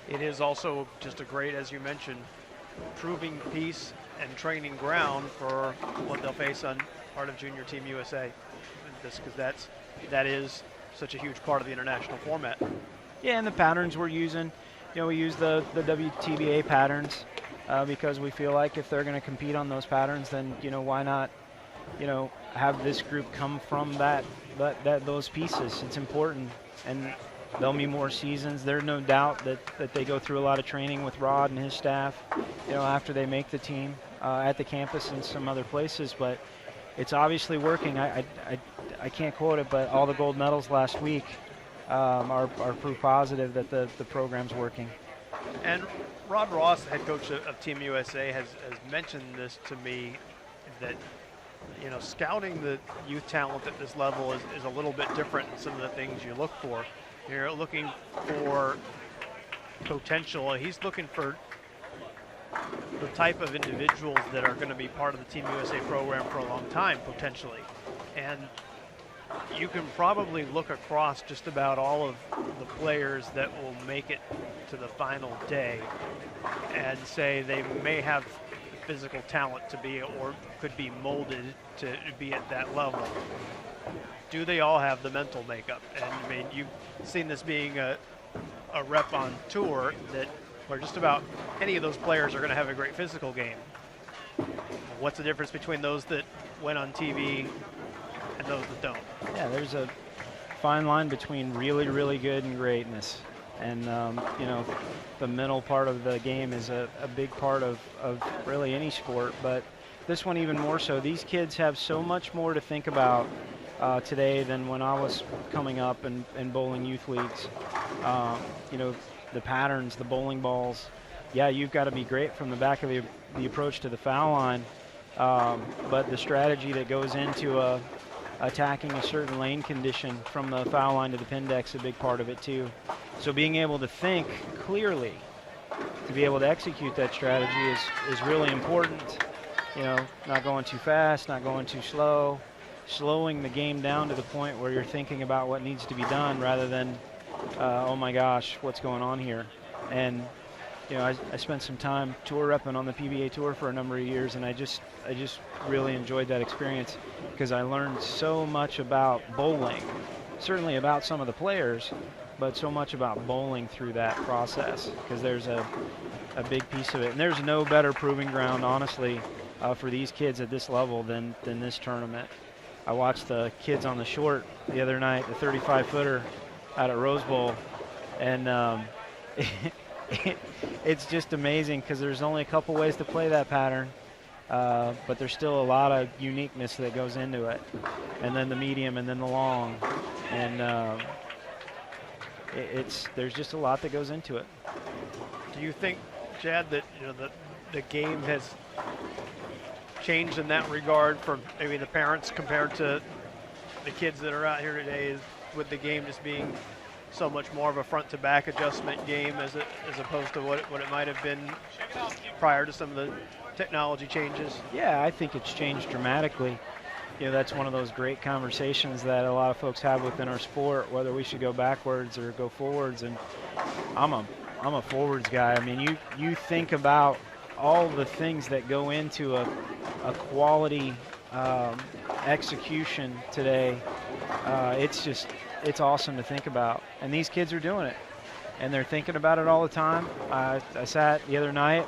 It is also just a great, as you mentioned, proving piece and training ground for what they'll face on part of Junior Team USA. Because that is such a huge part of the international format. Yeah, and the patterns we're using, we use the WTBA patterns because we feel like if they're going to compete on those patterns, then why not have this group come from those pieces. It's important, and there'll be more seasons. There's no doubt that they go through a lot of training with Rod and his staff after they make the team at the campus and some other places, but it's obviously working. I can't quote it, but all the gold medals last week are proof positive that the program's working. And Rod Ross, head coach of Team USA, has mentioned this to me, that scouting the youth talent at this level is a little bit different than some of the things you look for. You're looking for potential. He's looking for the type of individuals that are going to be part of the Team USA program for a long time, potentially. And you can probably look across just about all of the players that will make it to the final day and say they may have physical talent to be, or could be molded to be at that level. Do they all have the mental makeup? And I mean, you've seen this being a rep on tour, that where just about any of those players are going to have a great physical game. What's the difference between those that went on TV and those that don't? Yeah, there's a fine line between really, really good and greatness. And, the mental part of the game is a big part of really any sport, but this one even more so. These kids have so much more to think about today than when I was coming up and bowling youth leagues. You know, the patterns, the bowling balls. Yeah, you've got to be great from the back of the approach to the foul line, but the strategy that goes into attacking a certain lane condition from the foul line to the pin deck's a big part of it too. So being able to think clearly, to be able to execute that strategy is really important. You know, not going too fast, not going too slow, slowing the game down to the point where you're thinking about what needs to be done rather than, oh my gosh, what's going on here? And you know, I spent some time tour repping on the PBA Tour for a number of years, and I just really enjoyed that experience because I learned so much about bowling, certainly about some of the players, but so much about bowling through that process because there's a big piece of it. And there's no better proving ground, honestly, for these kids at this level than this tournament. I watched the kids on the short the other night, the 35-footer out at Rose Bowl, and it's just amazing because there's only a couple ways to play that pattern, but there's still a lot of uniqueness that goes into it. And then the medium and then the long, and there's just a lot that goes into it. Do you think, Chad, that the game has changed in that regard for maybe the parents compared to the kids that are out here today, with the game just being so much more of a front-to-back adjustment game as opposed to what it might have been prior to some of the technology changes? Yeah, I think it's changed dramatically. You know, that's one of those great conversations that a lot of folks have within our sport, whether we should go backwards or go forwards. And I'm a forwards guy. I mean, you think about all the things that go into a quality execution today. It's awesome to think about, and these kids are doing it, and they're thinking about it all the time. I sat the other night,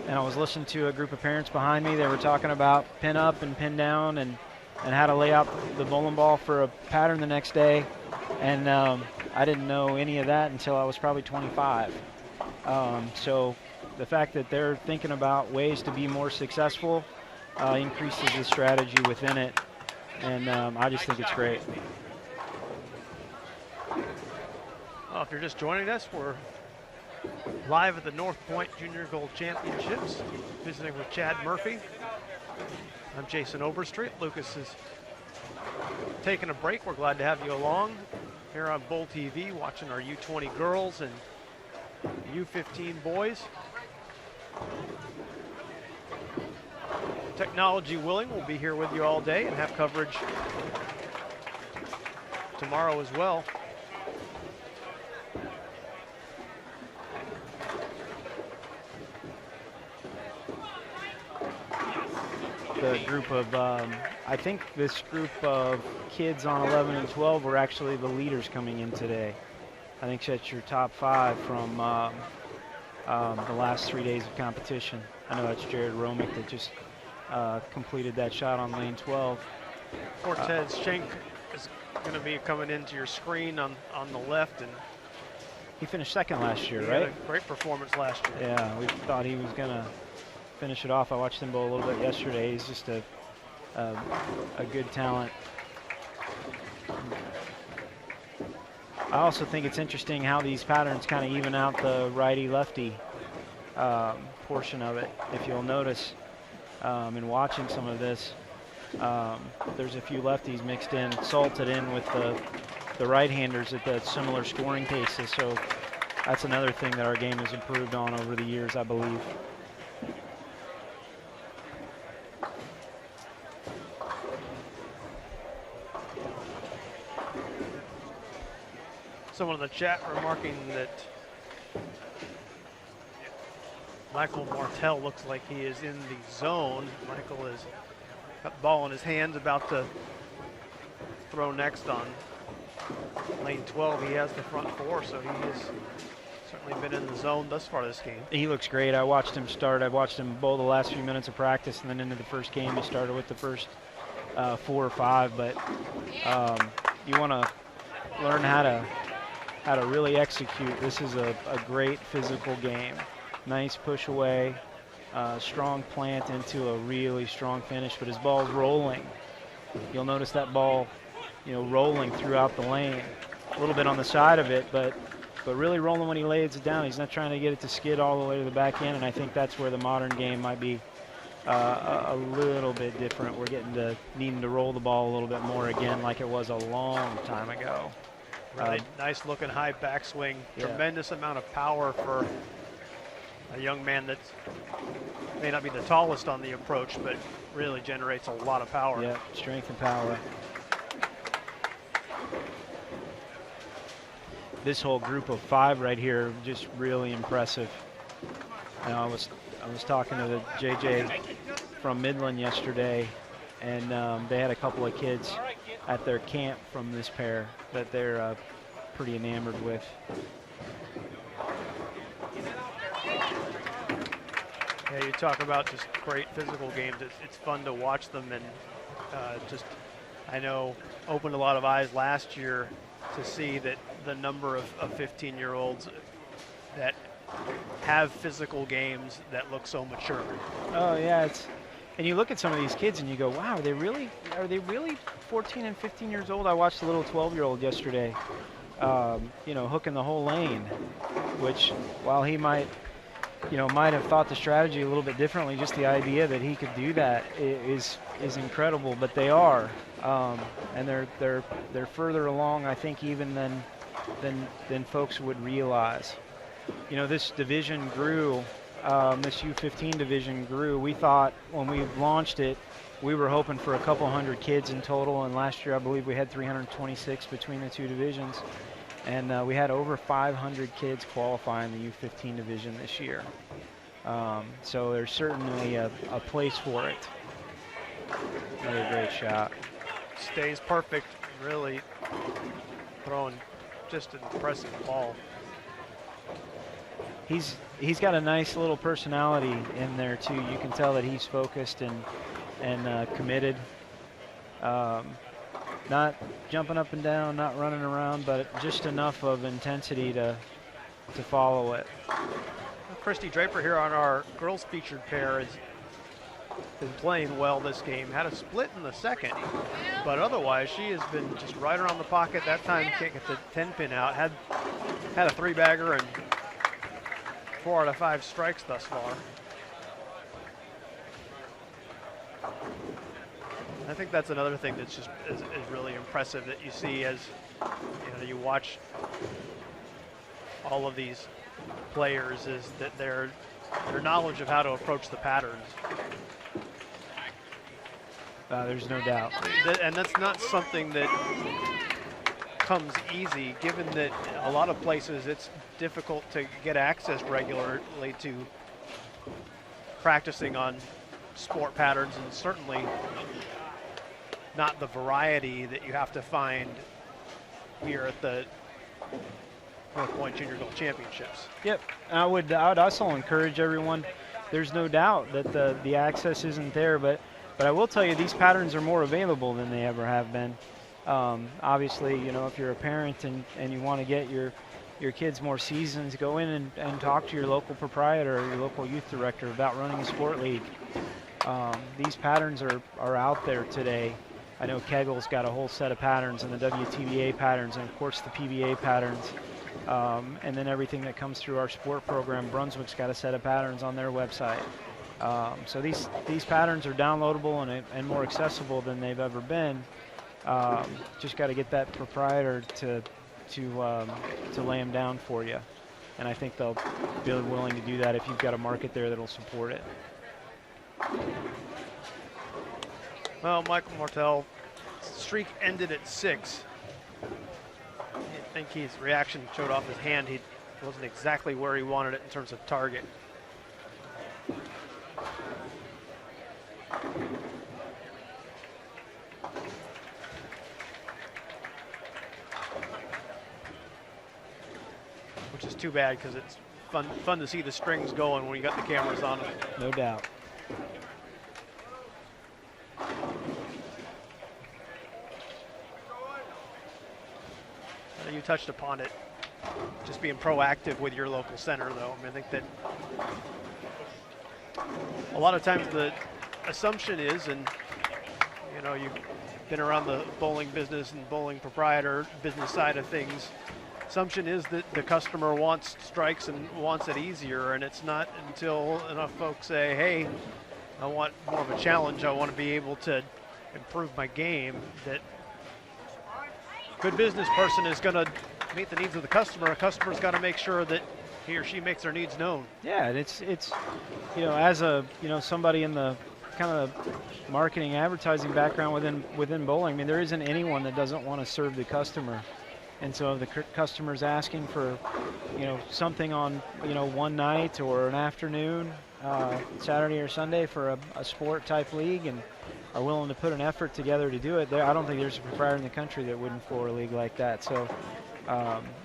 and I was listening to a group of parents behind me. They were talking about pin up and pin down, and how to lay out the bowling ball for a pattern the next day, and I didn't know any of that until I was probably 25. So the fact that they're thinking about ways to be more successful increases the strategy within it, and I just think it's great. Well, if you're just joining us, we're live at the North Pointe Junior Gold Championships, visiting with Chad Murphy. I'm Jason Overstreet. Lucas is taking a break. We're glad to have you along here on Bowl TV, watching our U20 girls and U15 boys. Technology willing, we'll be here with you all day and have coverage tomorrow as well. The group of, I think this group of kids on 11 and 12 were actually the leaders coming in today. I think that's your top 5 from the last 3 days of competition. I know that's Jared Romick that just completed that shot on lane 12. Cortez Schenk is going to be coming into your screen on the left, and he finished second last year, he right? had a great performance last year. Yeah, we thought he was going to finish it off. I watched him bowl a little bit yesterday. He's just a good talent. I also think it's interesting how these patterns kind of even out the righty-lefty portion of it. If you'll notice in watching some of this, there's a few lefties mixed in, salted in with the right-handers at the similar scoring paces. So that's another thing that our game has improved on over the years, I believe. Someone in the chat remarking that Michael Martell looks like he is in the zone. Michael has got the ball in his hands, about to throw next on lane 12. He has the front 4, so he has certainly been in the zone thus far this game. He looks great. I watched him start. I watched him bowl the last few minutes of practice, and then into the first game he started with the first 4 or 5. But you want to learn how to really execute. This is a great physical game. Nice push away, strong plant into a really strong finish, but his ball's rolling. You'll notice that ball rolling throughout the lane, a little bit on the side of it, but really rolling when he lays it down. He's not trying to get it to skid all the way to the back end, and I think that's where the modern game might be a little bit different. We're getting to needing to roll the ball a little bit more again, like it was a long time ago. Really nice looking high backswing. Yeah. Tremendous amount of power for a young man that may not be the tallest on the approach, but really generates a lot of power. Yeah, strength and power. This whole group of 5 right here, just really impressive. I was talking to the JJ from Midland yesterday, and they had a couple of kids at their camp from this pair that they're pretty enamored with. Yeah, you talk about just great physical games. It's fun to watch them, and I know opened a lot of eyes last year to see that the number of 15-year-olds that have physical games that look so mature. Oh yeah, and you look at some of these kids and you go, wow, are they really 14 and 15 years old? I watched a little 12-year-old yesterday, hooking the whole lane, which while he might have thought the strategy a little bit differently, just the idea that he could do that is incredible. But they are, and they're further along, I think, even than folks would realize. This division grew. This U15 division grew. We thought when we launched it, we were hoping for a couple hundred kids in total, and last year I believe we had 326 between the two divisions, and we had over 500 kids qualify in the U15 division this year. So there's certainly a place for it. Another great shot. Stays perfect, really throwing just an impressive ball. He's got a nice little personality in there too. You can tell that he's focused and committed. Not jumping up and down, not running around, but just enough of intensity to follow it. Christy Draper here on our girls featured pair has been playing well this game. Had a split in the second, but otherwise she has been just right around the pocket. That time can't get the 10-pin out. Had a 3-bagger and 4 out of 5 strikes thus far. I think that's another thing that's just is really impressive that you see as you watch all of these players, is that their knowledge of how to approach the patterns. There's no doubt. And that's not something that comes easy, given that a lot of places it's difficult to get access regularly to practicing on sport patterns, and certainly not the variety that you have to find here at the Pointe Junior Gold Championships. Yep, I would also encourage everyone. There's no doubt that the access isn't there, but I will tell you these patterns are more available than they ever have been. Obviously, if you're a parent and you want to get your kids more seasons, go in and talk to your local proprietor or your local youth director about running a sport league. These patterns are out there today. I know Kegel's got a whole set of patterns, and the WTBA patterns, and of course the PBA patterns, and then everything that comes through our sport program. Brunswick's got a set of patterns on their website. So these patterns are downloadable and more accessible than they've ever been. Just got to get that proprietor to lay them down for you, and I think they'll be willing to do that if you've got a market there that'll support it. Well, Michael Martell, streak ended at 6. I think his reaction showed off his hand. He wasn't exactly where he wanted it in terms of target. Which is too bad, because it's fun to see the strings going when you got the cameras on them. No doubt. You touched upon it, just being proactive with your local center, though. I think that a lot of times the assumption is, and you been around the bowling business and bowling proprietor business side of things, assumption is that the customer wants strikes and wants it easier, and it's not until enough folks say, hey, I want more of a challenge, I want to be able to improve my game, that a good business person is going to meet the needs of the customer. A customer's got to make sure that he or she makes their needs known. Yeah, and it's as a somebody in the kind of marketing advertising background within bowling, I mean, there isn't anyone that doesn't want to serve the customer. And so if the customer's asking for, something on, one night or an afternoon, Saturday or Sunday for a sport type league, and are willing to put an effort together to do it, I don't think there's a proprietor in the country that wouldn't floor a league like that. So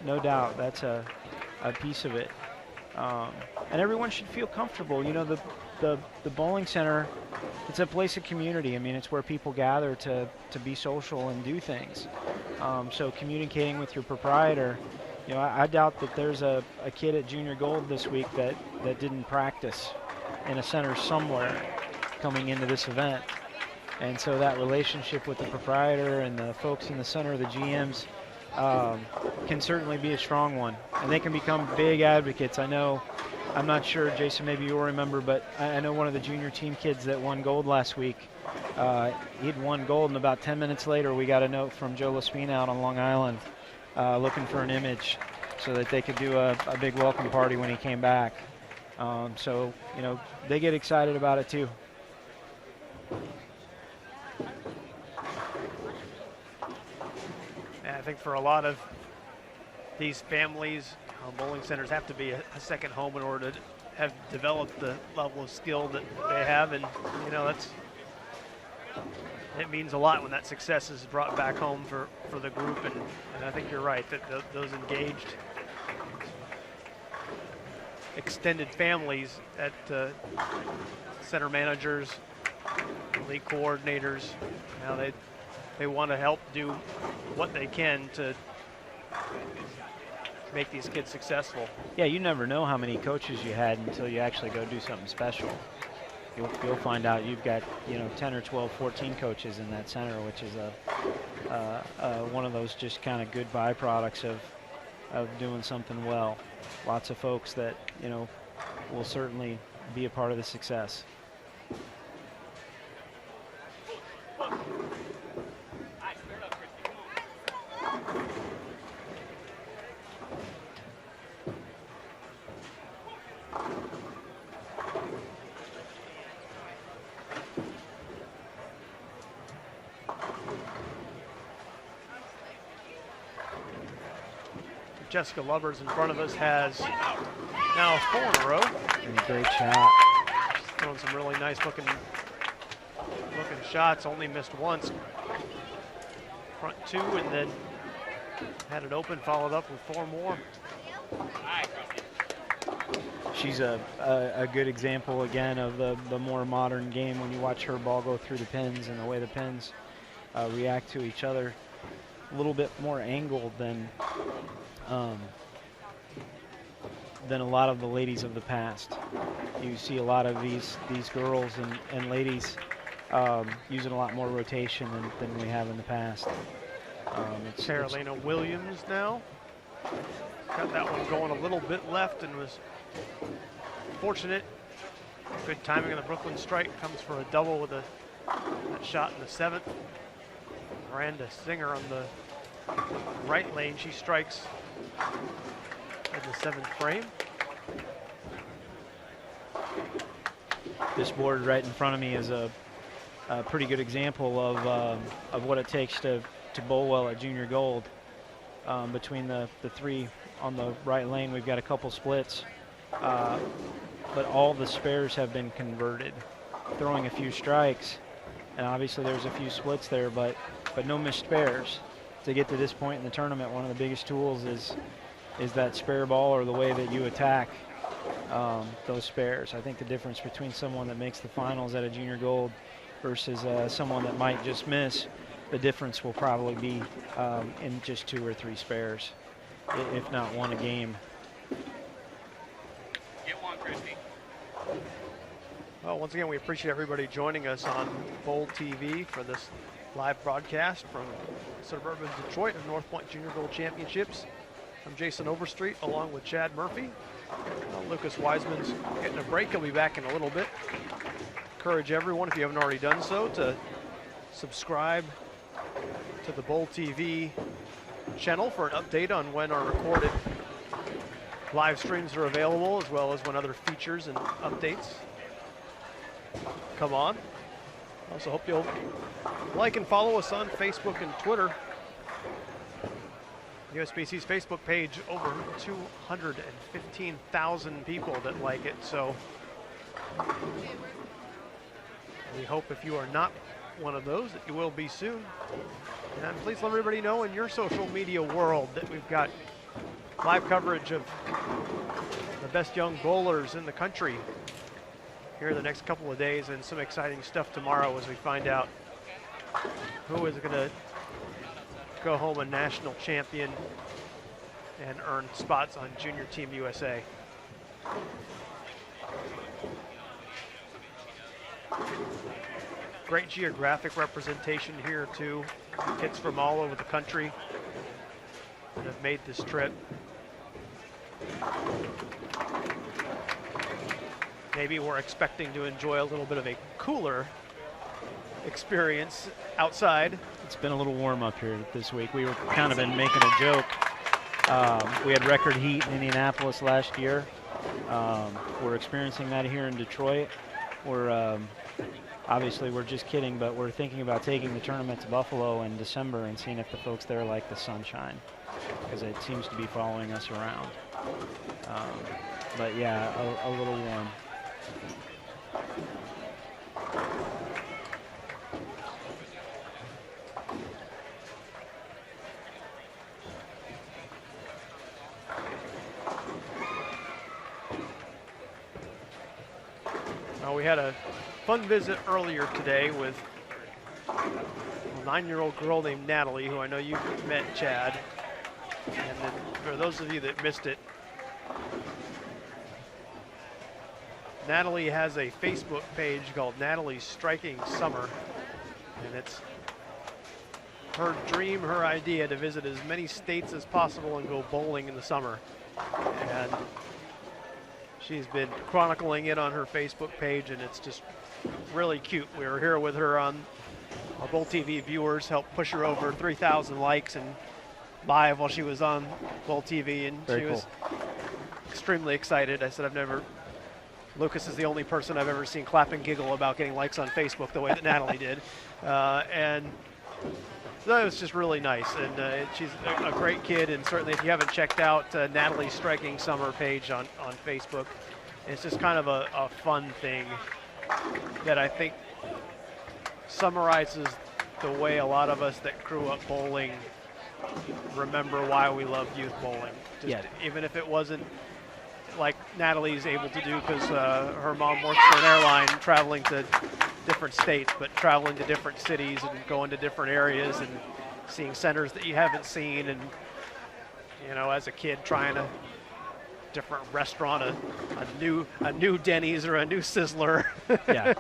no doubt that's a piece of it. And everyone should feel comfortable. The bowling center, it's a place of community. I mean, it's where people gather to be social and do things. So communicating with your proprietor, I doubt that there's a kid at Junior Gold this week that didn't practice in a center somewhere coming into this event. And so that relationship with the proprietor and the folks in the center, the GMs, can certainly be a strong one. And they can become big advocates. I'm not sure, Jason, maybe you'll remember, but I know one of the junior team kids that won gold last week. He'd won gold, and about 10 minutes later, we got a note from Joe Laspina out on Long Island looking for an image so that they could do a big welcome party when he came back. So, they get excited about it too. And I think for a lot of these families, bowling centers have to be a second home in order to have developed the level of skill that they have, and it means a lot when that success is brought back home for the group, and I think you're right that those engaged extended families at center managers, league coordinators, they want to help do what they can to make these kids successful. Yeah, you never know how many coaches you had until you actually go do something special. You'll find out you've got 10 or 12, 14 coaches in that center, which is one of those just kind of good byproducts of doing something well. Lots of folks that will certainly be a part of the success. Jessica Lubbers in front of us has now 4 in a row. And a great shot. Throwing some really nice looking shots, only missed once. Front 2, and then had it open, followed up with 4 more. She's a good example, again, of the more modern game when you watch her ball go through the pins and the way the pins react to each other. A little bit more angled than a lot of the ladies of the past. You see a lot of these girls and ladies using a lot more rotation than we have in the past. Carolina Williams now. Got that one going a little bit left and was fortunate. Good timing on the Brooklyn strike. Comes for a double with that shot in the 7th. Miranda Singer on the right lane. She strikes in the 7th frame. This board right in front of me is a pretty good example of what it takes to bowl well at Junior Gold. Between the 3 on the right lane, we've got a couple splits, but all the spares have been converted, throwing a few strikes, and obviously there's a few splits there, but no missed spares. To get to this point in the tournament, one of the biggest tools is that spare ball, or the way that you attack those spares. I think the difference between someone that makes the finals at a Junior Gold versus someone that might just miss, the difference will probably be in just 2 or 3 spares, if not 1 a game. Get one, Christy. Well, once again, we appreciate everybody joining us on Bowl TV for this live broadcast from suburban Detroit of North Pointe Junior Gold Championships. I'm Jason Overstreet along with Chad Murphy. Lucas Wiseman's getting a break. He'll be back in a little bit. Encourage everyone, if you haven't already done so, to subscribe to the Bowl TV channel for an update on when our recorded live streams are available, as well as when other features and updates come on. Also hope you'll like and follow us on Facebook and Twitter. USBC's Facebook page, over 215,000 people that like it, so we hope if you are not one of those that you will be soon. And please let everybody know in your social media world that we've got live coverage of the best young bowlers in the country here the next couple of days, and some exciting stuff tomorrow as we find out who is going to go home a national champion and earn spots on Junior Team USA. Great geographic representation here too. Kids from all over the country that have made this trip. Maybe we're expecting to enjoy a little bit of a cooler experience outside. It's been a little warm up here this week. We were kind of been making a joke. We had record heat in Indianapolis last year. We're experiencing that here in Detroit. We're obviously we're just kidding, but we're thinking about taking the tournament to Buffalo in December and seeing if the folks there like the sunshine, because it seems to be following us around. But yeah, a little warm. We had a fun visit earlier today with a 9-year-old girl named Natalie, who I know you've met, Chad. And then for those of you that missed it, Natalie has a Facebook page called Natalie's Striking Summer, and it's her dream, her idea to visit as many states as possible and go bowling in the summer. And she's been chronicling it on her Facebook page, and it's just really cute. We were here with her on our Bowl TV viewers, helped push her over 3,000 likes and live while she was on Bowl TV, and Very she cool. was extremely excited. I said, Lucas is the only person I've ever seen clap and giggle about getting likes on Facebook the way that Natalie did. And so it was just really nice. And she's a great kid. And certainly if you haven't checked out Natalie's Striking Summer page on Facebook, it's just kind of a fun thing that I think summarizes the way a lot of us that grew up bowling remember why we love youth bowling. Even if it wasn't like Natalie's able to do because her mom works for an airline, traveling to different states, but traveling to different cities and going to different areas and seeing centers that you haven't seen, and as a kid trying a different restaurant, a new Denny's or a new Sizzler. Yeah,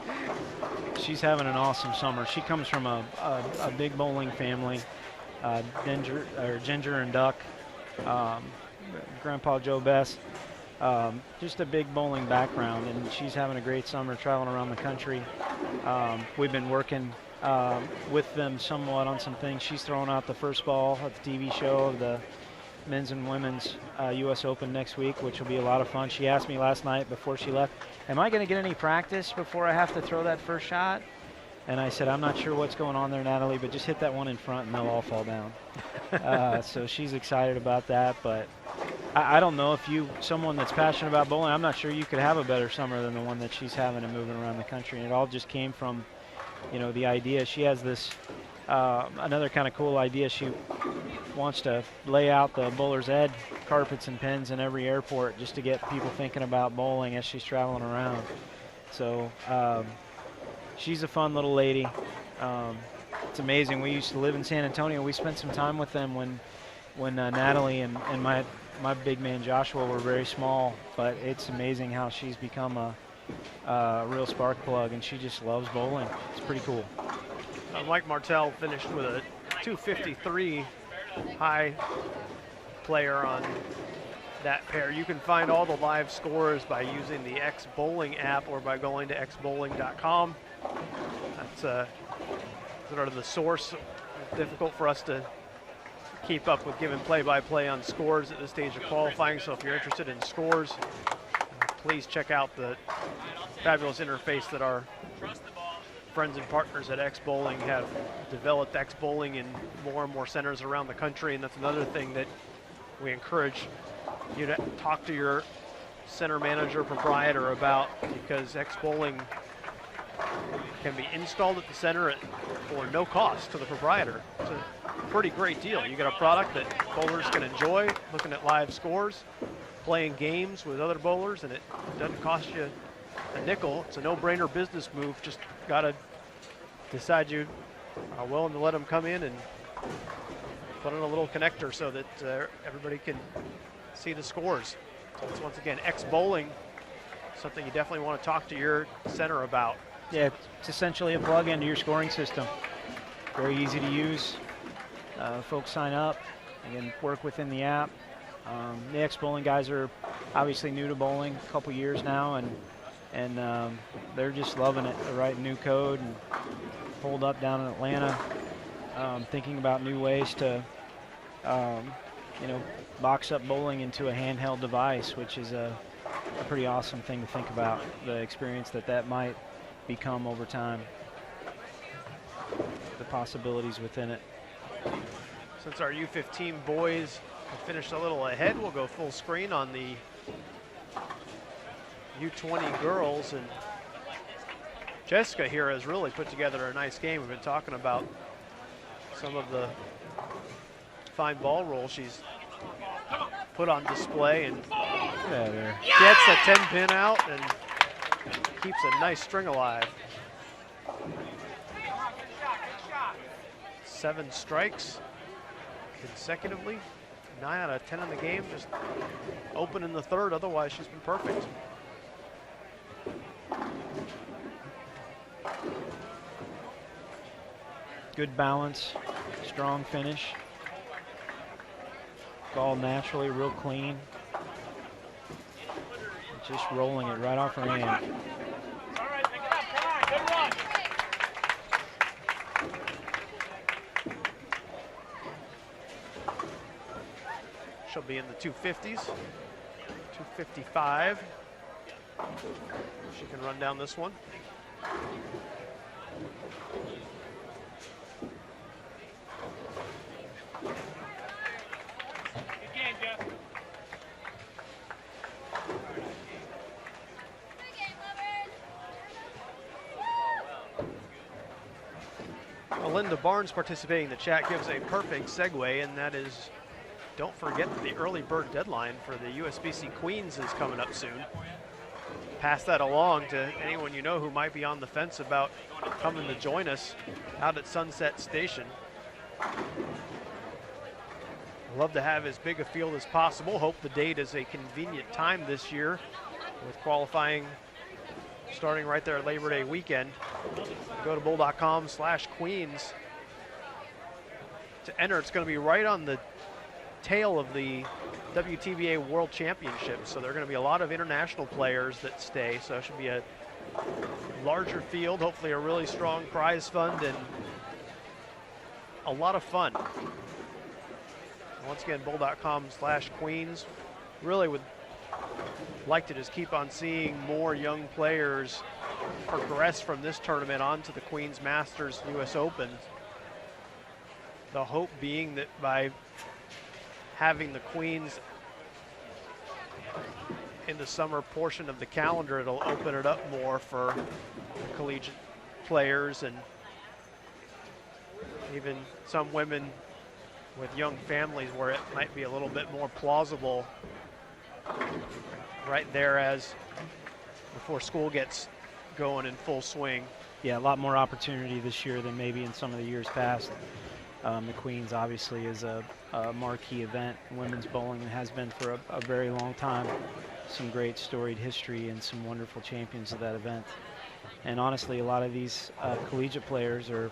she's having an awesome summer. She comes from a big bowling family. Ginger and Duck, Grandpa Joe Best. Just a big bowling background, and she's having a great summer traveling around the country. We've been working with them somewhat on some things. She's throwing out the first ball at the TV show of the men's and women's U.S. Open next week, which will be a lot of fun. She asked me last night before she left, am I going to get any practice before I have to throw that first shot? And I said, I'm not sure what's going on there, Natalie, but just hit that one in front and they'll all fall down. So she's excited about that, but I don't know if someone that's passionate about bowling, I'm not sure you could have a better summer than the one that she's having and moving around the country. And it all just came from, the idea. She has this, another kind of cool idea. She wants to lay out the bowler's ed carpets and pins in every airport just to get people thinking about bowling as she's traveling around. So she's a fun little lady. It's amazing. We used to live in San Antonio. We spent some time with them when Natalie and my big man Joshua were very small, but it's amazing how she's become a real spark plug, and she just loves bowling. It's pretty cool. Mike Martell finished with a 253 high player on that pair. You can find all the live scores by using the X Bowling app or by going to xbowling.com. That's sort of the source. It's difficult for us to keep up with giving play-by-play on scores at this stage of qualifying, so if you're interested in scores, please check out the fabulous interface that our friends and partners at X Bowling have developed. X Bowling in more and more centers around the country, and that's another thing that we encourage you to talk to your center manager, proprietor about, because X Bowling can be installed at the center for no cost to the proprietor. It's a pretty great deal. You get a product that bowlers can enjoy, looking at live scores, playing games with other bowlers, and it doesn't cost you a nickel. It's a no-brainer business move. Just got to decide you are willing to let them come in and put in a little connector so that everybody can see the scores. So it's, once again, X Bowling, something you definitely want to talk to your center about. Yeah, it's essentially a plug-in to your scoring system. Very easy to use. Folks sign up and can work within the app. The X Bowling guys are obviously new to bowling, a couple years now, and they're just loving it. They're writing new code and holed up down in Atlanta, thinking about new ways to, box up bowling into a handheld device, which is a pretty awesome thing to think about, the experience that might become over time, the possibilities within it. Since our U15 boys have finished a little ahead, we'll go full screen on the U20 girls, and Jessica here has really put together a nice game. We've been talking about some of the fine ball roll she's put on display, and gets a 10-pin out and keeps a nice string alive. 7 strikes consecutively, 9 out of 10 in the game, just open in the third, otherwise she's been perfect. Good balance, strong finish. Ball naturally real clean. Just rolling it right off her hand. All right, pick it up. Come on, good run. She'll be in the 250s, 255. She can run down this one. Good game, Jeff. Melinda Barnes participating in the chat gives a perfect segue, and that is, don't forget that the early bird deadline for the USBC Queens is coming up soon. Pass that along to anyone you know who might be on the fence about coming to join us out at Sunset Station. I'd love to have as big a field as possible. Hope the date is a convenient time this year, with qualifying starting right there Labor Day weekend. Go to bowl.com/Queens to enter. It's going to be right on the tail of the WTBA World Championship, so there are going to be a lot of international players that stay, so it should be a larger field, hopefully a really strong prize fund, and a lot of fun. Once again, bowl.com/Queens. Really would like to just keep on seeing more young players progress from this tournament onto the Queens Masters US Open. The hope being that by having the Queens in the summer portion of the calendar, it'll open it up more for the collegiate players and even some women with young families, where it might be a little bit more plausible right there as before school gets going in full swing. Yeah, a lot more opportunity this year than maybe in some of the years past. The Queens obviously is a marquee event in women's bowling, and has been for a very long time. Some great storied history and some wonderful champions of that event. And honestly, a lot of these collegiate players are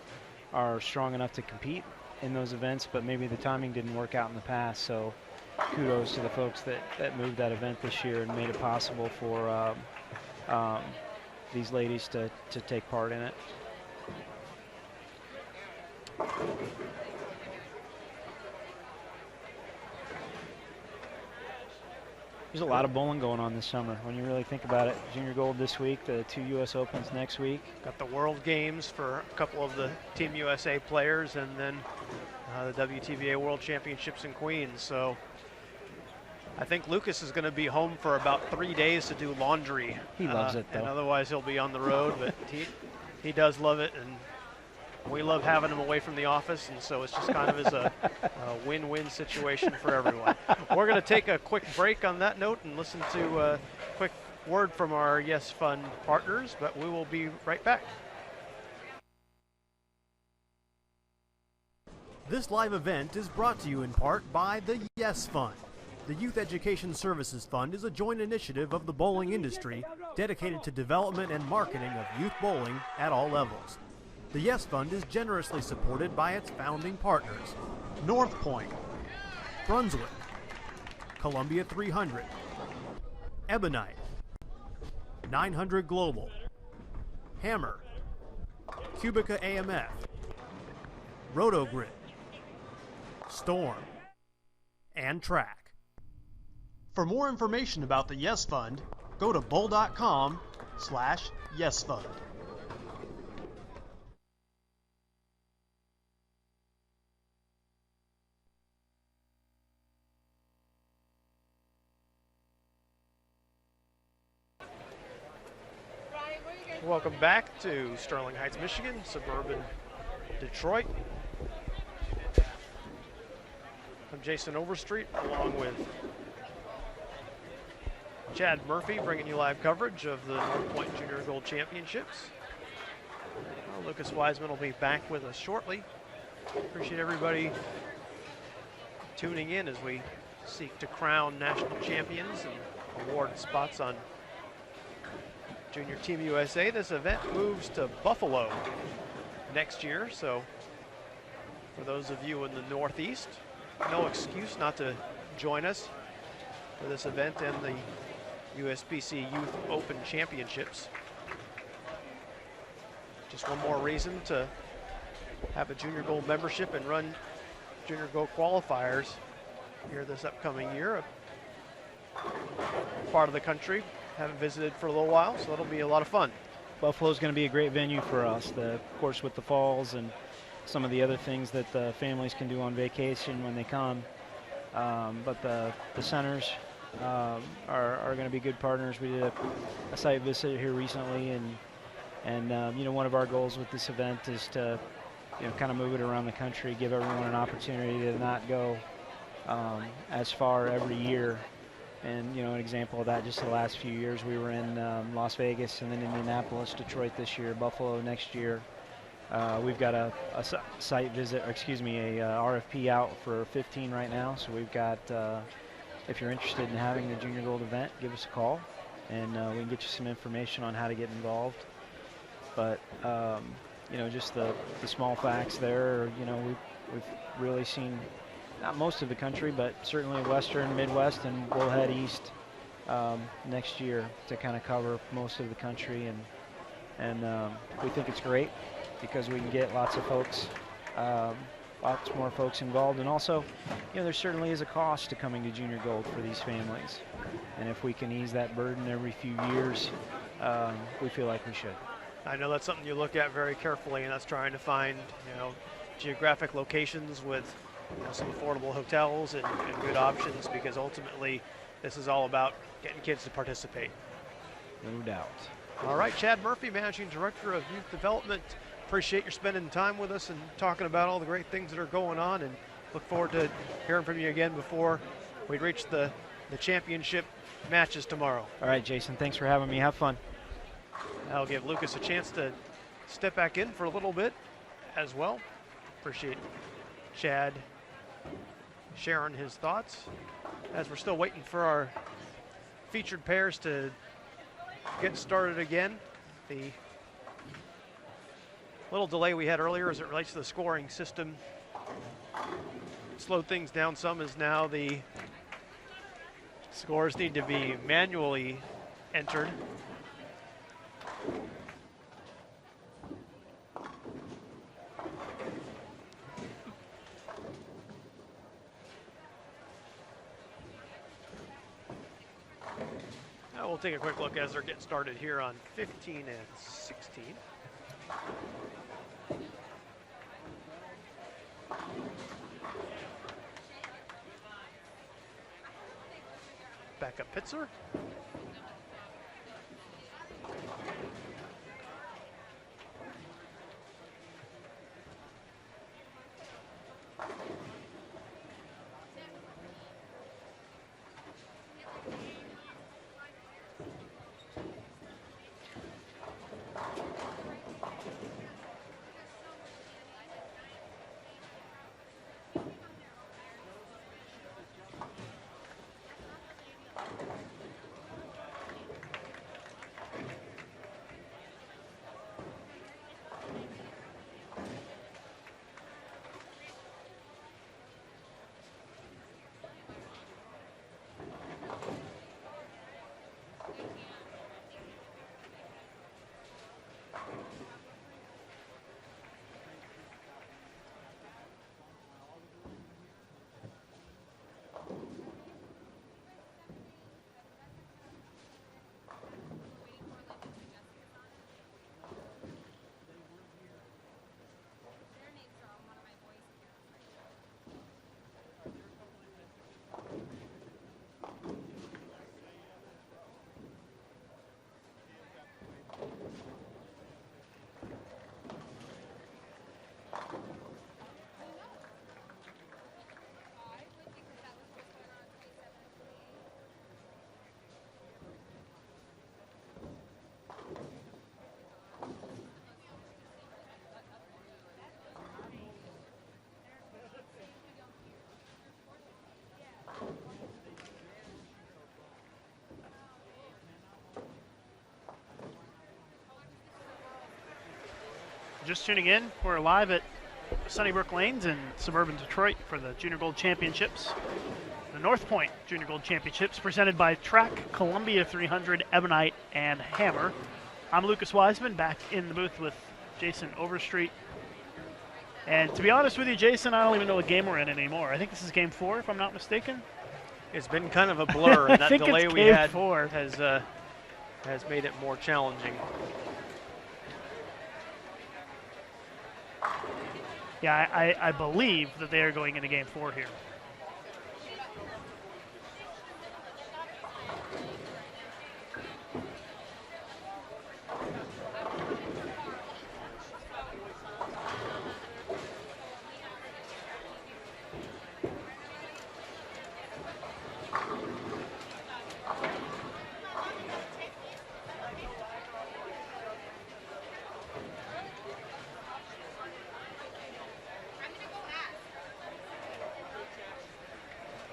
are strong enough to compete in those events, but maybe the timing didn't work out in the past. So kudos to the folks that moved that event this year and made it possible for these ladies to take part in it. There's a lot of bowling going on this summer when you really think about it. Junior Gold this week, the 2 U.S. Opens next week. Got the World Games for a couple of the Team USA players, and then the WTVA World Championships in Queens. So I think Lucas is going to be home for about 3 days to do laundry. He loves it, though. And otherwise he'll be on the road, but he does love it, and we love having him away from the office, and so it's just kind of as a win-win situation for everyone. We're going to take a quick break on that note and listen to a quick word from our Yes Fund partners, but we will be right back. This live event is brought to you in part by the Yes Fund. The Youth Education Services Fund is a joint initiative of the bowling industry dedicated to development and marketing of youth bowling at all levels. The Yes Fund is generously supported by its founding partners: North Pointe, Brunswick, Columbia 300, Ebonite, 900 Global, Hammer, Cubica AMF, Rotogrid, Storm, and Track. For more information about the Yes Fund, go to bowl.com/yesfund. Welcome back to Sterling Heights, Michigan, suburban Detroit. I'm Jason Overstreet, along with Chad Murphy, bringing you live coverage of the North Point Junior Gold Championships. Lucas Wiseman will be back with us shortly. Appreciate everybody tuning in as we seek to crown national champions and award spots on Junior Team USA. This event moves to Buffalo next year, so for those of you in the Northeast, no excuse not to join us for this event and the USBC Youth Open Championships. Just one more reason to have a Junior Gold membership and run Junior Gold qualifiers here this upcoming year. Part of the country haven't visited for a little while, so it'll be a lot of fun. Buffalo's going to be a great venue for us. Of course, with the falls and some of the other things that the families can do on vacation when they come. But the centers are going to be good partners. We did a site visit here recently, and you know, one of our goals with this event is to, you know, kind of move it around the country, give everyone an opportunity to not go as far every year. And, you know, an example of that, just the last few years, we were in Las Vegas and then Indianapolis, Detroit this year, Buffalo next year. We've got a site visit, or excuse me, a RFP out for 15 right now. So we've got, if you're interested in having the Junior Gold event, give us a call, and we can get you some information on how to get involved. But, you know, just the small facts there, you know, we've really seen not most of the country, but certainly Western, Midwest, and we'll head east next year to kind of cover most of the country. And we think it's great because we can get lots of folks, lots more folks involved. And also, you know, there certainly is a cost to coming to Junior Gold for these families. And if we can ease that burden every few years, we feel like we should. I know that's something you look at very carefully, and that's trying to find, you know, geographic locations with, you know, some affordable hotels and good options, because ultimately this is all about getting kids to participate. No doubt. All right, Chad Murphy, Managing Director of Youth Development. Appreciate your spending time with us and talking about all the great things that are going on, and look forward to hearing from you again before we reach the championship matches tomorrow. All right, Jason, thanks for having me. Have fun. That'll give Lucas a chance to step back in for a little bit as well. Appreciate Chad sharing his thoughts as we're still waiting for our featured pairs to get started again. The Little delay we had earlier as it relates to the scoring system slowed things down some, as now the scores need to be manually entered. Now we'll take a quick look as they're getting started here on 15 and 16. Backup Pitzer. Just tuning in, we're live at Sunnybrook Lanes in suburban Detroit for the Junior Gold Championships. The North Point Junior Gold Championships presented by Track, Columbia 300, Ebonite, and Hammer. I'm Lucas Wiseman, back in the booth with Jason Overstreet. And to be honest with you, Jason, I don't even know what game we're in anymore. I think this is game 4, if I'm not mistaken. It's been kind of a blur, and that delay we had four. has made it more challenging. Yeah, I believe that they are going into game 4 here.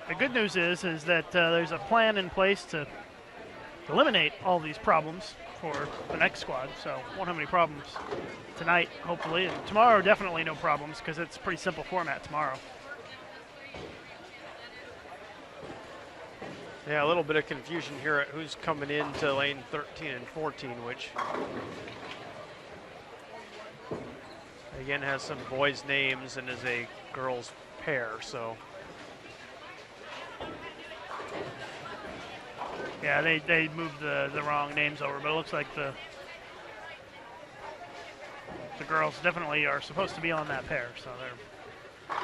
The good news is that there's a plan in place to eliminate all these problems for the next squad, so won't have any problems tonight, hopefully, and tomorrow definitely no problems because it's a pretty simple format tomorrow. Yeah, a little bit of confusion here at who's coming into lane 13 and 14, which again has some boys' names and is a girls' pair, so. Yeah, they moved the wrong names over, but it looks like the girls definitely are supposed to be on that pair, so they're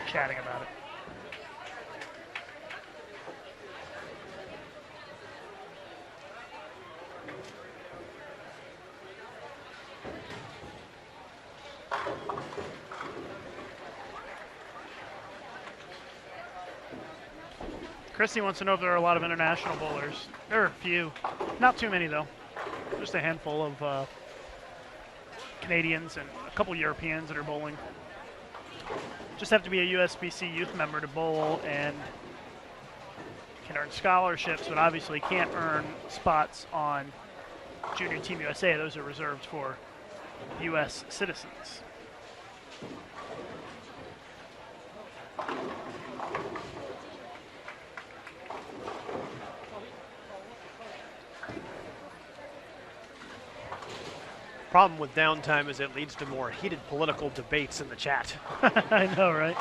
chatting about it. Christy wants to know if there are a lot of international bowlers. There are a few. Not too many, though. Just a handful of Canadians and a couple Europeans that are bowling. Just have to be a USBC youth member to bowl and can earn scholarships, but obviously can't earn spots on Junior Team USA. Those are reserved for U.S. citizens. Problem with downtime is it leads to more heated political debates in the chat. I know, right?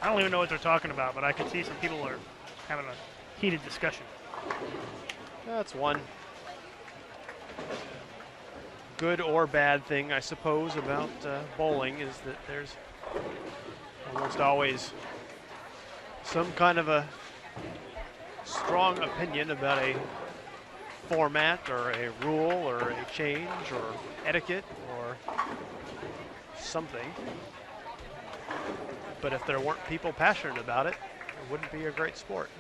I don't even know what they're talking about, but I can see some people are having a heated discussion. That's one good or bad thing, I suppose, about bowling is that there's almost always some kind of a strong opinion about a format or a rule or a change or etiquette or something. But if there weren't people passionate about it, it wouldn't be a great sport.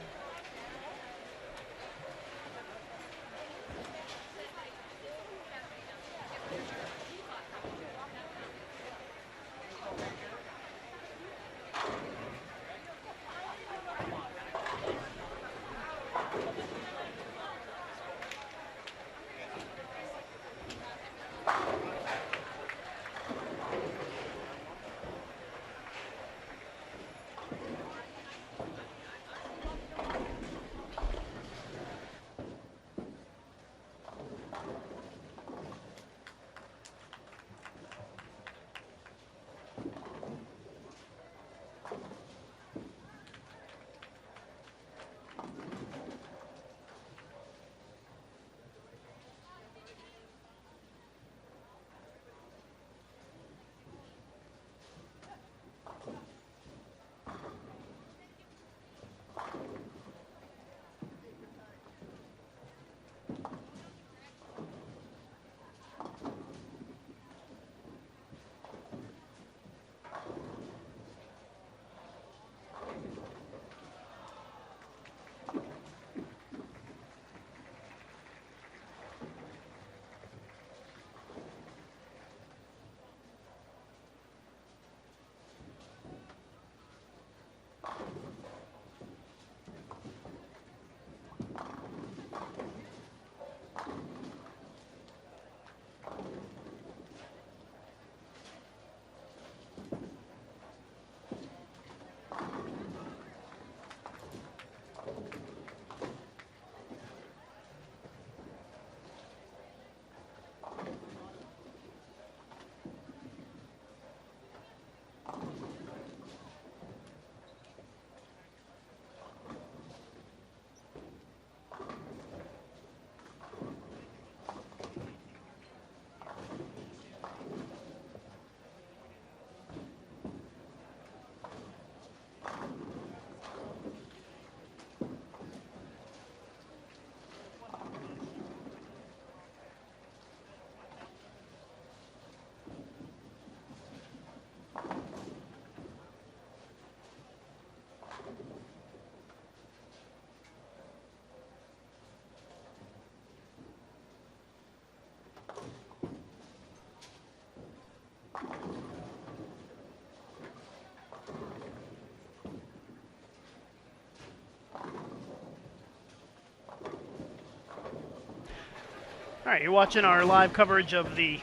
All right, you're watching our live coverage of the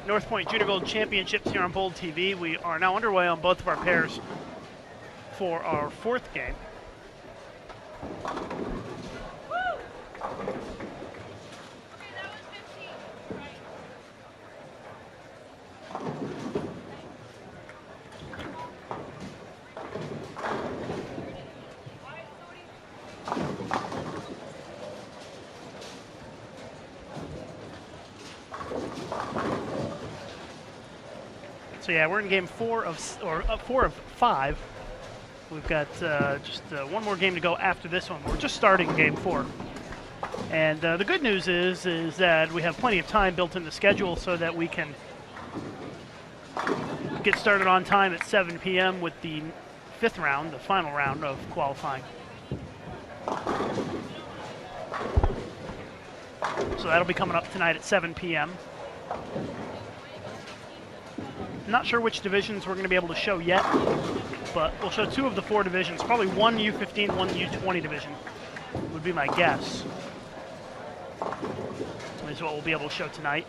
North Point Junior Gold Championships here on Bold TV. We are now underway on both of our pairs for our fourth game. So yeah, we're in game four of 5. We've got just one more game to go after this one. We're just starting game 4. And the good news is that we have plenty of time built in the schedule so that we can get started on time at 7 p.m. with the 5th round, the final round of qualifying. So that'll be coming up tonight at 7 p.m. Not sure which divisions we're going to be able to show yet, but we'll show 2 of the 4 divisions. Probably one U15, one U20 division would be my guess. is what we'll be able to show tonight.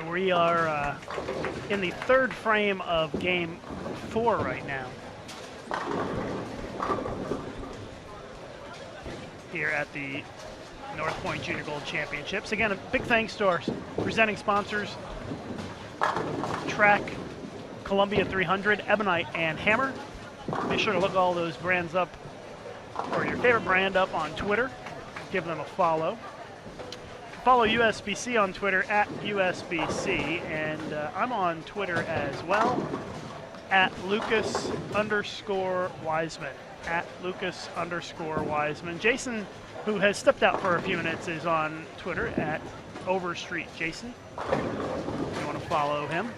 We are in the third frame of game 4 right now here at the North Point Junior Gold Championships. Again, a big thanks to our presenting sponsors, Track, Columbia 300, Ebonite, and Hammer. Be sure to look all those brands up, or your favorite brand up on Twitter. Give them a follow. Follow USBC on Twitter at USBC, and I'm on Twitter as well at Lucas_Wiseman. At Lucas_Wiseman. Jason, who has stepped out for a few minutes, is on Twitter at Overstreet Jason. If you want to follow him.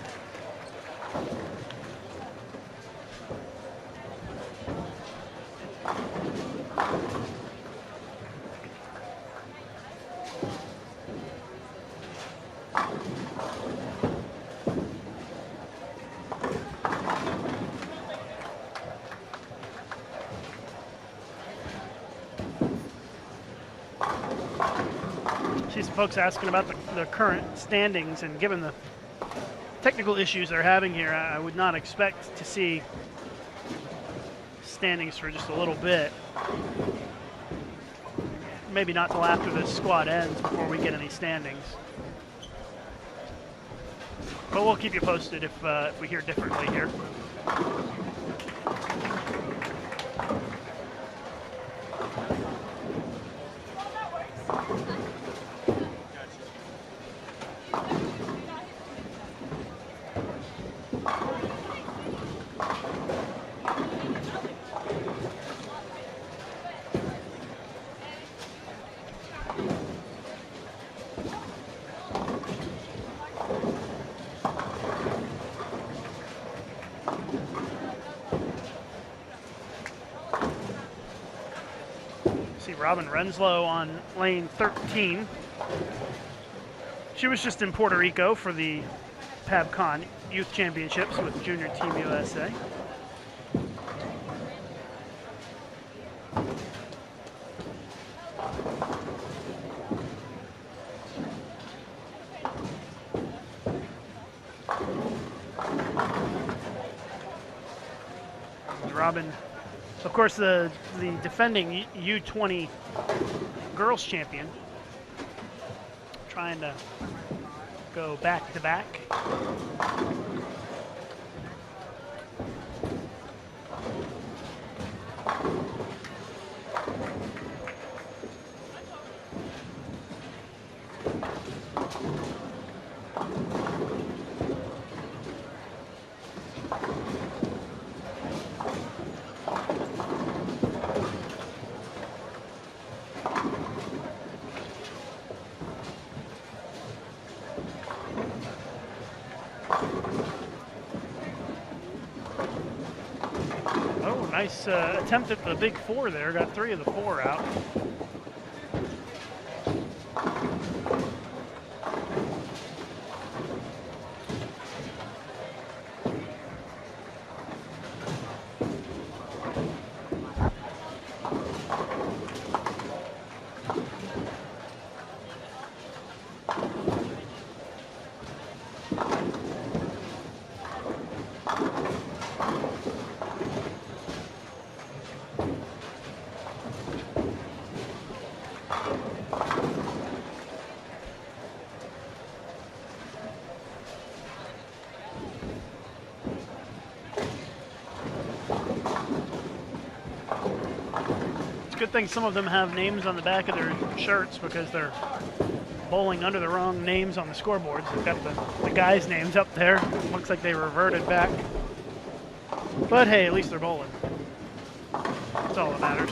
See some folks asking about the current standings, and given the technical issues they're having here, I would not expect to see standings for just a little bit. Maybe not till after this squad ends before we get any standings. But we'll keep you posted if we hear differently here. Robin Renslow on lane 13. She was just in Puerto Rico for the PabCon Youth Championships with Junior Team USA. Robin, of course, the defending U20 girls champion, trying to go back to back. Nice attempt at the big four there. Got 3 of the 4 out. Good thing some of them have names on the back of their shirts because they're bowling under the wrong names on the scoreboards. They've got the guys' names up there. Looks like they reverted back. But hey, at least they're bowling. That's all that matters.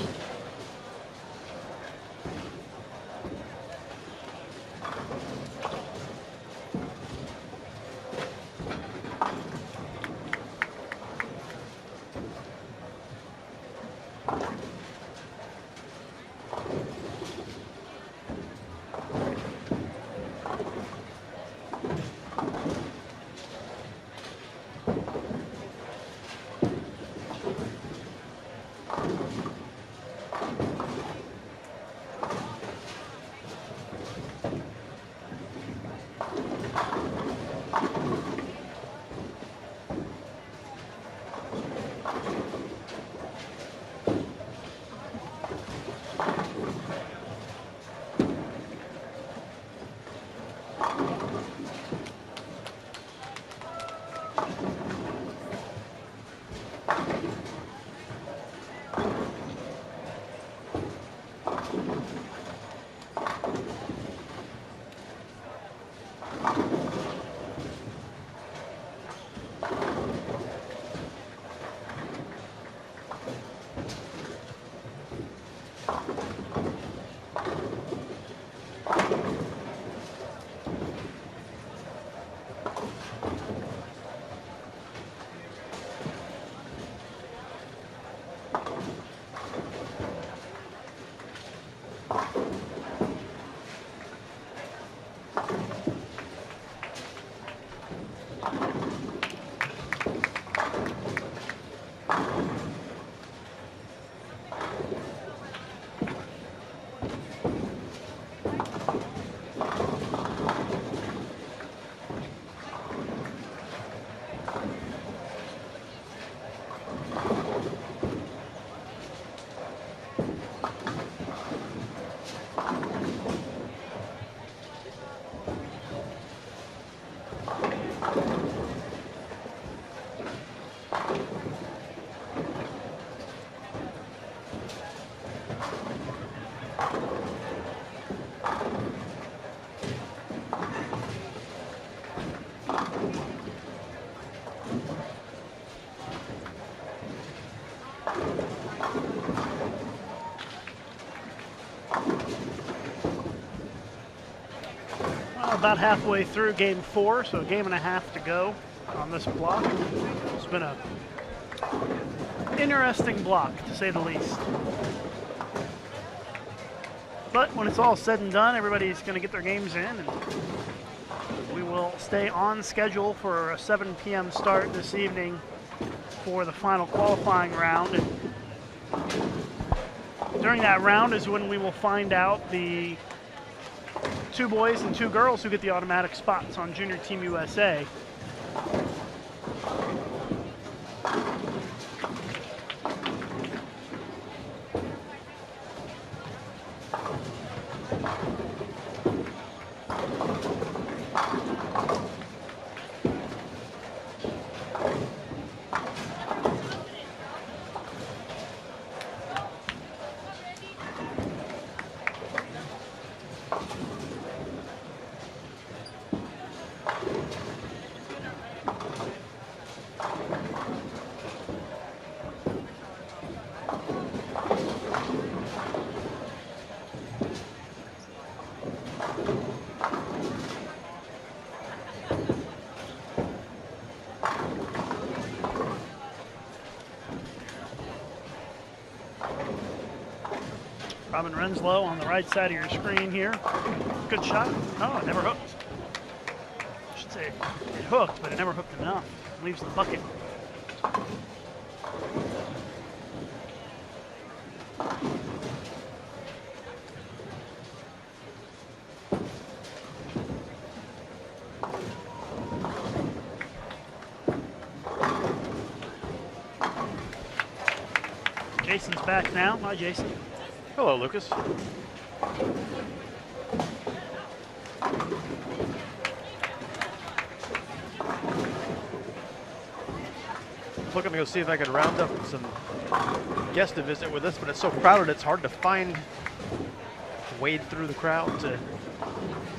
About halfway through game 4, so a game and a half to go on this block. It's been a interesting block, to say the least. But when it's all said and done, everybody's going to get their games in, and we will stay on schedule for a 7 p.m. start this evening for the final qualifying round. And during that round is when we will find out the 2 boys and 2 girls who get the automatic spots on Junior Team USA. Robin Renslow on the right side of your screen here. Good shot. Oh, it never hooked. I should say it hooked, but it never hooked enough. Leaves the bucket. Jason's back now. Hi, Jason. Hello, Lucas. Looking to go see if I can round up some guests to visit with us, but it's so crowded it's hard to wade through the crowd to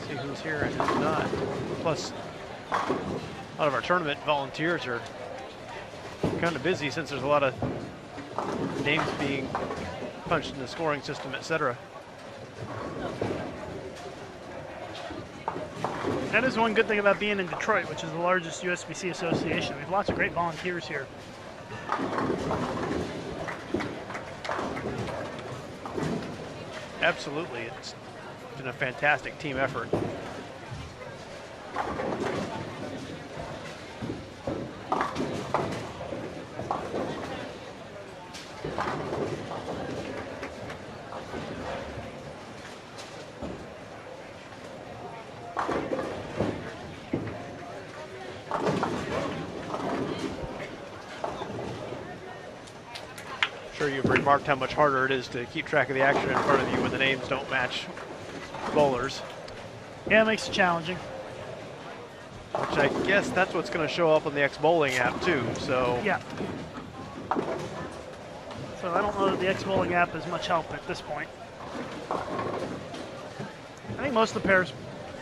see who's here and who's not. Plus, a lot of our tournament volunteers are kind of busy since there's a lot of names being punched in the scoring system, etc. That is one good thing about being in Detroit, which is the largest USBC association. We have lots of great volunteers here. Absolutely, it's been a fantastic team effort. You've remarked how much harder it is to keep track of the action in front of you when the names don't match bowlers. Yeah, it makes it challenging. Which I guess that's what's going to show up on the X Bowling app too. So yeah. So I don't know that the X Bowling app is much help at this point. I think most of the pairs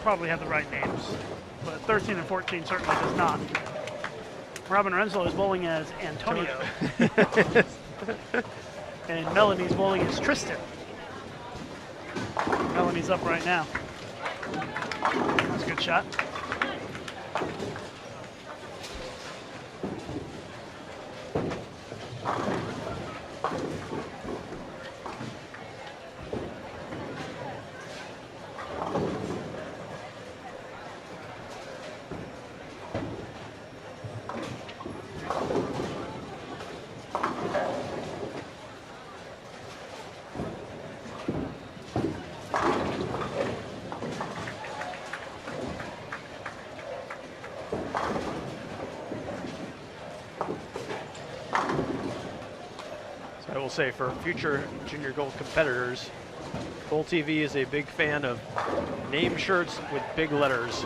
probably have the right names, but 13 and 14 certainly does not. Robin Renslow is bowling as Antonio. And Melanie's bowling as Tristan. Melanie's up right now. That's a good shot. Say for future junior gold competitors, Bowl TV is a big fan of name shirts with big letters.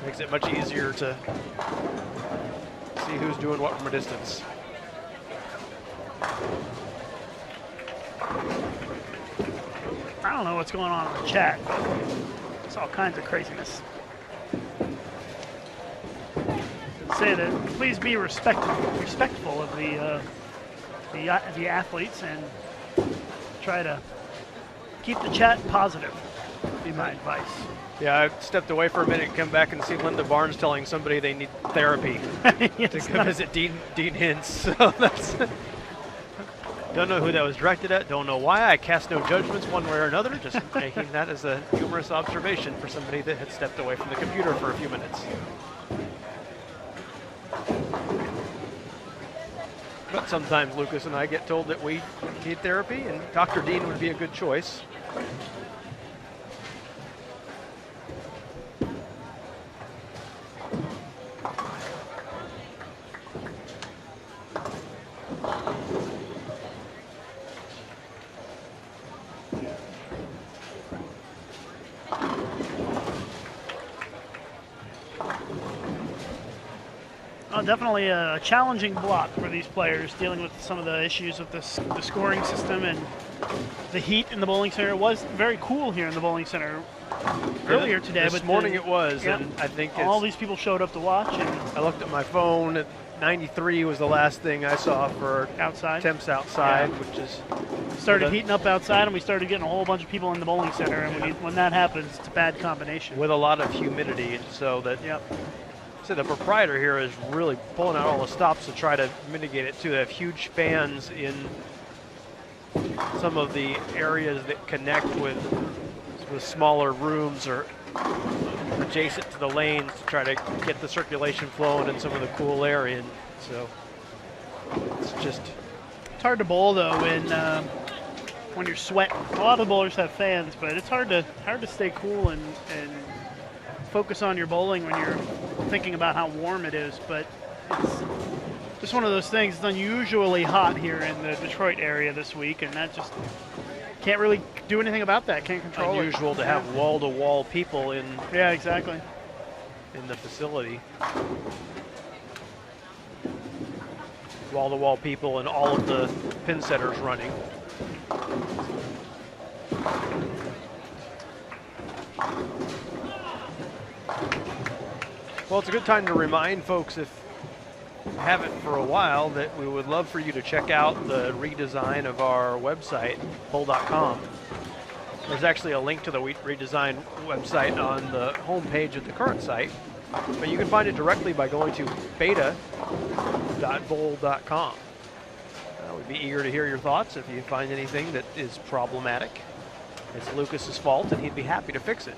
Makes it much easier to see who's doing what from a distance. I don't know what's going on in the chat. It's all kinds of craziness. Say that please be respectful of the athletes and try to keep the chat positive, would be my advice. Yeah, I stepped away for a minute and come back and see Linda Barnes telling somebody they need therapy yes, to come visit Dean Hintz. So that's don't know who that was directed at, don't know why. I cast no judgments one way or another, just making that as a humorous observation for somebody that had stepped away from the computer for a few minutes. But sometimes Lucas and I get told that we need therapy, and Dr. Dean would be a good choice. Definitely a challenging block for these players, dealing with some of the issues with the scoring system and the heat in the bowling center. It was very cool here in the bowling center earlier today. This morning it was, and I think all these people showed up to watch. And I looked at my phone. At 93 was the last thing I saw for outside temps outside, which is started heating up outside, and we started getting a whole bunch of people in the bowling center. And when that happens, it's a bad combination with a lot of humidity, and so that. So the proprietor here is really pulling out all the stops to try to mitigate it too. They have huge fans in some of the areas that connect with smaller rooms or adjacent to the lanes to try to get the circulation flowing in some of the cool area. And so it's just It's hard to bowl though when you're sweating. A lot of bowlers have fans, but it's hard to stay cool and focus on your bowling when you're thinking about how warm it is. But it's just one of those things. It's unusually hot here in the Detroit area this week, and that just can't really do anything about that. Can't control it. unusual to have wall-to-wall people in Yeah, exactly. in the facility. Wall-to-wall people and all of the pin setters running. Well, it's a good time to remind folks, if you haven't for a while, that we would love for you to check out the redesign of our website, bowl.com. There's actually a link to the redesigned website on the home page of the current site, but you can find it directly by going to beta.bowl.com. We'd be eager to hear your thoughts if you find anything that is problematic. It's Lucas's fault, and he'd be happy to fix it.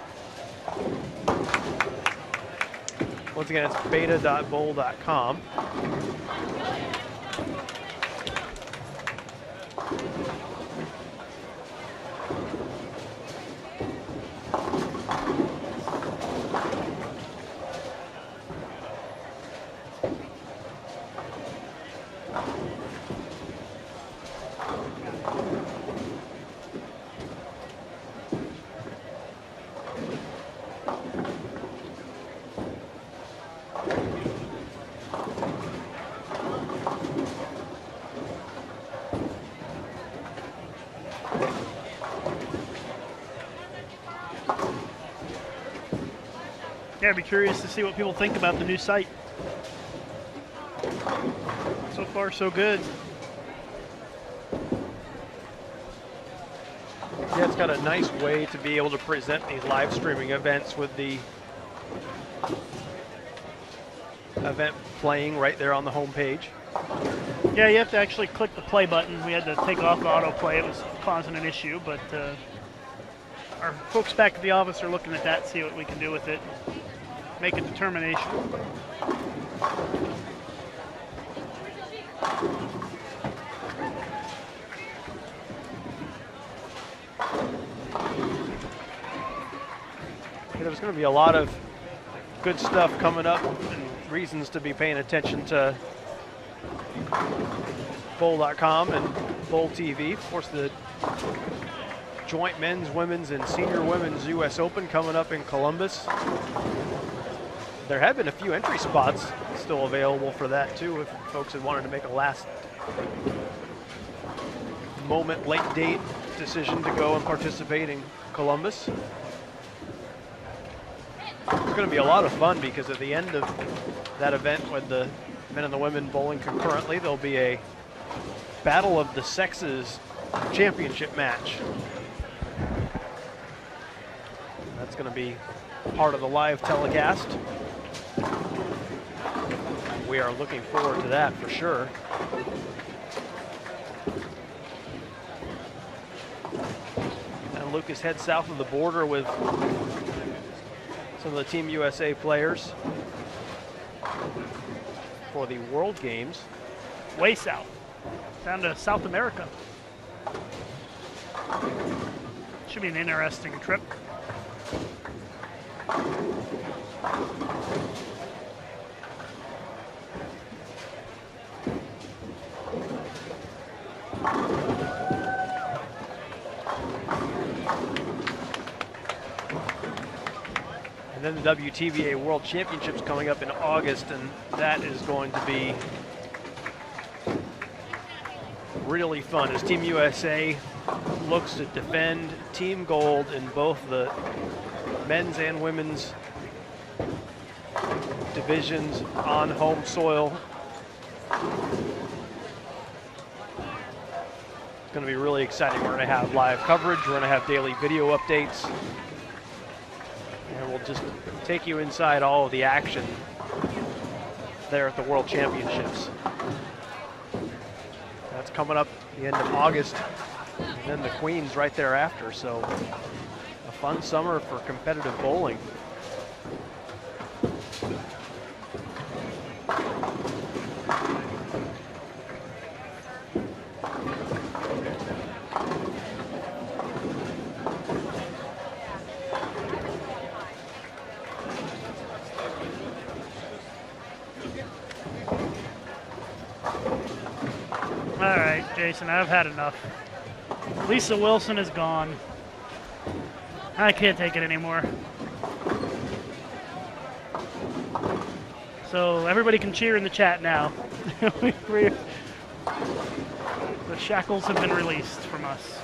Once again, it's beta.bowl.com. Yeah, I'd be curious to see what people think about the new site. So far, so good. Yeah, it's got a nice way to be able to present these live streaming events with the event playing right there on the home page. Yeah, you have to actually click the play button. We had to take off the autoplay. It was causing an issue, but our folks back at the office are looking at that, see what we can do with it, make a determination. There's going to be a lot of good stuff coming up and reasons to be paying attention to bowl.com and Bowl TV. Of course, the joint men's, women's, and senior women's U.S. Open coming up in Columbus. There have been a few entry spots still available for that too, if folks had wanted to make a last moment late date decision to go and participate in Columbus. It's going to be a lot of fun because at the end of that event, with the men and the women bowling concurrently, there'll be a Battle of the Sexes championship match. That's going to be part of the live telecast. We are looking forward to that for sure. And Lucas heads south of the border with some of the Team USA players for the World Games. Way south, down to South America. Should be an interesting trip. And then the WTBA World Championships coming up in August, and that is going to be really fun as Team USA looks to defend team gold in both the men's and women's divisions on home soil. It's going to be really exciting. We're going to have live coverage. We're going to have daily video updates. And we'll just take you inside all of the action there at the World Championships. That's coming up at the end of August and then the Queens right thereafter. So a fun summer for competitive bowling. All right, Jason, I've had enough. Lisa Wilson is gone. I can't take it anymore. So everybody can cheer in the chat now. The shackles have been released from us.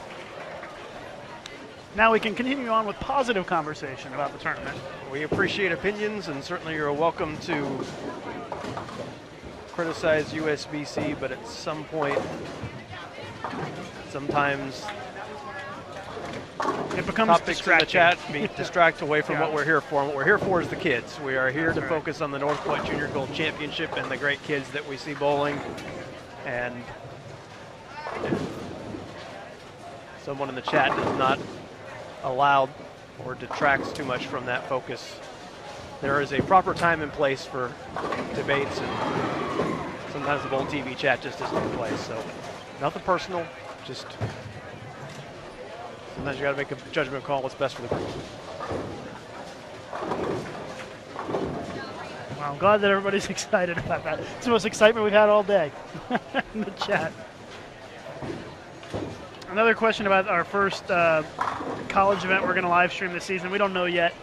Now we can continue on with positive conversation about the tournament. We appreciate opinions, and certainly you're welcome to criticize USBC, but at some point, sometimes it becomes topics in the chat distract away from Yeah. what we're here for. And what we're here for is the kids. We are here That's to right. focus on the North Point Junior Gold Championship and the great kids that we see bowling. And if someone in the chat does not allow or detracts too much from that focus, there is a proper time and place for debates, and sometimes the Bowl TV chat just isn't in place. So nothing personal, just sometimes you got to make a judgment call what's best for the group. Well, I'm glad that everybody's excited about that. It's the most excitement we've had all day in the chat. Another question about our first college event we're going to live stream this season. We don't know yet.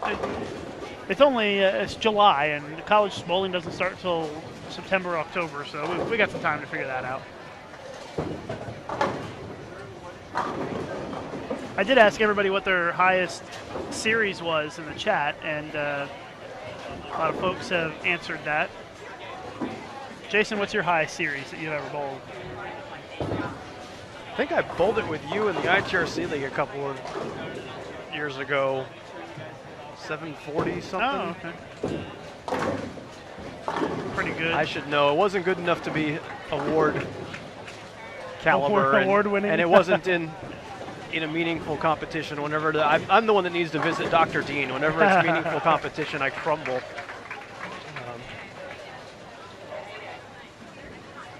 It's only it's July, and college bowling doesn't start until September, October, so we got some time to figure that out. I did ask everybody what their highest series was in the chat, and a lot of folks have answered that. Jason, what's your highest series that you've ever bowled? I think I bowled it with you in the ITRC League a couple of years ago. 740 something. Oh, okay. Pretty good. I should know. It wasn't good enough to be award caliber, Award-winning. and it wasn't in a meaningful competition. Whenever I'm the one that needs to visit Dr. Dean. Whenever it's meaningful competition, I crumble.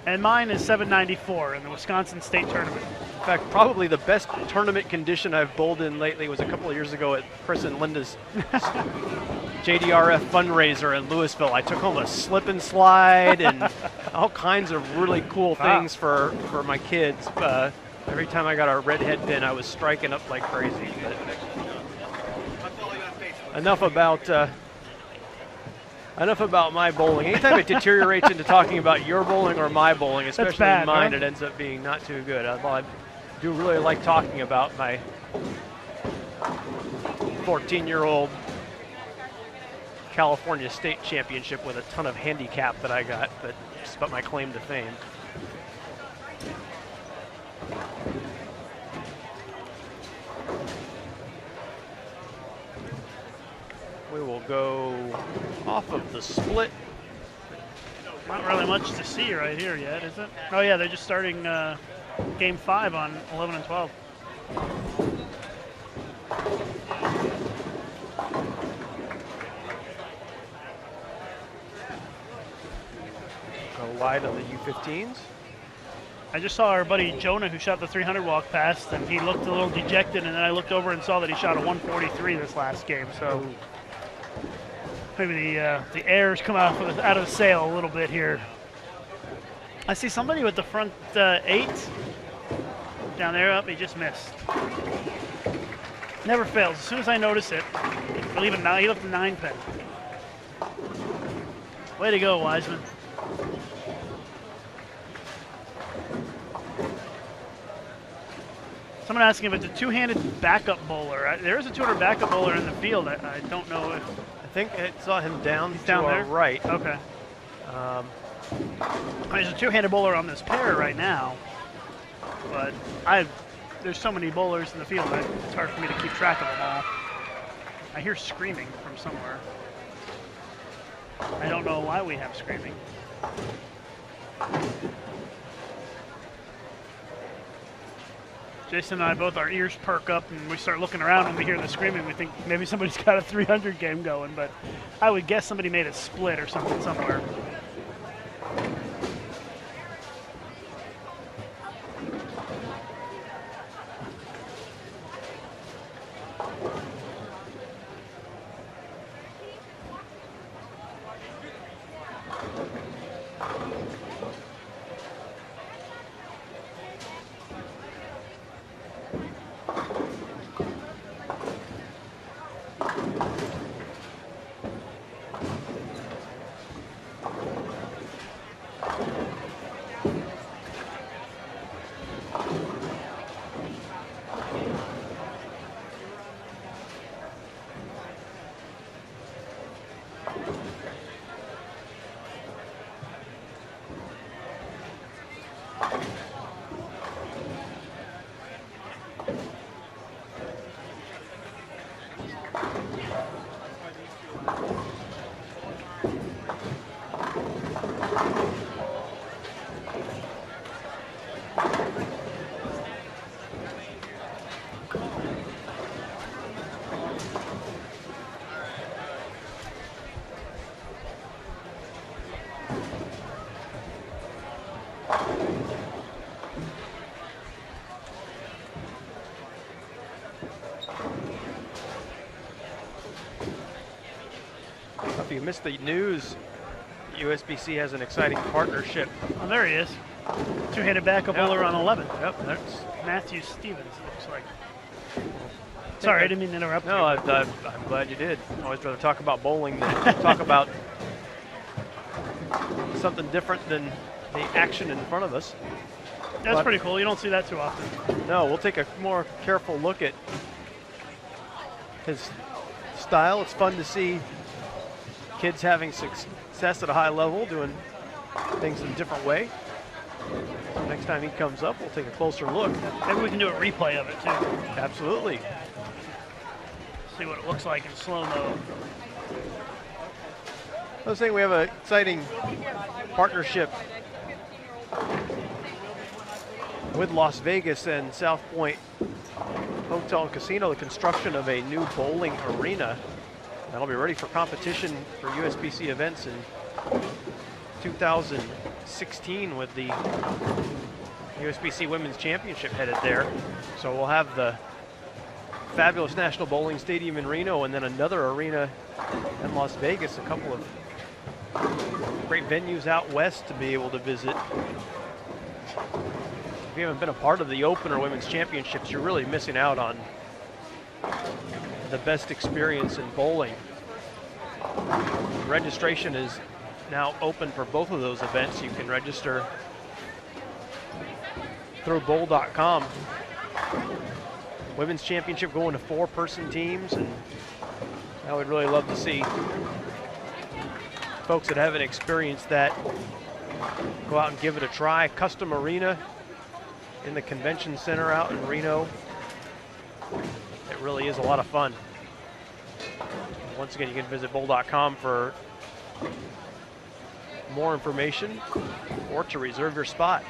And mine is 794 in the Wisconsin State Tournament. In fact, probably the best tournament condition I've bowled in lately was a couple of years ago at Chris and Linda's JDRF fundraiser in Louisville. I took home a slip and slide and all kinds of really cool things for my kids. Every time I got a red head pin, I was striking up like crazy. But enough about my bowling. Anytime it deteriorates into talking about your bowling or my bowling, especially bad, mine, huh? it ends up being not too good. I do really like talking about my 14-year-old California State Championship with a ton of handicap that I got, but just about my claim to fame. We will go off of the split. Not really much to see right here yet, is it? Oh yeah, they're just starting game 5 on 11 and 12. Go wide on the U15s. I just saw our buddy Jonah, who shot the 300 walk past, and he looked a little dejected, and then I looked over and saw that he shot a 143 this last game, so maybe the air's come out of the sail a little bit here. I see somebody with the front 8 down there. Up, he just missed. Never fails. As soon as I notice it, he'll leave he left a 9 pin. Way to go, Wiseman. Someone asking if it's a two-handed backup bowler. There is a two-handed backup bowler in the field. I don't know if... I think I saw him down He's to down our there? right. Okay. There's a two-handed bowler on this pair right now, but there's so many bowlers in the field that it's hard for me to keep track of them all. I hear screaming from somewhere. I don't know why we have screaming. Jason and I both, our ears perk up and we start looking around when we hear the screaming. We think maybe somebody's got a 300 game going, but I would guess somebody made a split or something somewhere. If you missed the news, USBC has an exciting partnership. Oh, there he is. Two-handed backup bowler on 11. Yep, that's Matthew Stevens, it looks like. Sorry, I didn't mean to interrupt no. you. I'm glad you did. I always rather talk about bowling than talk about something different than the action in front of us. That's pretty cool. You don't see that too often. No, we'll take a more careful look at his style. It's fun to see kids having success at a high level, doing things in a different way. So next time he comes up, we'll take a closer look. Maybe we can do a replay of it too. Absolutely. See what it looks like in slow-mo. I was saying we have an exciting partnership with Las Vegas and South Pointe Hotel and Casino, the construction of a new bowling arena that'll be ready for competition for USBC events in 2016 with the USBC Women's Championship headed there. So we'll have the fabulous National Bowling Stadium in Reno and then another arena in Las Vegas, a couple of great venues out west to be able to visit. If you haven't been a part of the Open or Women's Championships, you're really missing out on the best experience in bowling. Registration is now open for both of those events. You can register through bowl.com. Women's Championship going to 4-person teams, and I would really love to see folks that haven't experienced that go out and give it a try. Custom arena in the convention center out in Reno. It really is a lot of fun. Once again, you can visit bowl.com for more information or to reserve your spot.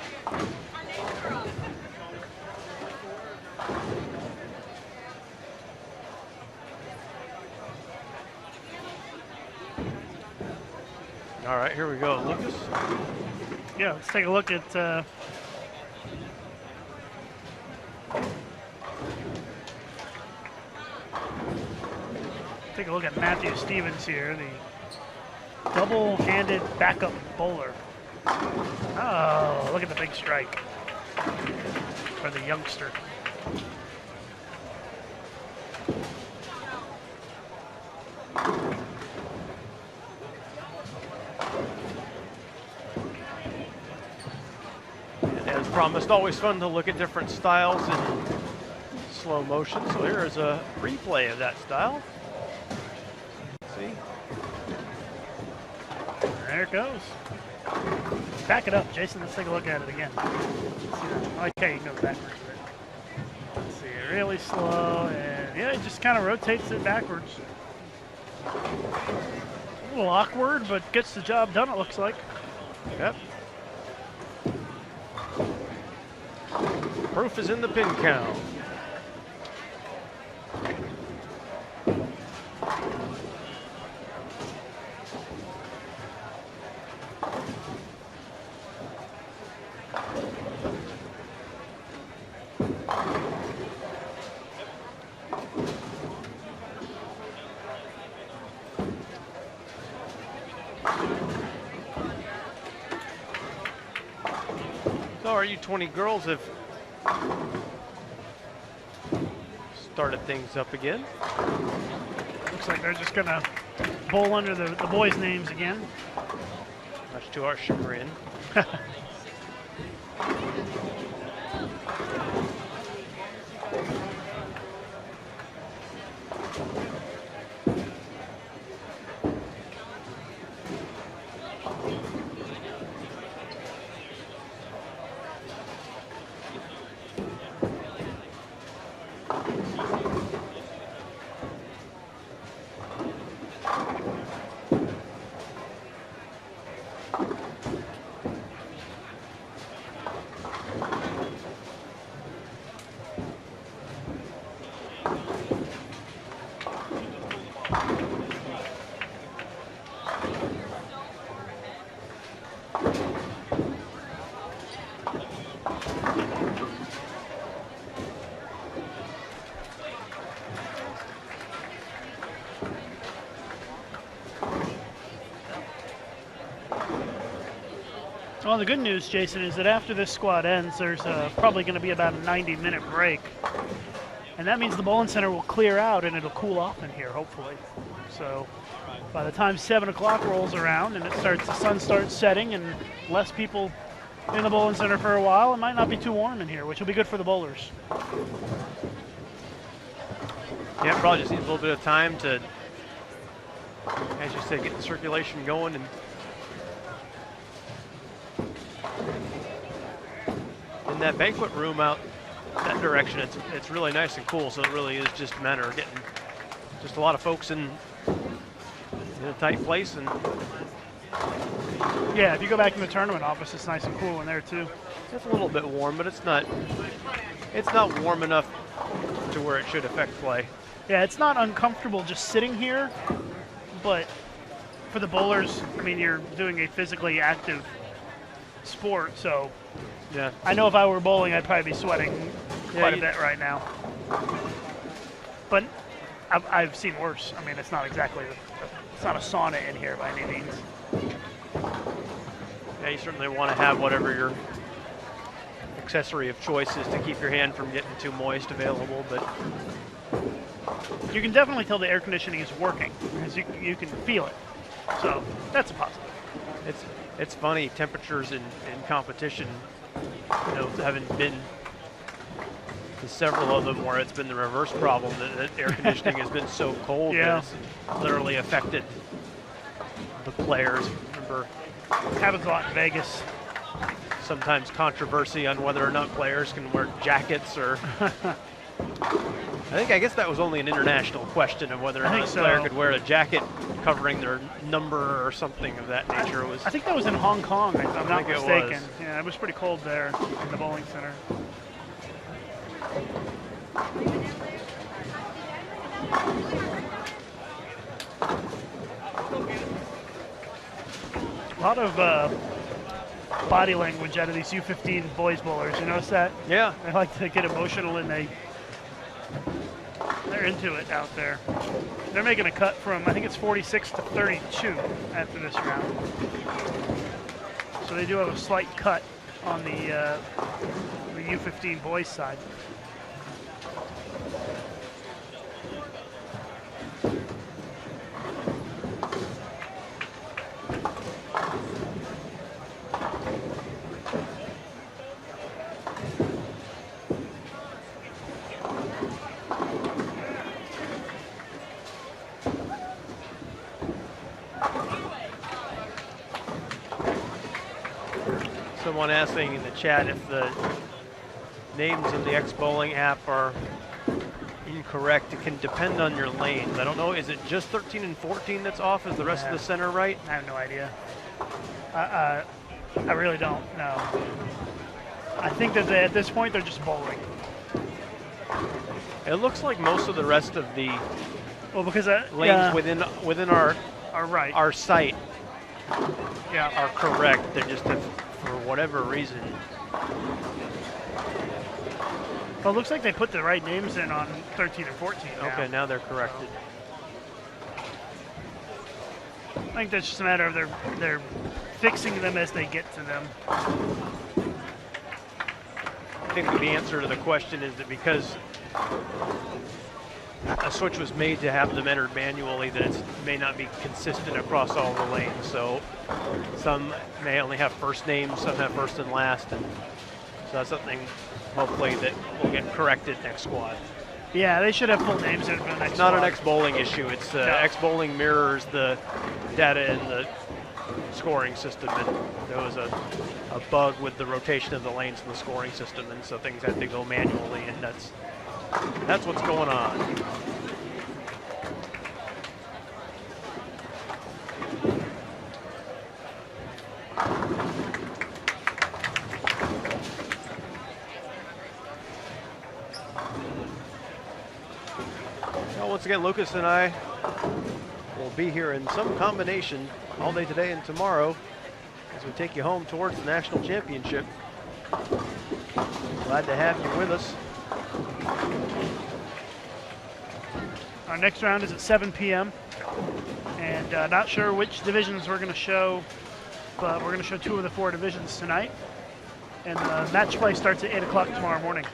All right, here we go, Lucas. Yeah, let's take a look at Matthew Stevens here, the double-handed backup bowler. Oh, look at the big strike for the youngster. As promised, always fun to look at different styles in slow motion. So here is a replay of that style. See? There it goes. Back it up, Jason. Let's take a look at it again. Okay, you can go backwards. Let's see, really slow, and yeah, it just kind of rotates it backwards. A little awkward, but gets the job done, it looks like. Yep. Proof is in the pin count. So our U20 girls have started things up again. Looks like they're just going to bowl under the boys' names again. Much to our chagrin. Well, the good news, Jason, is that after this squad ends, there's probably going to be about a 90-minute break. And that means the bowling center will clear out and it'll cool off in here, hopefully. So by the time 7 o'clock rolls around and the sun starts setting and less people in the bowling center for a while, it might not be too warm in here, which will be good for the bowlers. Yeah, probably just needs a little bit of time to, as you say, get the circulation going. And in that banquet room out that direction, it's really nice and cool, so it really is just men are getting just a lot of folks in a tight place. And yeah, if you go back in the tournament office, it's nice and cool in there too. It's a little bit warm, but it's not warm enough to where it should affect play. Yeah, it's not uncomfortable just sitting here, but for the bowlers, I mean, you're doing a physically active sport, so yeah. I know if I were bowling, I'd probably be sweating quite a bit right now. But I've seen worse. I mean, it's not a sauna in here by any means. Yeah, you certainly want to have whatever your accessory of choice is to keep your hand from getting too moist available, but you can definitely tell the air conditioning is working because you can feel it. So that's a positive. It's funny, temperatures in competition, having been to several of them where it's been the reverse problem, that air conditioning has been so cold that it's literally affected the players. Remember, it happens a lot in Vegas. Sometimes controversy on whether or not players can wear jackets or I guess that was only an international question of whether or not a player could wear a jacket covering their number or something of that nature. I think that was in Hong Kong, if I'm not mistaken. Yeah, it was pretty cold there in the bowling center. A lot of body language out of these U15 boys bowlers. You notice that? Yeah. They like to get emotional and they're into it out there. They're making a cut from, I think it's 46 to 32 after this round. So they do have a slight cut on the U15 boys side. Someone asking in the chat if the names in the X Bowling app are incorrect. It can depend on your lanes. I don't know, is it just 13 and 14 that's off? Is the rest of the center right? I have no idea. I really don't know. I think that at this point they're just bowling. It looks like most of the rest of the Well, because lanes within our are right. our site Yeah. are correct. They're just for whatever reason. Well, it looks like they put the right names in on 13 and 14 now. Okay, now they're corrected. I think that's just a matter of they're fixing them as they get to them. I think the answer to the question is that because a switch was made to have them entered manually, that it may not be consistent across all the lanes. So some may only have first names, some have first and last, and so that's something hopefully that will get corrected next squad. Yeah, they should have full names in for the next It's not an squad. X-bowling issue. It's X-bowling mirrors the data in the scoring system, and there was a bug with the rotation of the lanes in the scoring system, and so things had to go manually, and that's what's going on. Well, once again, Lucas and I will be here in some combination all day today and tomorrow as we take you home towards the national championship. Glad to have you with us. Our next round is at 7 p.m. and not sure which divisions we're going to show, but we're going to show 2 of the 4 divisions tonight. And the match play starts at 8 o'clock tomorrow morning.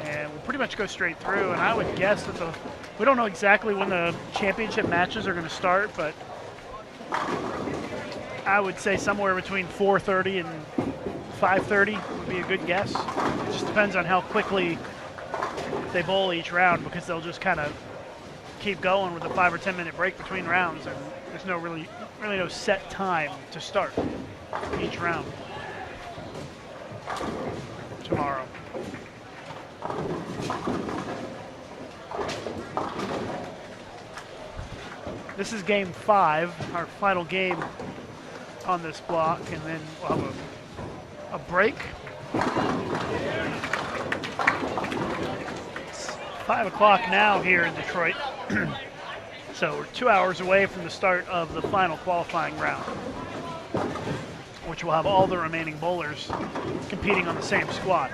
And we'll pretty much go straight through, and I would guess that we don't know exactly when the championship matches are going to start, but I would say somewhere between 4:30 and 5:30 would be a good guess. It just depends on how quickly they bowl each round, because they'll just kind of keep going with a 5 or 10 minute break between rounds, and there's no really no set time to start each round tomorrow. This is game 5, our final game on this block, and then we'll have a break. It's 5 o'clock now here in Detroit. So we're 2 hours away from the start of the final qualifying round, which will have all the remaining bowlers competing on the same squad.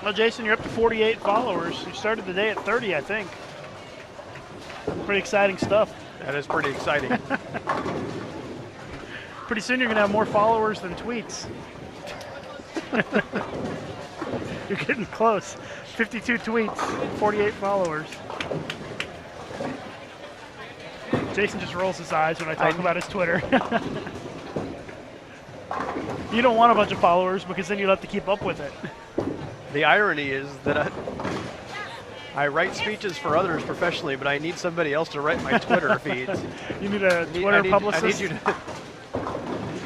Well, Jason, you're up to 48 followers. You started the day at 30, I think. Pretty exciting stuff. That is pretty exciting. Pretty soon you're going to have more followers than tweets. You're getting close. 52 tweets, 48 followers. Jason just rolls his eyes when I talk about his Twitter. You don't want a bunch of followers because then you'll have to keep up with it. The irony is that I write speeches for others professionally, but I need somebody else to write my Twitter feeds. You need a Twitter publicist? I need you to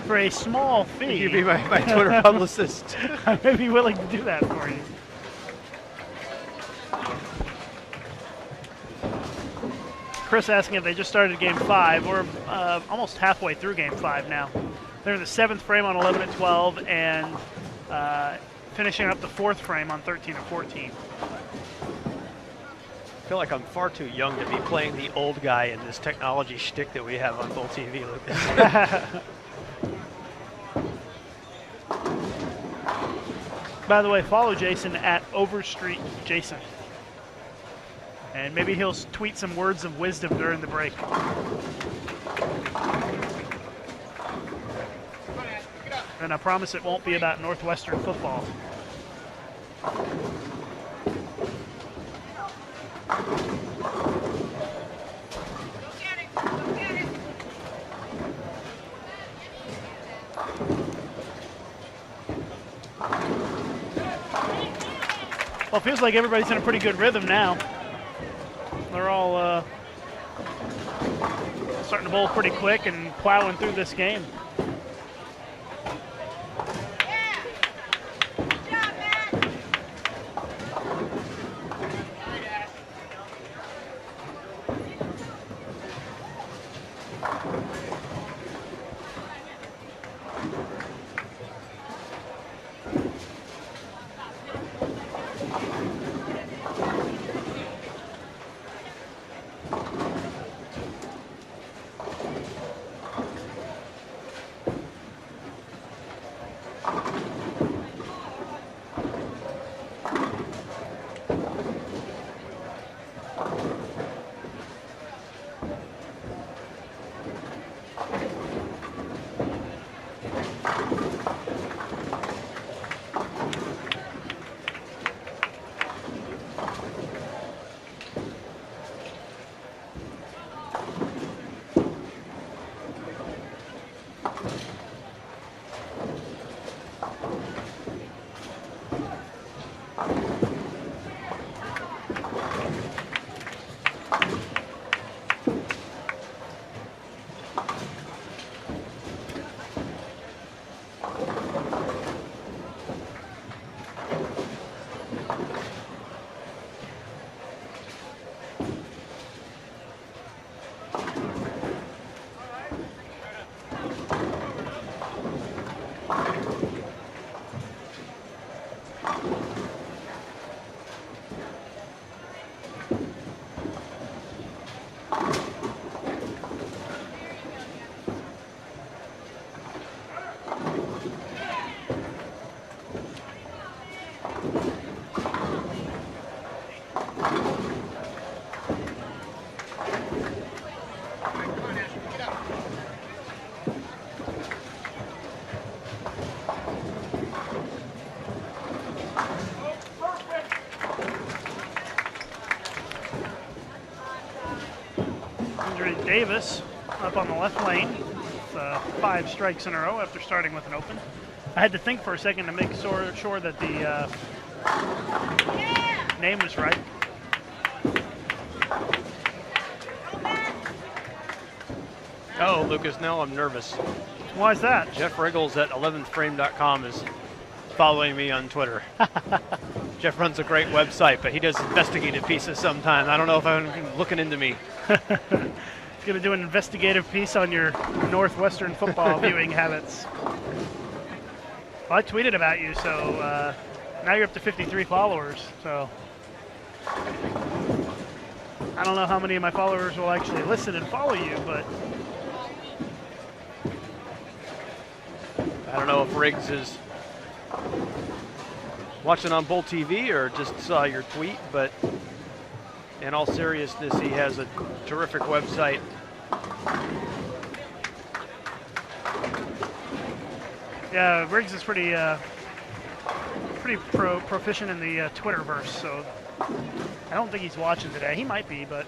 for a small fee. You be my Twitter publicist. I may be willing to do that for you. Chris asking if they just started game 5. We're almost halfway through game 5 now. They're in the 7th frame on 11 and 12, and finishing up the 4th frame on 13 and 14. I feel like I'm far too young to be playing the old guy in this technology shtick that we have on Bull TV, Lucas. By the way, follow Jason at Overstreet Jason. And maybe he'll tweet some words of wisdom during the break. And I promise it won't be about Northwestern football. Well, it feels like everybody's in a pretty good rhythm now. They're they're all starting to bowl pretty quick and plowing through this game. Davis up on the left lane with 5 strikes in a row after starting with an open. I had to think for a second to make sure that the name was right. Oh, Lucas, now I'm nervous. Why is that? Jeff Riggles at 11thframe.com is following me on Twitter. Jeff runs a great website, but he does investigative pieces sometimes. I don't know if I'm looking into me. He's going to do an investigative piece on your Northwestern football viewing habits. Well, I tweeted about you, so now you're up to 53 followers. So I don't know how many of my followers will actually listen and follow you, but I don't know if Riggs is watching on Bull TV or just saw your tweet, but in all seriousness, he has a terrific website. Yeah, Riggs is pretty proficient in the Twitterverse, so I don't think he's watching today. He might be, but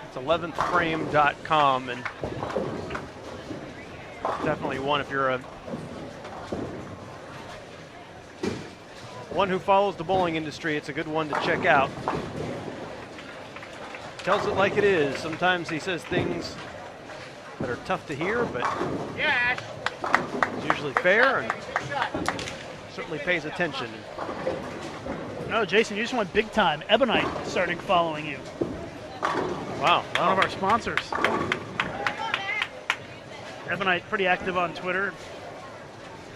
it's 11thframe.com, and definitely one if you're one who follows the bowling industry. It's a good one to check out. Tells it like it is. Sometimes he says things that are tough to hear, but it's usually fair and certainly pays attention. No, Jason, you just went big time. Ebonite started following you. Wow. One of our sponsors. Ebonite, pretty active on Twitter.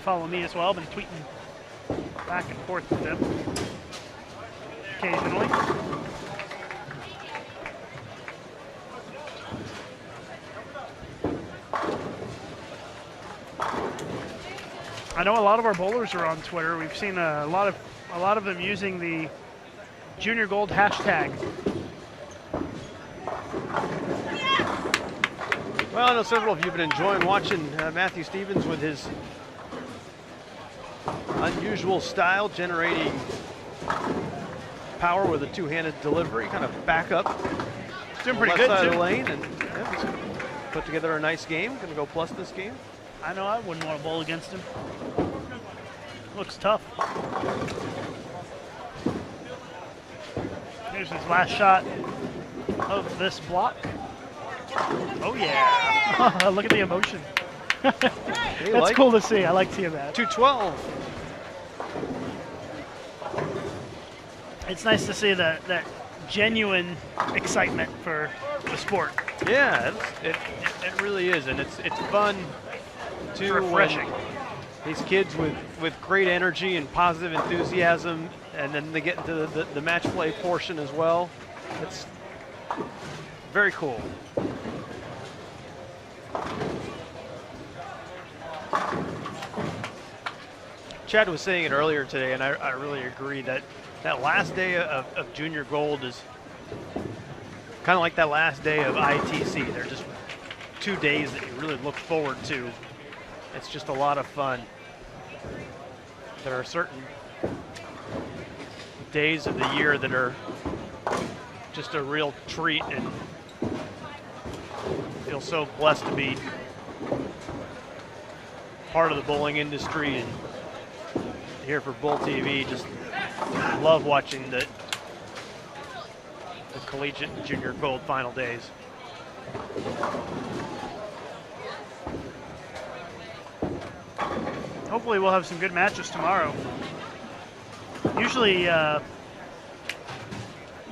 Follow me as well. Been tweeting back and forth with them occasionally. I know a lot of our bowlers are on Twitter. We've seen a lot of them using the Junior Gold hashtag. Well, I know several of you have been enjoying watching Matthew Stevens with his unusual style, generating power with a two-handed delivery, kind of back up. Doing pretty good, side too. of the lane, and put together a nice game. Going to go plus this game. I know I wouldn't want to bowl against him. Looks tough. Here's his last shot. of this block. Oh yeah! Look at the emotion. That's cool to see. I like seeing that. 212. It's nice to see that genuine excitement for the sport. Yeah, it really is, and it's fun too. It's refreshing. These kids with great energy and positive enthusiasm, and then they get into the match play portion as well. It's very cool. Chad was saying it earlier today, and I really agree that last day of junior gold is kind of like that last day of ITC. They're just 2 days that you really look forward to. It's just a lot of fun. There are certain days of the year that are just a real treat, and feel so blessed to be part of the bowling industry and here for Bull TV. Just love watching the collegiate and junior gold final days. Hopefully we'll have some good matches tomorrow. Usually you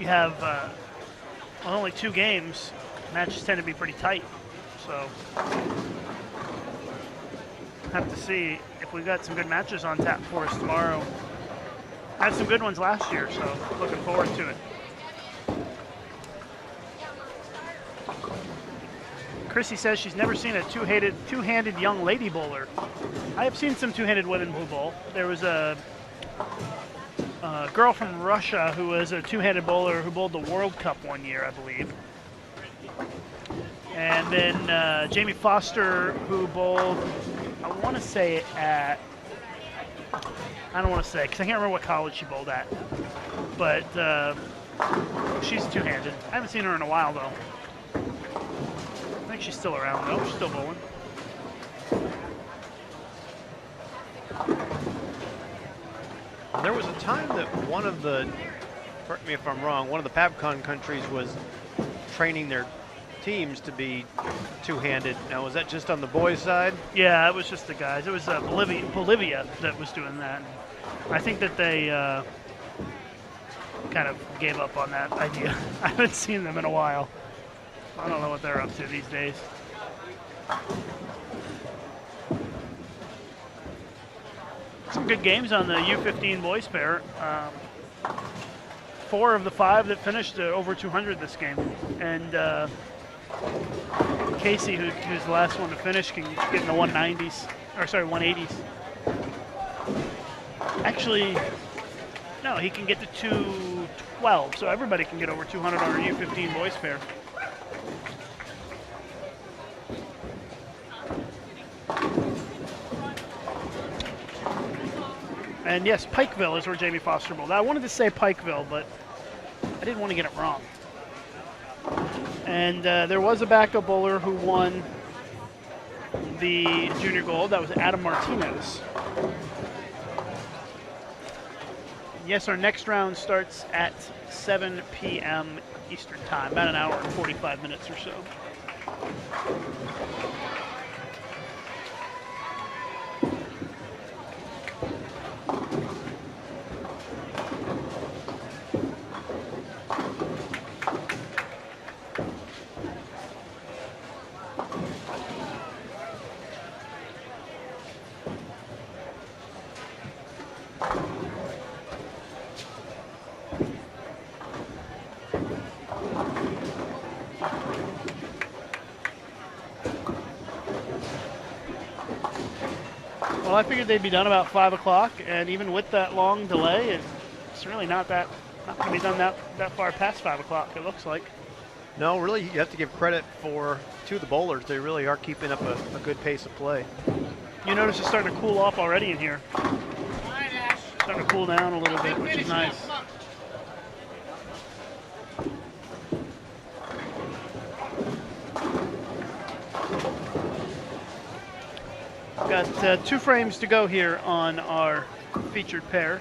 have only 2 games. Matches tend to be pretty tight, so have to see if we've got some good matches on tap for us tomorrow. Had some good ones last year, so looking forward to it. Chrissy says she's never seen a two-handed young lady bowler. I have seen some two-handed women who bowl. There was a girl from Russia who was a two-handed bowler who bowled the World Cup one year, I believe. And then Jamie Foster, who bowled, I want to say at, I don't want to say because I can't remember what college she bowled at. But she's two-handed. I haven't seen her in a while, though. I think she's still around, though. She's still bowling. There was a time that one of the, correct me if I'm wrong, one of the PABCON countries was training their teams to be two-handed. Now, was that just on the boys' side? Yeah, it was just the guys. It was Bolivia that was doing that. I think that they kind of gave up on that idea. I haven't seen them in a while. I don't know what they're up to these days. Some good games on the U15 boys pair. 4 of the 5 that finished over 200 this game. And Casey, who's the last one to finish, can get in the 190s, or sorry, 180s. Actually, no, he can get to 212, so everybody can get over 200 on our U15 boys pair. And yes, Pikeville is where Jamie Foster bowled. I wanted to say Pikeville, but I didn't want to get it wrong. And there was a backup bowler who won the junior gold. That was Adam Martinez. Yes, our next round starts at 7 p.m. Eastern Time, about an hour and 45 minutes or so. Well, I figured they'd be done about 5 o'clock, and even with that long delay, it's really not going to be done that far past 5 o'clock, it looks like. No, really, you have to give credit to the bowlers. They really are keeping up a good pace of play. You notice it's starting to cool off already in here. Starting to cool down a little bit, which is nice. Got 2 frames to go here on our featured pair.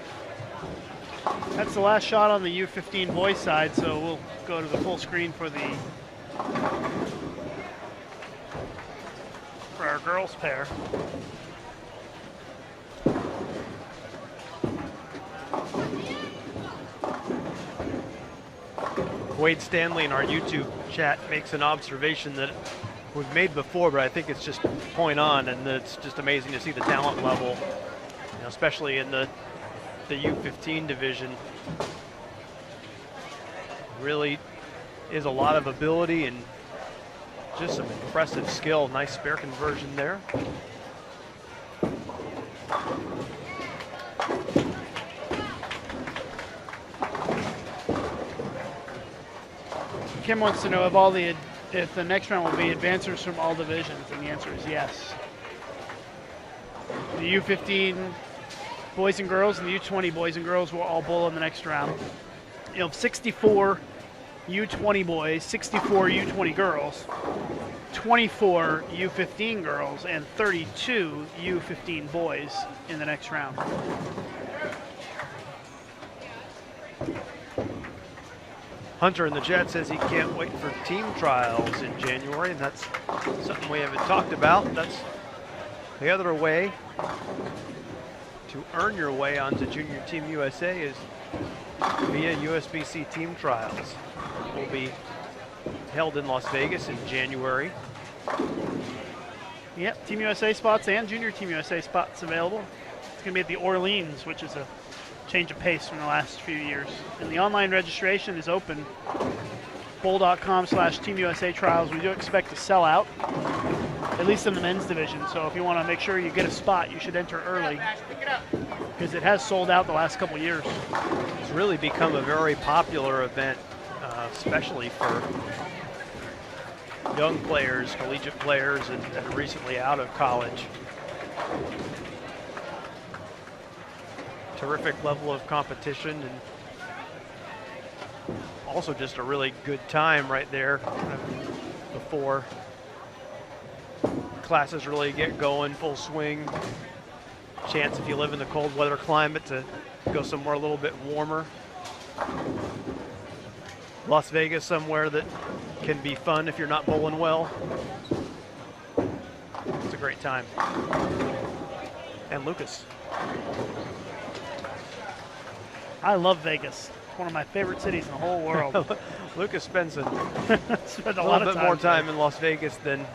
That's the last shot on the U15 boys side, so we'll go to the full screen for our girls pair. Wade Stanley in our YouTube chat makes an observation that we've made before, but I think it's just point on, and it's just amazing to see the talent level, you know, especially in the U15 division. Really is a lot of ability and just some impressive skill. Nice spare conversion there. Kim wants to know if the next round will be advancers from all divisions, and the answer is yes. The U15 boys and girls and the U20 boys and girls will all bowl in the next round. You'll have 64 U20 boys, 64 U20 girls, 24 U15 girls, and 32 U15 boys in the next round. Hunter in the chat says he can't wait for team trials in January, and that's something we haven't talked about. That's the other way to earn your way onto Junior Team USA is via USBC team trials. Will be held in Las Vegas in January. Yep, Team USA spots and Junior Team USA spots available. It's going to be at the Orleans, which is a change of pace from the last few years. And the online registration is open. bowl.com/Team USA trials. We do expect to sell out, at least in the men's division. So if you want to make sure you get a spot, you should enter early, because it has sold out the last couple years. It's really become a very popular event, especially for young players, collegiate players, and recently out of college. Terrific level of competition, and also just a really good time right there before classes really get going full swing. Chance, if you live in the cold weather climate, to go somewhere a little bit warmer. Las Vegas, somewhere that can be fun if you're not bowling well. It's a great time. And Lucas. I love Vegas. It's one of my favorite cities in the whole world. Lucas spends a a little bit more time in Las Vegas than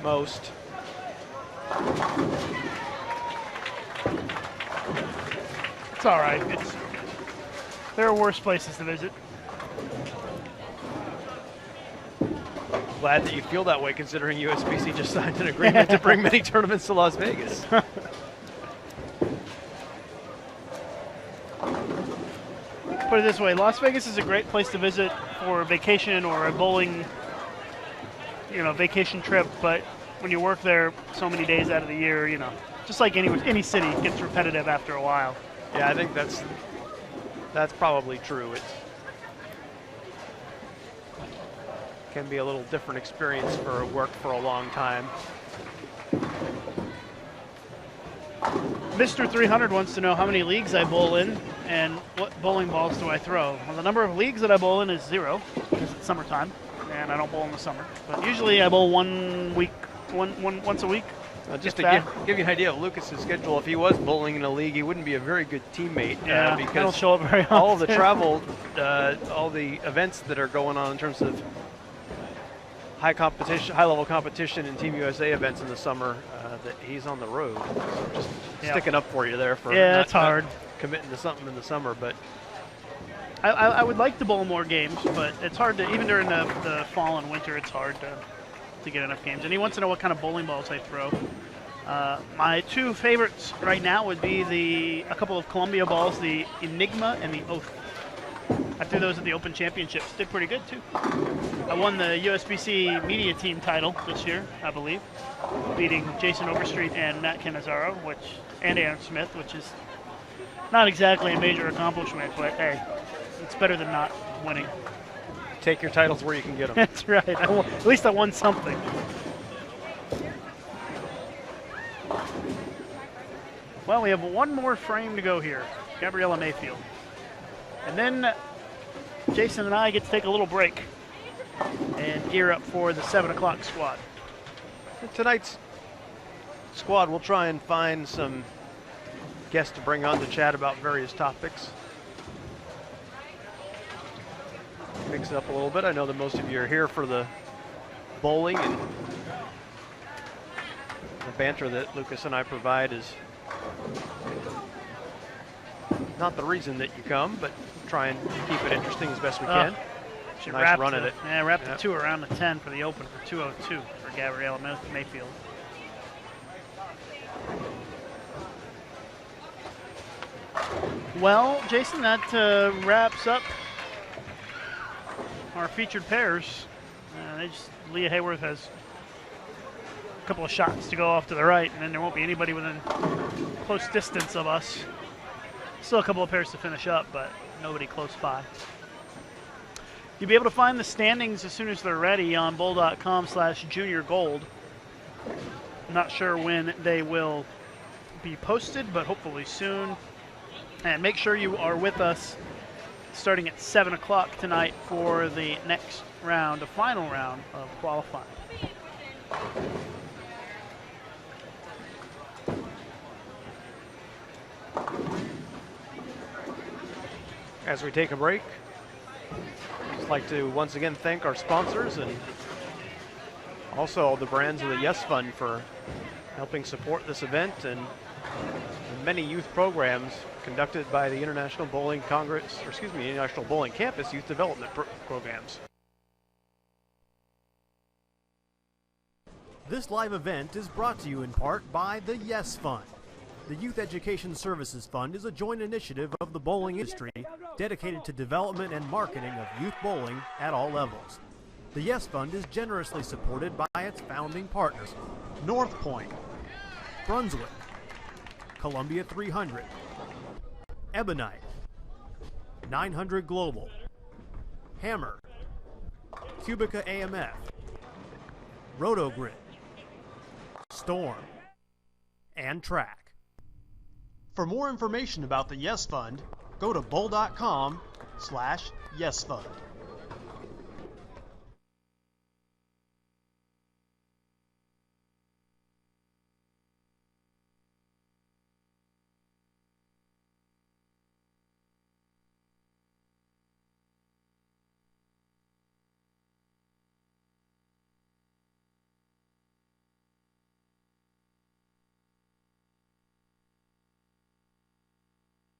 most. It's all right. There are worse places to visit. Glad that you feel that way, considering USBC just signed an agreement to bring many tournaments to Las Vegas. Put it this way, Las Vegas is a great place to visit for a vacation or a bowling, vacation trip, but when you work there so many days out of the year, just like any city, it gets repetitive after a while. Yeah, I think that's probably true. It can be a little different experience for work for a long time. Mr. 300 wants to know how many leagues I bowl in and what bowling balls do I throw. Well, the number of leagues that I bowl in is 0 because it's summertime and I don't bowl in the summer. But usually I bowl once a week. Just to give you an idea of Lucas's schedule, if he was bowling in a league, he wouldn't be a very good teammate. Because I don't show up very often. All of the travel, all the events that are going on in terms of high-level competition and Team USA events in the summer, that he's on the road. So just sticking up for you there for it's hard committing to something in the summer. But I would like to bowl more games, but it's hard to, even during the fall and winter, it's hard to get enough games. And he wants to know what kind of bowling balls I throw. My two favorites right now would be a couple of Columbia balls, the Enigma and the Oath. I threw those at the Open Championships. Did pretty good, too. I won the USBC media team title this year, I believe, beating Jason Overstreet and Matt Cannizzaro, and Aaron Smith, which is not exactly a major accomplishment, but hey, it's better than not winning. Take your titles where you can get them. That's right. At least I won something. Well, we have one more frame to go here. Gabriella Mayfield. And then Jason and I get to take a little break and gear up for the 7 o'clock squad. Tonight's squad will try and find some guests to bring on to chat about various topics. Mix it up a little bit. I know that most of you are here for the bowling, and the banter that Lucas and I provide is not the reason that you come, but try and keep it interesting as best we can. Should Nice wrap run the, at it. Yeah, wrap Yep. the 2 around the 10 for the open for 2:02 for Gabriella Mayfield. Well, Jason, that wraps up our featured pairs. Leah Hayworth has a couple of shots to go off to the right, and then there won't be anybody within close distance of us. Still a couple of pairs to finish up, but nobody close by. You'll be able to find the standings as soon as they're ready on bowl.com/juniorgold. I'm not sure when they will be posted, but hopefully soon. And make sure you are with us starting at 7 o'clock tonight for the next round, the final round of qualifying. As we take a break, I'd like to once again thank our sponsors and also all the brands of the Yes Fund for helping support this event and many youth programs conducted by the International Bowling Congress, or excuse me, International Bowling Campus Youth Development Programs. This live event is brought to you in part by the Yes Fund. The Youth Education Services Fund is a joint initiative of the bowling industry dedicated to development and marketing of youth bowling at all levels. The Yes Fund is generously supported by its founding partners: North Pointe, Brunswick, Columbia 300, Ebonite, 900 Global, Hammer, Cubica AMF, Rotogrid, Storm, and Track. For more information about the Yes Fund, go to bowl.com/yesfund.